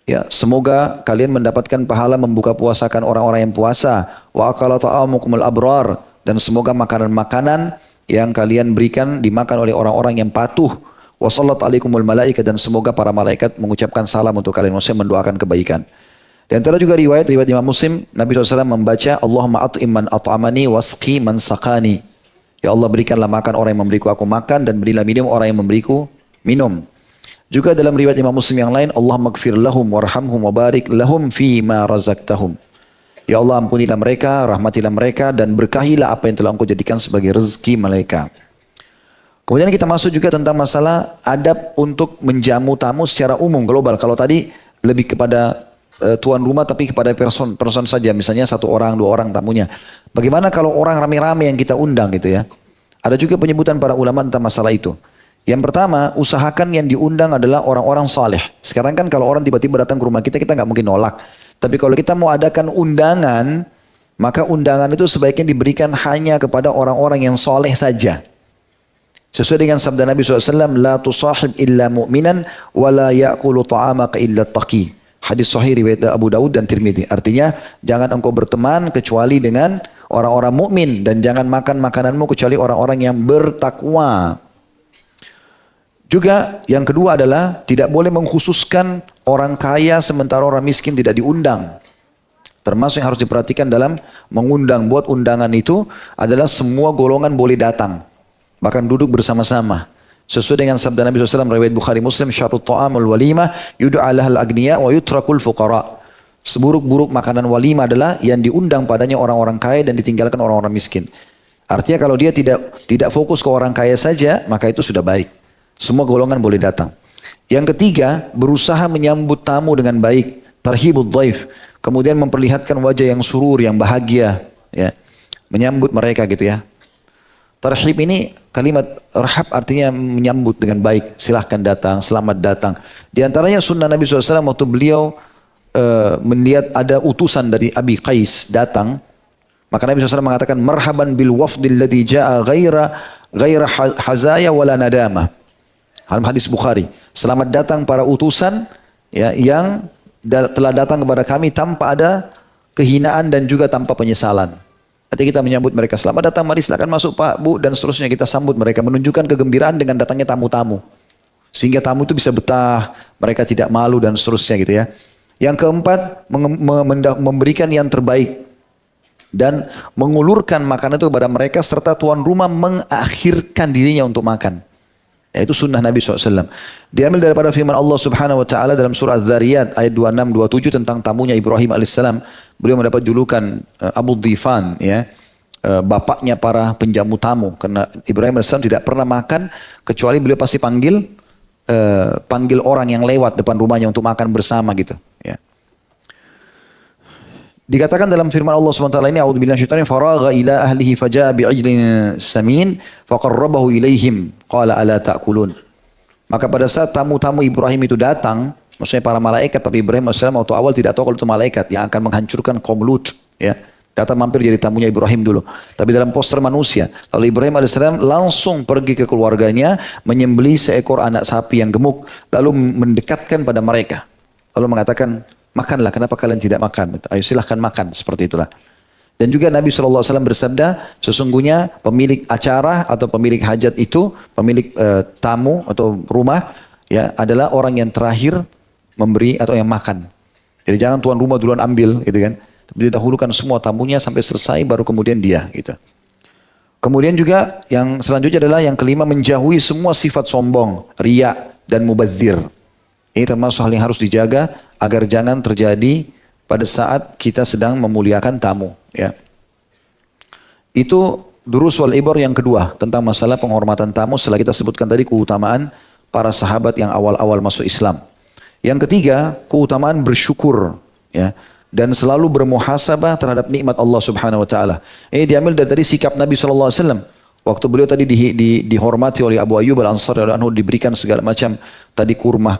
Ya, semoga kalian mendapatkan pahala membuka puasakan orang-orang yang puasa. Wa akala ta'amukumul abrar, dan semoga makanan-makanan yang kalian berikan dimakan oleh orang-orang yang patuh. Wa sallat alaikumul malaika, dan semoga para malaikat mengucapkan salam untuk kalian, maksudnya mendoakan kebaikan. Di antara juga riwayat Imam Muslim, Nabi SAW membaca Allahumma at'im man at'amani wasqi man saqani. Ya Allah, berikanlah makan orang yang memberiku aku makan, dan berilah minum orang yang memberiku minum. Juga dalam riwayat Imam Muslim yang lain, Allah maghfir lahum warhamhum wa barik lahum fi ma razaqtahum. Ya Allah, ampunilah mereka, rahmatilah mereka, dan berkahilah apa yang telah engkau jadikan sebagai rezeki mereka. Kemudian kita masuk juga tentang masalah adab untuk menjamu tamu secara umum, global. Kalau tadi lebih kepada tuan rumah, tapi kepada person saja. Misalnya 1 orang, 2 orang tamunya. Bagaimana kalau orang rame-rame yang kita undang gitu ya. Ada juga penyebutan para ulama tentang masalah itu. Yang pertama, usahakan yang diundang adalah orang-orang saleh. Sekarang kan kalau orang tiba-tiba datang ke rumah kita, kita nggak mungkin nolak. Tapi kalau kita mau adakan undangan, maka undangan itu sebaiknya diberikan hanya kepada orang-orang yang saleh saja. Sesuai dengan sabda Nabi SAW, La tusahib illa mu'minan, wa la ya'kulu ta'amaka illa taqi. Hadis sahih riwayat Abu Daud dan Tirmidzi. Artinya, jangan engkau berteman kecuali dengan orang-orang mukmin, dan jangan makan makananmu kecuali orang-orang yang bertakwa. Juga yang kedua adalah tidak boleh mengkhususkan orang kaya sementara orang miskin tidak diundang. Termasuk yang harus diperhatikan dalam mengundang, buat undangan itu adalah semua golongan boleh datang. Bahkan duduk bersama-sama. Sesuai dengan sabda Nabi SAW, riwayat Bukhari Muslim, syarut ta'amul walimah yud'a lahal agniya wa yutrakul fuqara. Seburuk-buruk makanan walimah adalah yang diundang padanya orang-orang kaya dan ditinggalkan orang-orang miskin. Artinya kalau dia tidak fokus ke orang kaya saja, maka itu sudah baik. Semua golongan boleh datang. Yang ketiga, berusaha menyambut tamu dengan baik. Tarhibud dhaif. Kemudian memperlihatkan wajah yang surur, yang bahagia. Ya. Menyambut mereka gitu ya. Tarhib ini kalimat rahab artinya menyambut dengan baik. Silahkan datang, selamat datang. Di antaranya sunnah Nabi SAW waktu beliau melihat ada utusan dari Abi Qais datang. Maka Nabi SAW mengatakan, marhaban bil wafdil ladhi ja'a ghaira hazaya wala nadamah. Hadis Bukhari. Selamat datang para utusan ya, yang telah datang kepada kami tanpa ada kehinaan dan juga tanpa penyesalan. Nanti kita menyambut mereka, selamat datang, mari silakan masuk Pak, Bu, dan seterusnya kita sambut mereka, menunjukkan kegembiraan dengan datangnya tamu-tamu. Sehingga tamu itu bisa betah, mereka tidak malu dan seterusnya gitu ya. Yang keempat, memberikan yang terbaik dan mengulurkan makanan itu kepada mereka serta tuan rumah mengakhirkan dirinya untuk makan. Itu sunnah Nabi SAW. Diambil daripada firman Allah Subhanahu Wa Taala dalam surah Az-Zariyat ayat 26-27 tentang tamunya Ibrahim alaihissalam. Beliau mendapat julukan Abu Dhifan, ya, bapaknya para penjamu tamu. Karena Ibrahim alaihissalam tidak pernah makan kecuali beliau pasti panggil orang yang lewat depan rumahnya untuk makan bersama gitu. Ya. Dikatakan dalam firman Allah SWT ini, a'udzubillahi minasyaitonir faragha ila ahlihi faja'a bi'ijlin samin faqarrabahu ilaihim qala ala ta'kulun. Maka pada saat tamu-tamu Ibrahim itu datang, maksudnya para malaikat, tapi Ibrahim AS waktu awal tidak tahu kalau itu malaikat yang akan menghancurkan kaum Lut, ya. Datang mampir jadi tamunya Ibrahim dulu, tapi dalam poster manusia. Lalu Ibrahim AS langsung pergi ke keluarganya, menyembelih seekor anak sapi yang gemuk, lalu mendekatkan pada mereka, lalu mengatakan, makanlah, kenapa kalian tidak makan? Ayo silahkan makan, seperti itulah. Dan juga Nabi SAW bersabda, sesungguhnya pemilik acara atau pemilik hajat itu, pemilik tamu atau rumah, ya, adalah orang yang terakhir memberi atau yang makan. Jadi jangan tuan rumah duluan ambil, gitu kan. Tapi didahulukan semua tamunya sampai selesai, baru kemudian dia, gitu. Kemudian juga yang selanjutnya adalah yang kelima, menjauhi semua sifat sombong, riya dan mubadzir. Ini termasuk hal yang harus dijaga agar jangan terjadi pada saat kita sedang memuliakan tamu. Ya. Itu durus wal ibar yang kedua tentang masalah penghormatan tamu setelah kita sebutkan tadi keutamaan para sahabat yang awal-awal masuk Islam. Yang ketiga, keutamaan bersyukur. Ya. Dan selalu bermuhasabah terhadap nikmat Allah Subhanahu Wa Taala. Ini diambil dari sikap Nabi SAW. Waktu beliau tadi dihormati oleh Abu Ayyub Al-Ansari anhu, diberikan segala macam tadi kurma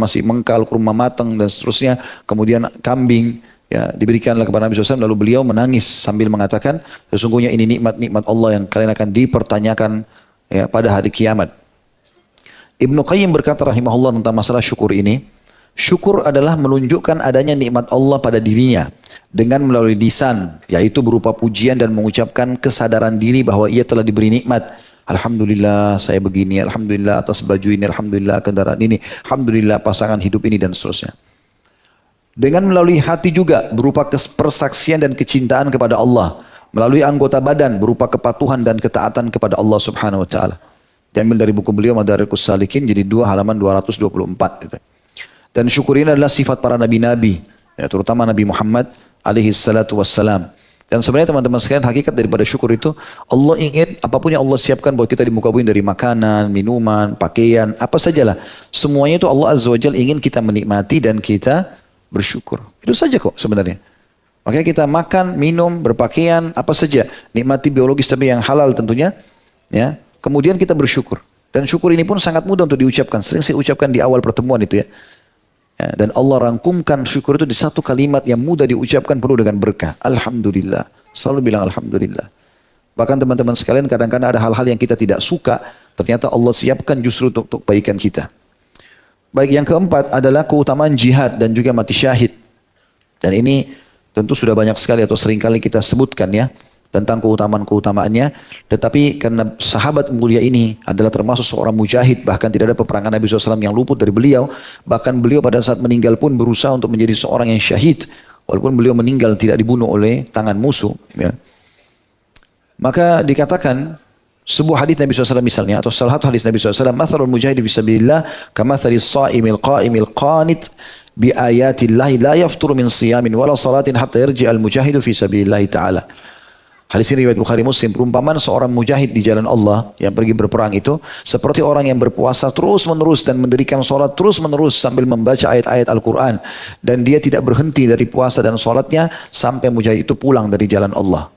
masih mengkal, kurma matang dan seterusnya, kemudian kambing, ya, diberikanlah kepada Nabi SAW, lalu beliau menangis sambil mengatakan, sesungguhnya ini nikmat-nikmat Allah yang kalian akan dipertanyakan, ya, pada hari kiamat. Ibnu Qayyim berkata rahimahullah tentang masalah syukur ini, syukur adalah menunjukkan adanya nikmat Allah pada dirinya dengan melalui lisan, yaitu berupa pujian dan mengucapkan kesadaran diri bahwa ia telah diberi nikmat. Alhamdulillah saya begini, alhamdulillah atas baju ini, alhamdulillah kendaraan ini, alhamdulillah pasangan hidup ini dan seterusnya. Dengan melalui hati juga berupa persaksian dan kecintaan kepada Allah, melalui anggota badan berupa kepatuhan dan ketaatan kepada Allah Subhanahu Wa Taala. Diambil dari buku beliau Madarikus Salikin, jadi 2 halaman 224 gitu. Dan syukur ini adalah sifat para nabi-nabi, ya, terutama Nabi Muhammad alaihi salatu wassalam. Dan sebenarnya teman-teman sekalian, hakikat daripada syukur itu, Allah ingin apapun yang Allah siapkan buat kita di muka bumi, dari makanan, minuman, pakaian, apa sajalah, semuanya itu Allah Azza wa Jalla ingin kita menikmati dan kita bersyukur. Itu saja kok sebenarnya. Makanya kita makan, minum, berpakaian, apa saja, nikmati biologis tapi yang halal tentunya, ya. Kemudian kita bersyukur. Dan syukur ini pun sangat mudah untuk diucapkan. Sering saya ucapkan di awal pertemuan itu, ya. Ya, dan Allah rangkumkan syukur itu di satu kalimat yang mudah diucapkan penuh dengan berkah. Alhamdulillah. Selalu bilang Alhamdulillah. Bahkan teman-teman sekalian, kadang-kadang ada hal-hal yang kita tidak suka, ternyata Allah siapkan justru untuk kebaikan kita. Baik, yang keempat adalah keutamaan jihad dan juga mati syahid. Dan ini tentu sudah banyak sekali atau seringkali kita sebutkan, ya, tentang keutamaan-keutamaannya. Tetapi karena sahabat mulia ini adalah termasuk seorang mujahid, bahkan tidak ada peperangan Nabi SAW yang luput dari beliau. Bahkan beliau pada saat meninggal pun berusaha untuk menjadi seorang yang syahid, walaupun beliau meninggal tidak dibunuh oleh tangan musuh, ya. Maka dikatakan sebuah hadis Nabi SAW misalnya, atau salah satu hadis Nabi SAW, mathalul mujahid fisabilillah kamathalis sha'imil qa'imil qanit bi ayatillahi la yafturu min siyamin wala salatin hatta yarji'al mujahidu fisabilillah ta'ala. Hadis ini riwayat Bukhari Muslim. Perumpamaan seorang mujahid di jalan Allah yang pergi berperang itu seperti orang yang berpuasa terus menerus dan mendirikan sholat terus menerus sambil membaca ayat-ayat Al-Quran, dan dia tidak berhenti dari puasa dan sholatnya sampai mujahid itu pulang dari jalan Allah.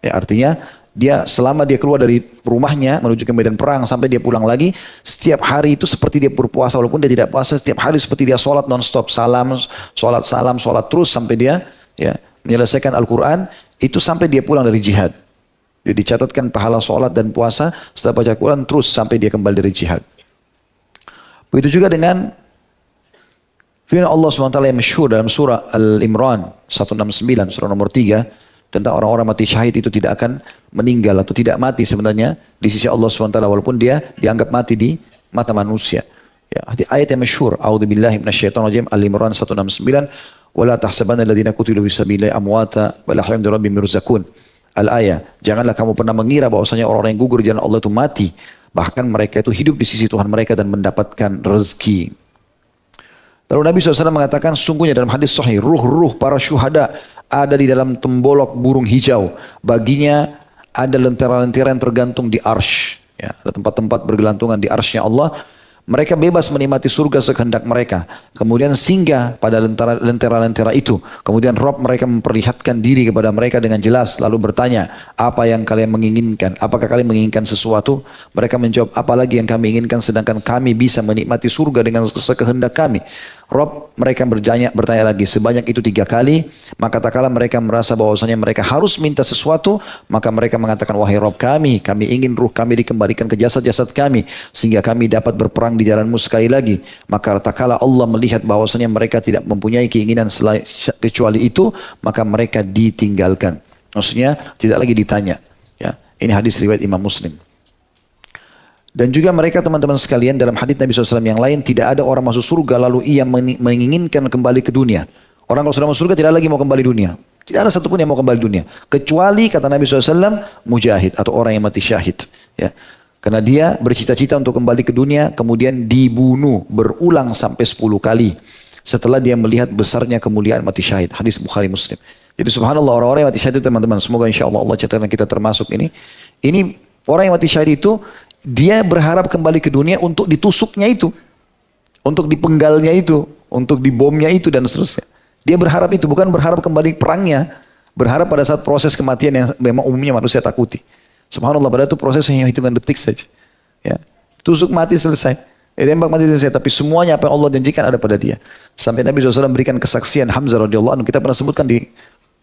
Ya, artinya dia selama dia keluar dari rumahnya menuju ke medan perang sampai dia pulang lagi, setiap hari itu seperti dia berpuasa, walaupun dia tidak puasa, setiap hari seperti dia sholat non-stop, salam, sholat terus sampai dia, ya, menyelesaikan Al-Quran. Itu sampai dia pulang dari jihad. Jadi dicatatkan pahala sholat dan puasa setelah baca Quran terus sampai dia kembali dari jihad. Begitu juga dengan firman Allah SWT yang masyhur dalam surah Al-Imran 169, surah nomor 3, tentang orang-orang mati syahid itu tidak akan meninggal atau tidak mati sebenarnya di sisi Allah SWT walaupun dia dianggap mati di mata manusia. Ya, ayat yang masyhur, A'udzubillahi minasyaitonirrajim, Al-Imran 169, wala tahsabanna alladziina qutilu fi sabilillahi amwata bal ahya'un 'inda rabbihim yurzaqun. Al-ayah, janganlah kamu pernah mengira bahwasanya orang-orang yang gugur di jalan Allah itu mati, bahkan mereka itu hidup di sisi Tuhan mereka dan mendapatkan rezeki. Lalu Nabi SAW mengatakan, sungguhnya dalam hadis sahih, ruh-ruh para syuhada ada di dalam tembolok burung hijau. Baginya ada lentera-lentera yang tergantung di arsh. Ya, ada tempat-tempat bergelantungan di arshnya Allah. Mereka bebas menikmati surga sekehendak mereka. Kemudian singgah pada lentera-lentera itu. Kemudian Rabb mereka memperlihatkan diri kepada mereka dengan jelas. Lalu bertanya, apa yang kalian menginginkan? Apakah kalian menginginkan sesuatu? Mereka menjawab, apalagi yang kami inginkan sedangkan kami bisa menikmati surga dengan sekehendak kami. Rabb mereka bertanya lagi sebanyak itu 3 kali, maka tak kala mereka merasa bahwasanya mereka harus minta sesuatu, maka mereka mengatakan, wahai Rabb kami ingin ruh kami dikembalikan ke jasad-jasad kami sehingga kami dapat berperang di jalanmu sekali lagi. Maka tak kala Allah melihat bahwasanya mereka tidak mempunyai keinginan kecuali itu, maka mereka ditinggalkan. Maksudnya tidak lagi ditanya. Ya, ini hadis riwayat Imam Muslim. Dan juga mereka teman-teman sekalian dalam hadits Nabi SAW yang lain, tidak ada orang masuk surga lalu ia menginginkan kembali ke dunia. Orang kalau sudah masuk surga tidak lagi mau kembali dunia. Tidak ada satupun yang mau kembali dunia. Kecuali kata Nabi SAW, mujahid atau orang yang mati syahid. Ya. Karena dia bercita-cita untuk kembali ke dunia, kemudian dibunuh berulang sampai 10 kali. Setelah dia melihat besarnya kemuliaan mati syahid. Hadis Bukhari Muslim. Jadi subhanallah orang-orang yang mati syahid itu teman-teman. Semoga insya Allah catatkan kita termasuk ini. Ini orang yang mati syahid itu, dia berharap kembali ke dunia untuk ditusuknya itu, untuk dipenggalnya itu, untuk dibomnya itu dan seterusnya. Dia berharap itu, bukan berharap kembali perangnya, berharap pada saat proses kematian yang memang umumnya manusia takuti. Subhanallah, padahal itu prosesnya hitungan detik saja. Ya, tusuk mati selesai, tembak mati selesai. Tapi semuanya apa yang Allah janjikan ada pada dia. Sampai Nabi SAW berikan kesaksian Hamzah radhiyallahu anhu, kita pernah sebutkan di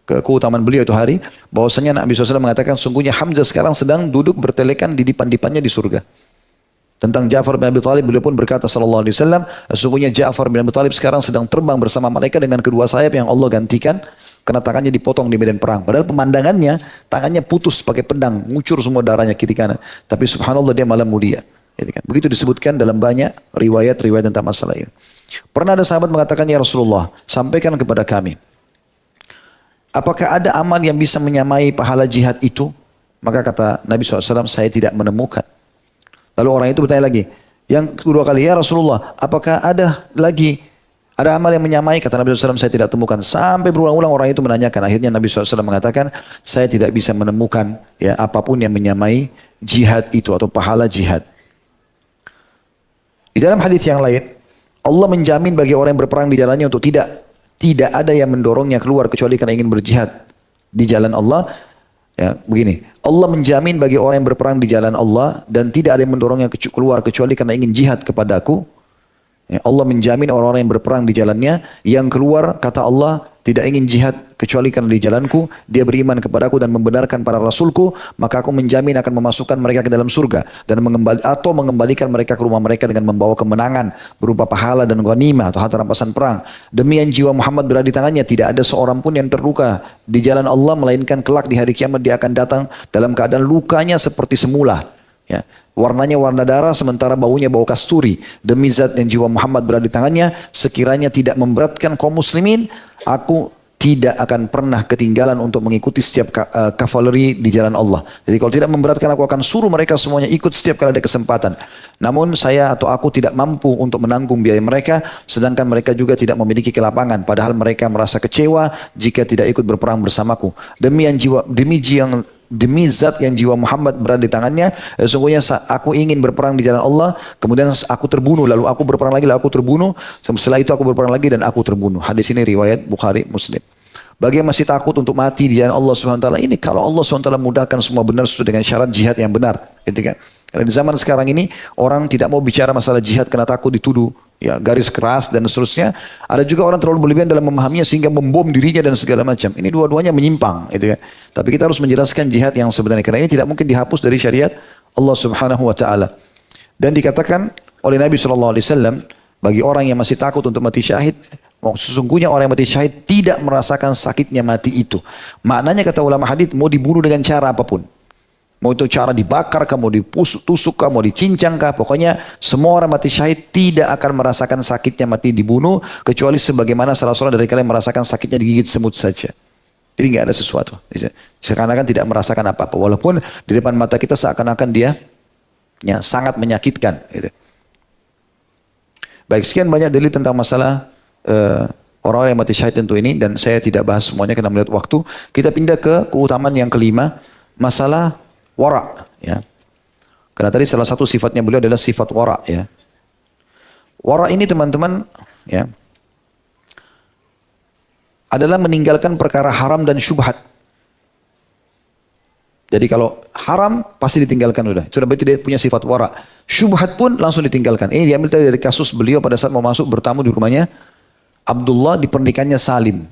keutamaan beliau itu hari, bahwasanya Nabi SAW mengatakan sungguhnya Hamzah sekarang sedang duduk bertelekan di dipan-dipannya di surga. Tentang Ja'far bin Abi Thalib beliau pun berkata sallallahu alaihi wasallam, sungguhnya Ja'far bin Abi Thalib sekarang sedang terbang bersama mereka dengan kedua sayap yang Allah gantikan karena tangannya dipotong di medan perang. Padahal pemandangannya tangannya putus pakai pedang, ngucur semua darahnya kiri kanan. Tapi subhanallah dia malah mulia. Begitu disebutkan dalam banyak riwayat-riwayat tentang masalah ini. Pernah ada sahabat mengatakan, ya Rasulullah, sampaikan kepada kami, apakah ada amal yang bisa menyamai pahala jihad itu? Maka kata Nabi SAW, saya tidak menemukan. Lalu orang itu bertanya lagi, yang kedua kali, ya Rasulullah, apakah ada amal yang menyamai? Kata Nabi SAW, saya tidak temukan. Sampai berulang-ulang orang itu menanyakan. Akhirnya Nabi SAW mengatakan, saya tidak bisa menemukan ya apapun yang menyamai jihad itu atau pahala jihad. Di dalam hadis yang lain, Allah menjamin bagi orang yang berperang di jalannya untuk tidak ada yang mendorongnya keluar kecuali karena ingin berjihad di jalan Allah. Ya, begini, Allah menjamin bagi orang yang berperang di jalan Allah dan tidak ada yang mendorongnya keluar kecuali karena ingin jihad kepadaku. Ya, Allah menjamin orang-orang yang berperang di jalannya, yang keluar kata Allah tidak ingin jihad kecuali karena di jalanku, dia beriman kepadaku dan membenarkan para rasulku, maka aku menjamin akan memasukkan mereka ke dalam surga dan mengembalikan mereka ke rumah mereka dengan membawa kemenangan berupa pahala dan ghanimah atau harta rampasan perang. Demi yang jiwa Muhammad berada di tangannya, tidak ada seorang pun yang terluka di jalan Allah melainkan kelak di hari kiamat dia akan datang dalam keadaan lukanya seperti semula. Ya, warnanya warna darah sementara baunya bau kasturi. Demi zat yang jiwa Muhammad berada di tangannya, sekiranya tidak memberatkan kaum muslimin, aku tidak akan pernah ketinggalan untuk mengikuti setiap kavaleri di jalan Allah. Jadi kalau tidak memberatkan, aku akan suruh mereka semuanya ikut setiap kali ada kesempatan. Namun saya atau aku tidak mampu untuk menanggung biaya mereka, sedangkan mereka juga tidak memiliki kelapangan. Padahal mereka merasa kecewa jika tidak ikut berperang bersamaku. Demi zat yang jiwa Muhammad berada di tangannya, sesungguhnya aku ingin berperang di jalan Allah, kemudian aku terbunuh, lalu aku berperang lagi, lalu aku terbunuh, setelah itu aku berperang lagi dan aku terbunuh. Hadis ini riwayat Bukhari Muslim. Bagi yang masih takut untuk mati di jalan Allah SWT, ini kalau Allah SWT mudahkan semua benar sesuai dengan syarat jihad yang benar, gitu kan? Karena di zaman sekarang ini orang tidak mau bicara masalah jihad karena takut dituduh ya garis keras dan seterusnya. Ada juga orang terlalu berlebihan dalam memahaminya sehingga membom dirinya dan segala macam. Ini dua-duanya menyimpang, gitu kan? Tapi kita harus menjelaskan jihad yang sebenarnya, karena ini tidak mungkin dihapus dari syariat Allah Subhanahu wa taala. Dan dikatakan oleh Nabi SAW, bagi orang yang masih takut untuk mati syahid, sesungguhnya orang yang mati syahid tidak merasakan sakitnya mati itu. Maknanya kata ulama hadis, mau dibunuh dengan cara apapun. Mau itu cara dibakar kah, mau ditusuk kah, mau dicincang kah, pokoknya semua orang mati syahid tidak akan merasakan sakitnya mati dibunuh, kecuali sebagaimana salah seorang dari kalian merasakan sakitnya digigit semut saja. Jadi nggak ada sesuatu. Seakan-akan tidak merasakan apa-apa, walaupun di depan mata kita seakan-akan dia ya, sangat menyakitkan. Gitu. Baik, sekian banyak dalil tentang masalah orang-orang yang mati syahid tentu ini, dan saya tidak bahas semuanya karena melihat waktu. Kita pindah ke keutamaan yang kelima, masalah wara, ya. Karena tadi salah satu sifatnya beliau adalah sifat wara, ya. Wara ini teman-teman, ya, adalah meninggalkan perkara haram dan syubhat. Jadi kalau haram pasti ditinggalkan udah. Itu berarti dia punya sifat wara. Syubhat pun langsung ditinggalkan. Ini diambil tadi dari kasus beliau pada saat mau masuk bertamu di rumahnya Abdullah di pernikahannya Salim.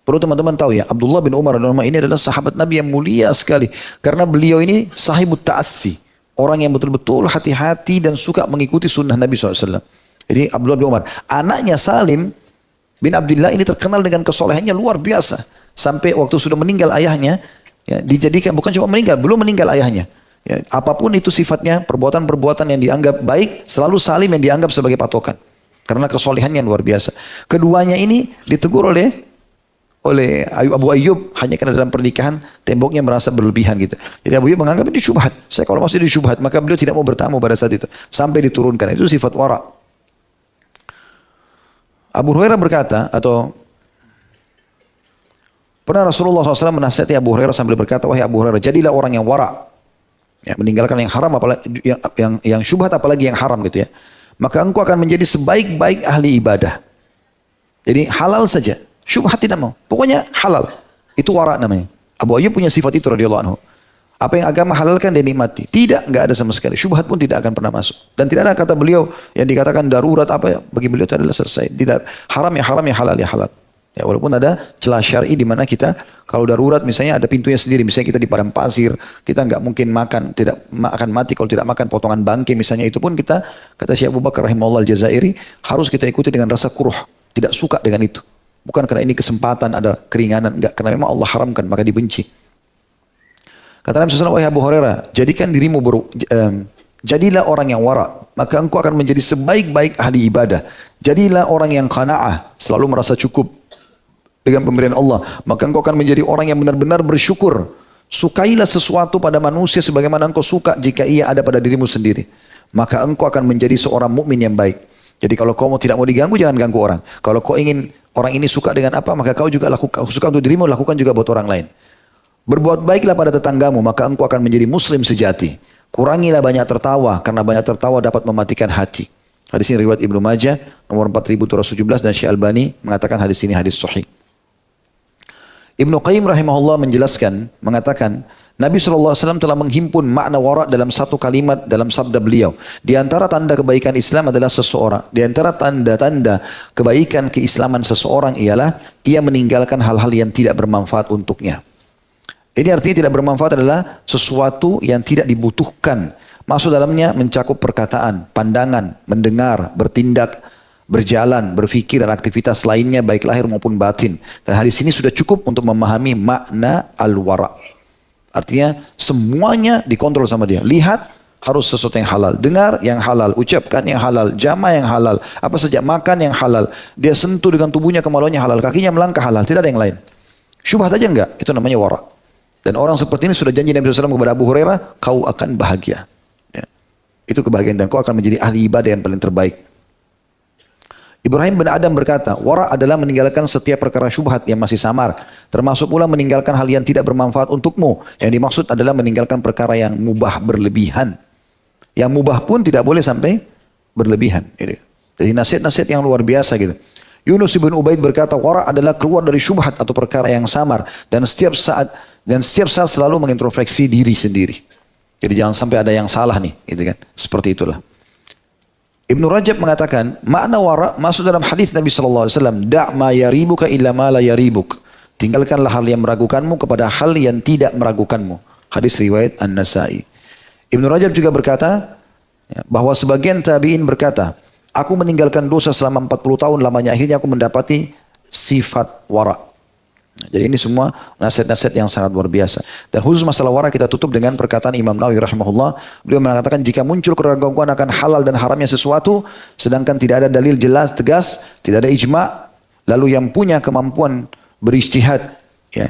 Perlu teman-teman tahu ya, Abdullah bin Umar ini adalah sahabat Nabi yang mulia sekali. Karena beliau ini sahibut ta'assi. Orang yang betul-betul hati-hati dan suka mengikuti sunnah Nabi SAW. Jadi Abdullah bin Umar. Anaknya Salim bin Abdullah ini terkenal dengan kesolehannya luar biasa. Sampai waktu sudah meninggal ayahnya, ya, dijadikan, bukan cuma meninggal, belum meninggal ayahnya. Ya, apapun itu sifatnya, perbuatan-perbuatan yang dianggap baik, selalu Salim yang dianggap sebagai patokan. Karena kesolehannya luar biasa. Keduanya ini ditegur oleh Abu Ayyub hanya karena dalam pernikahan temboknya merasa berlebihan gitu. Jadi Abu Ayyub menganggap ini syubhat. Saya kalau masih di syubhat, maka beliau tidak mau bertamu pada saat itu. Sampai diturunkan. Itu sifat wara. Abu Hurairah berkata, atau pernah Rasulullah SAW menasihati Abu Hurairah sambil berkata, wahai Abu Hurairah, jadilah orang yang wara. Ya, meninggalkan yang haram, apalagi yang syubhat, apalagi yang haram gitu ya. Maka engkau akan menjadi sebaik-baik ahli ibadah. Jadi halal saja. Syubhat tidak mau. Pokoknya halal. Itu wara namanya. Abu Ayyub punya sifat itu radhiyallahu anhu. Apa yang agama halalkan dia nikmati. Tidak, enggak ada sama sekali. Syubhat pun tidak akan pernah masuk. Dan tidak ada kata beliau yang dikatakan darurat apa ya. Bagi beliau itu adalah selesai. Tidak, haram ya haram, ya halal ya halal. Ya, walaupun ada celah syar'i di mana kita kalau darurat misalnya ada pintunya sendiri. Misalnya kita di padang pasir, kita enggak mungkin makan, tidak akan mati kalau tidak makan potongan bangkai misalnya, itu pun kita, kata Syekh Abu Bakar rahimahullah al-Jazairi, harus kita ikuti dengan rasa kuruh. Tidak suka dengan itu. Bukan karena ini kesempatan, ada keringanan. Enggak, karena memang Allah haramkan, maka dibenci. Kata Nabi SAW, wahai Abu Hurairah, jadikan dirimu jadilah orang yang wara, maka engkau akan menjadi sebaik-baik ahli ibadah. Jadilah orang yang qanaah, selalu merasa cukup dengan pemberian Allah, maka engkau akan menjadi orang yang benar-benar bersyukur. Sukailah sesuatu pada manusia sebagaimana engkau suka jika ia ada pada dirimu sendiri. Maka engkau akan menjadi seorang mukmin yang baik. Jadi kalau kau tidak mau diganggu, jangan ganggu orang. Kalau kau ingin orang ini suka dengan apa, maka kau juga lakukan. Suka untuk dirimu, lakukan juga buat orang lain. Berbuat baiklah pada tetanggamu, maka engkau akan menjadi muslim sejati. Kurangilah banyak tertawa, karena banyak tertawa dapat mematikan hati. Hadis ini riwayat Ibnu Majah, nomor 4217, dan Syekh Albani mengatakan hadis ini hadis sahih. Ibnu Qayyim rahimahullah menjelaskan, mengatakan, Nabi SAW telah menghimpun makna wara dalam satu kalimat dalam sabda beliau. Di antara tanda kebaikan Islam adalah seseorang. Di antara tanda-tanda kebaikan keislaman seseorang ialah ia meninggalkan hal-hal yang tidak bermanfaat untuknya. Ini artinya tidak bermanfaat adalah sesuatu yang tidak dibutuhkan. Masuk dalamnya mencakup perkataan, pandangan, mendengar, bertindak, berjalan, berfikir, dan aktivitas lainnya baik lahir maupun batin. Dan hadis ini sudah cukup untuk memahami makna al-wara. Artinya semuanya dikontrol sama dia. Lihat harus sesuatu yang halal. Dengar yang halal. Ucapkan yang halal. Jama yang halal. Apa saja, makan yang halal. Dia sentuh dengan tubuhnya kemaluannya halal. Kakinya melangkah halal. Tidak ada yang lain. Syubhat aja enggak. Itu namanya wara. Dan orang seperti ini sudah janji Nabi SAW kepada Abu Hurairah, kau akan bahagia. Ya. Itu kebahagiaan, dan kau akan menjadi ahli ibadah yang paling terbaik. Ibrahim bin Adam berkata, wara adalah meninggalkan setiap perkara syubhat yang masih samar, termasuk pula meninggalkan hal yang tidak bermanfaat untukmu. Yang dimaksud adalah meninggalkan perkara yang mubah berlebihan. Yang mubah pun tidak boleh sampai berlebihan. Jadi nasihat-nasihat yang luar biasa gitu. Yunus bin Ubaid berkata, wara adalah keluar dari syubhat atau perkara yang samar, dan setiap saat selalu mengintrospeksi diri sendiri. Jadi jangan sampai ada yang salah nih, gitu kan? Seperti itulah. Ibnu Rajab mengatakan, makna wara masuk dalam hadis Nabi SAW, da' ma yaribuka illa ma la yaribuk. Tinggalkanlah hal yang meragukanmu kepada hal yang tidak meragukanmu. Hadis riwayat An-Nasai. Ibnu Rajab juga berkata, Ya, bahwa sebagian tabi'in berkata, aku meninggalkan dosa selama 40 tahun lamanya, akhirnya aku mendapati sifat wara. Jadi ini semua nasihat-nasihat yang sangat luar biasa. Dan khusus masalah wara kita tutup dengan perkataan Imam Nawawi rahimahullah. Beliau mengatakan jika muncul keraguan akan halal dan haramnya sesuatu, sedangkan tidak ada dalil jelas tegas, tidak ada ijma', lalu yang punya kemampuan berijtihad, ya.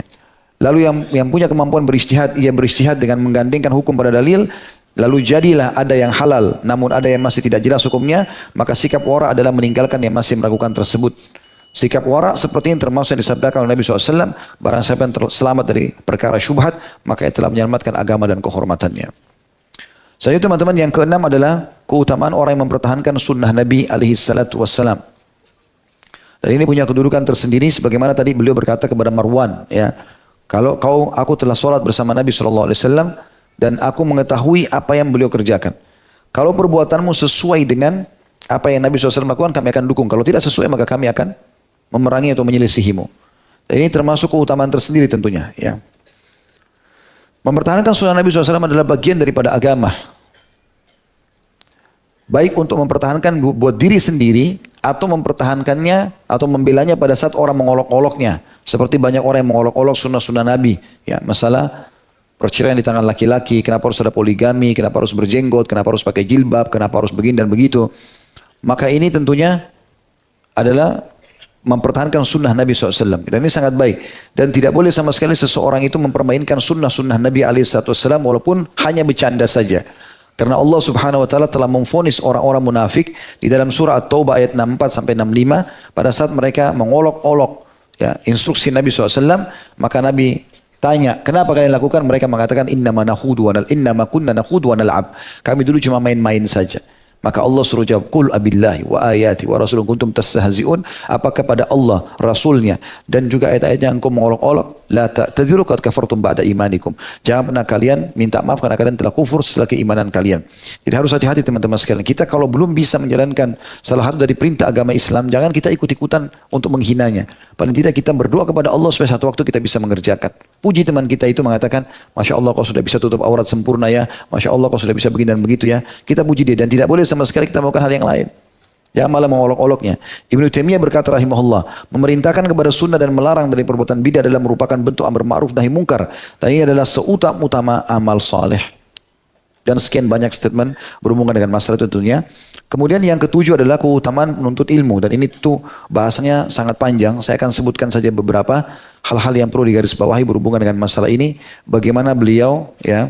Lalu yang punya kemampuan berijtihad, ia berijtihad dengan menggandengkan hukum pada dalil, lalu jadilah ada yang halal, namun ada yang masih tidak jelas hukumnya, maka sikap wara adalah meninggalkan yang masih meragukan tersebut. Sikap wara seperti ini termasuk yang disabdakan oleh Nabi SAW, barang siapa yang selamat dari perkara syubhat, maka ia telah menyelamatkan agama dan kehormatannya. Selanjutnya teman-teman, yang keenam adalah keutamaan orang yang mempertahankan sunnah Nabi SAW. Dan ini punya kedudukan tersendiri, sebagaimana tadi beliau berkata kepada Marwan, ya, kalau aku telah sholat bersama Nabi SAW dan aku mengetahui apa yang beliau kerjakan. Kalau perbuatanmu sesuai dengan apa yang Nabi SAW lakukan, kami akan dukung. Kalau tidak sesuai, maka kami akan memerangi atau menyelisihimu. Dan ini termasuk keutamaan tersendiri tentunya. Ya. Mempertahankan sunnah Nabi SAW adalah bagian daripada agama. Baik untuk mempertahankan buat diri sendiri, atau mempertahankannya, atau membelanya pada saat orang mengolok-oloknya. Seperti banyak orang yang mengolok-olok sunnah-sunnah Nabi. Ya, masalah perceraian di tangan laki-laki, kenapa harus ada poligami, kenapa harus berjenggot, kenapa harus pakai jilbab, kenapa harus begini dan begitu. Maka ini tentunya adalah mempertahankan sunnah Nabi SAW. Dan ini sangat baik. Dan tidak boleh sama sekali seseorang itu mempermainkan sunnah-sunnah Nabi SAW walaupun hanya bercanda saja. Karena Allah Subhanahu Wa Taala telah memvonis orang-orang munafik di dalam surah At-Taubah ayat 64 sampai 65 pada saat mereka mengolok-olok, ya, instruksi Nabi SAW, maka Nabi tanya, kenapa kalian lakukan? Mereka mengatakan, innama kunna nakhudu wa nal'ab. Kami dulu cuma main-main saja. Maka Allah suruh jawab, qul abillahi wa ayati wa rasulun kuntum tastahzi'un. Apakah pada Allah, Rasulnya, dan juga ayat-ayatnya engkau mengolok-olok? La ta'tadiru qad kafartum ba'da imanikum. Jangan pernah kalian minta maaf karena kalian telah kufur setelah keimanan kalian. Jadi harus hati-hati teman-teman sekalian. Kita kalau belum bisa menjalankan salah satu dari perintah agama Islam, jangan kita ikut-ikutan untuk menghinanya. Paling tidak kita berdoa kepada Allah supaya satu waktu kita bisa mengerjakan. Puji teman kita itu mengatakan, Masya Allah kau sudah bisa tutup aurat sempurna ya. Masya Allah kau sudah bisa begini dan begitu ya. Kita puji dia dan tidak boleh sama sekali kita melakukan hal yang lain. Jangan malah mengolok-oloknya. Ibnu Taimiyah berkata rahimahullah, memerintahkan kepada sunnah dan melarang dari perbuatan bidah adalah merupakan bentuk amar ma'ruf nahi mungkar. Dan ini adalah seutama-utama amal saleh. Dan sekian banyak statement berhubungan dengan masalah itu tentunya. Kemudian yang ketujuh adalah keutamaan menuntut ilmu. Dan ini tuh bahasanya sangat panjang. Saya akan sebutkan saja beberapa hal-hal yang perlu digarisbawahi berhubungan dengan masalah ini. Bagaimana beliau, ya,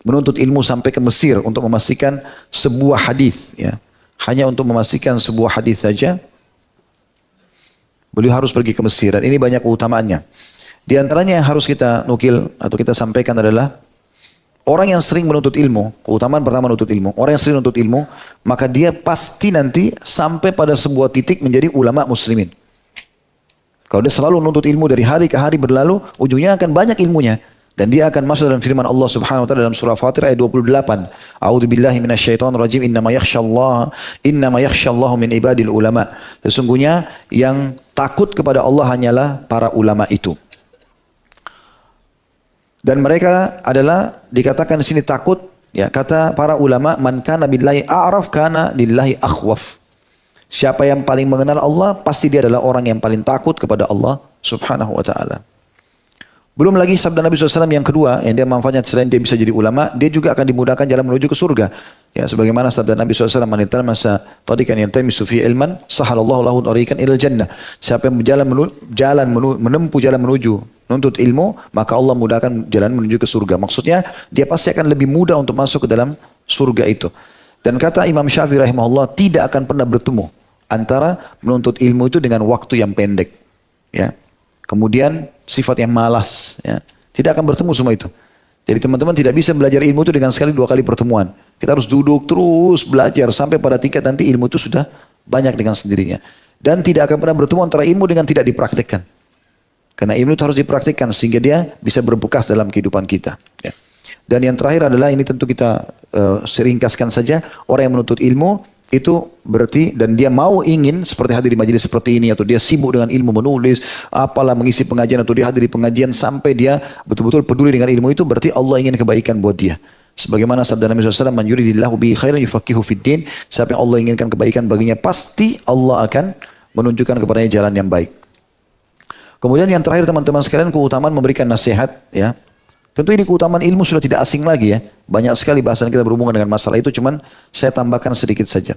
menuntut ilmu sampai ke Mesir untuk memastikan sebuah hadis, ya. Hanya untuk memastikan sebuah hadis saja beliau harus pergi ke Mesir, dan ini banyak keutamaannya. Di antaranya yang harus kita nukil atau kita sampaikan adalah orang yang sering menuntut ilmu. Keutamaan pertama menuntut ilmu. Orang yang sering menuntut ilmu, maka dia pasti nanti sampai pada sebuah titik menjadi ulama muslimin. Kalau dia selalu menuntut ilmu dari hari ke hari berlalu, ujungnya akan banyak ilmunya. Dan dia akan masuk dalam firman Allah Subhanahu wa taala dalam surah Fatir ayat 28. A'udzubillahi minasyaitonir rajim. Innama yakhsyallaha min ibadil ulama. Sesungguhnya yang takut kepada Allah hanyalah para ulama itu. Dan mereka adalah dikatakan di sini takut, ya, kata para ulama, man kana billahi a'raf kana lillahi akhwaf. Siapa yang paling mengenal Allah, pasti dia adalah orang yang paling takut kepada Allah Subhanahu wa taala. Belum lagi sabda Nabi SAW yang kedua, yang dia manfaatnya selain dia bisa jadi ulama, dia juga akan dimudahkan jalan menuju ke surga. Ya, sebagaimana sabda Nabi SAW, man masa tadikan yantamisu fi ilman, sahalallahu lahu tariqan ilal jannah. Siapa yang menempuh jalan menuju nuntut ilmu, maka Allah mudahkan jalan menuju ke surga. Maksudnya, dia pasti akan lebih mudah untuk masuk ke dalam surga itu. Dan kata Imam Syafi'i rahimahullah, tidak akan pernah bertemu antara menuntut ilmu itu dengan waktu yang pendek. Ya. Kemudian sifat yang malas, ya. Tidak akan bertemu semua itu. Jadi teman-teman tidak bisa belajar ilmu itu dengan sekali dua kali pertemuan. Kita harus duduk terus belajar sampai pada tingkat nanti ilmu itu sudah banyak dengan sendirinya. Dan tidak akan pernah bertemu antara ilmu dengan tidak dipraktikkan. Karena ilmu itu harus dipraktikkan sehingga dia bisa berbekas dalam kehidupan kita. Ya. Dan yang terakhir adalah ini tentu kita seringkaskan saja, orang yang menuntut ilmu itu berarti dan dia mau ingin seperti hadir di majelis seperti ini atau dia sibuk dengan ilmu menulis, apalah mengisi pengajian atau dia hadir di pengajian sampai dia betul-betul peduli dengan ilmu itu, berarti Allah ingin kebaikan buat dia. Sebagaimana sabda Nabi SAW, "Man yuridillahu bihi khairan yufaqihu fid din." Siapa yang Allah inginkan kebaikan baginya, pasti Allah akan menunjukkan kepadanya jalan yang baik. Kemudian yang terakhir teman-teman sekalian, keutamaan memberikan nasihat, ya. Tentu ini keutamaan ilmu sudah tidak asing lagi ya. Banyak sekali bahasan kita berhubungan dengan masalah itu, cuman saya tambahkan sedikit saja.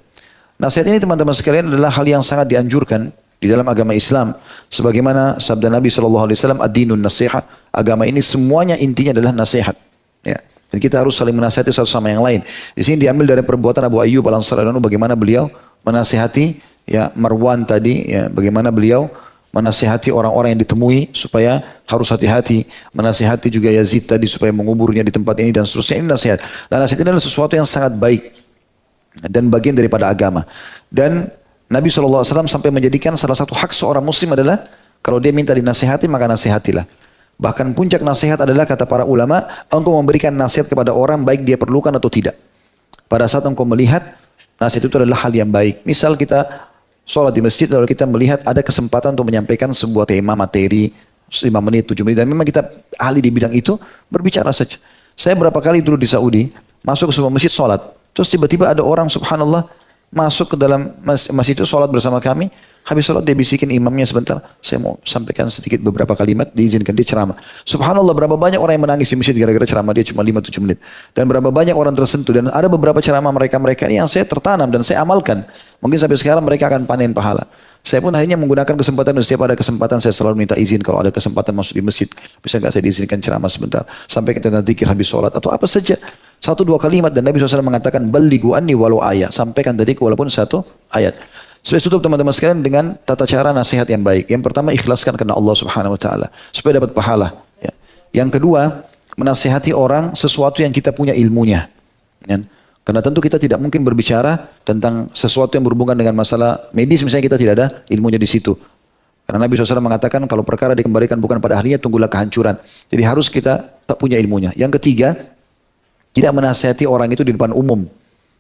Nasihat ini teman-teman sekalian adalah hal yang sangat dianjurkan di dalam agama Islam. Sebagaimana sabda Nabi SAW, "Ad-dinun nasihat." Agama ini semuanya intinya adalah nasihat. Ya. Dan kita harus saling menasihati satu sama yang lain. Di sini diambil dari perbuatan Abu Ayyub Al-Ansari, bagaimana beliau menasihati ya Marwan tadi, ya, bagaimana beliau menasihati orang-orang yang ditemui supaya harus hati-hati, menasihati juga Yazid tadi supaya menguburnya di tempat ini dan seterusnya. Ini nasihat. Dan nasihat ini adalah sesuatu yang sangat baik dan bagian daripada agama. Dan Nabi SAW sampai menjadikan salah satu hak seorang muslim adalah kalau dia minta dinasihati maka nasihatilah. Bahkan puncak nasihat adalah kata para ulama, engkau memberikan nasihat kepada orang baik dia perlukan atau tidak. Pada saat engkau melihat nasihat itu adalah hal yang baik. Misal kita sholat di masjid lalu kita melihat ada kesempatan untuk menyampaikan sebuah tema materi 5 menit, 7 menit dan memang kita ahli di bidang itu, berbicara saja. Saya berapa kali dulu di Saudi masuk ke sebuah masjid sholat, terus tiba-tiba ada orang subhanallah masuk ke dalam masjid itu sholat bersama kami. Habis sholat dia bisikin imamnya, sebentar saya mau sampaikan sedikit beberapa kalimat, diizinkan dia ceramah. Subhanallah, berapa banyak orang yang menangis di masjid gara-gara ceramah dia cuma 5-7 menit. Dan berapa banyak orang tersentuh. Dan ada beberapa ceramah mereka ini yang saya tertanam dan saya amalkan. Mungkin sampai sekarang mereka akan panen pahala. Saya pun akhirnya menggunakan kesempatan, dan setiap ada kesempatan saya selalu minta izin kalau ada kesempatan masuk di masjid. Bisa nggak saya diizinkan ceramah sebentar. Sampai kita nanti zikir habis sholat atau apa saja. 1-2 kalimat, dan Nabi SAW mengatakan, "Ballighu anni walau ayat." Sampaikan dari walaupun 1 ayat. Saya tutup teman-teman sekalian dengan tata cara nasihat yang baik. Yang pertama, ikhlaskan karena Allah Subhanahu Wa Taala supaya dapat pahala. Ya. Yang kedua, menasihati orang sesuatu yang kita punya ilmunya. Ya. Karena tentu kita tidak mungkin berbicara tentang sesuatu yang berhubungan dengan masalah medis, misalnya kita tidak ada ilmunya di situ. Karena Nabi SAW mengatakan kalau perkara dikembalikan bukan pada ahlinya, tunggulah kehancuran. Jadi harus kita tak punya ilmunya. Yang ketiga, tidak menasihati orang itu di depan umum.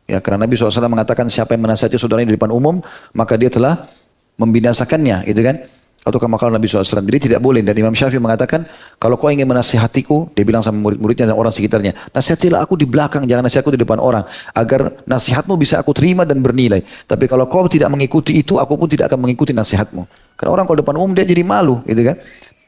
Ya, karena Nabi SAW mengatakan siapa yang menasihati saudaranya di depan umum, maka dia telah membinasakannya, gitu kan? Atau kama qala Nabi SAW. Jadi tidak boleh. Dan Imam Syafi'i mengatakan, kalau kau ingin menasihatiku, dia bilang sama murid-muridnya dan orang sekitarnya, nasihatilah aku di belakang, jangan nasihatku di depan orang, agar nasihatmu bisa aku terima dan bernilai. Tapi kalau kau tidak mengikuti itu, aku pun tidak akan mengikuti nasihatmu. Karena orang kalau depan umum dia jadi malu, gitu kan?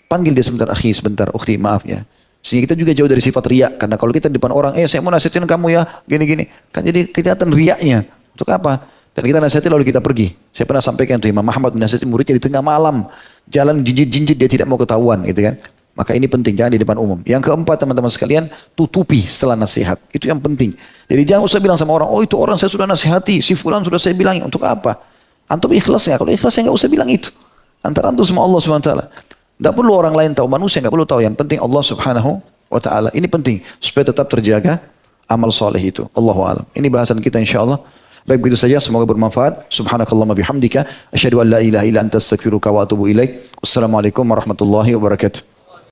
Panggil dia sebentar, akhi, sebentar, ukhti, maaf ya. Sehingga kita juga jauh dari sifat riak. Karena kalau kita di depan orang, saya mau nasihatin kamu ya, gini-gini. Kan jadi kelihatan riaknya. Untuk apa? Dan kita nasihatin lalu kita pergi. Saya pernah sampaikan tuh Imam Ahmad menasihati muridnya di tengah malam. Jalan jinjit-jinjit dia tidak mau ketahuan, gitu kan. Maka ini penting, jangan di depan umum. Yang keempat teman-teman sekalian, tutupi setelah nasihat. Itu yang penting. Jadi jangan usah bilang sama orang, oh itu orang saya sudah nasihati, si fulan sudah saya bilangin. Untuk apa? Antum ikhlasnya. Kalau ikhlasnya nggak usah bilang itu. Antara antum sama Allah SWT. Tidak perlu orang lain tahu, manusia nggak perlu tahu. Yang penting Allah Subhanahu Wa Taala. Ini penting supaya tetap terjaga amal soleh itu. Allahu a'lam. Ini bahasan kita insyaallah. Baik, begitu saja, semoga bermanfaat. Subhanakallahumma bihamdika asyhadu an la ilaha illa anta astaghfiruka wa atubu ilaik. Wassalamualaikum warahmatullahi wabarakatuh.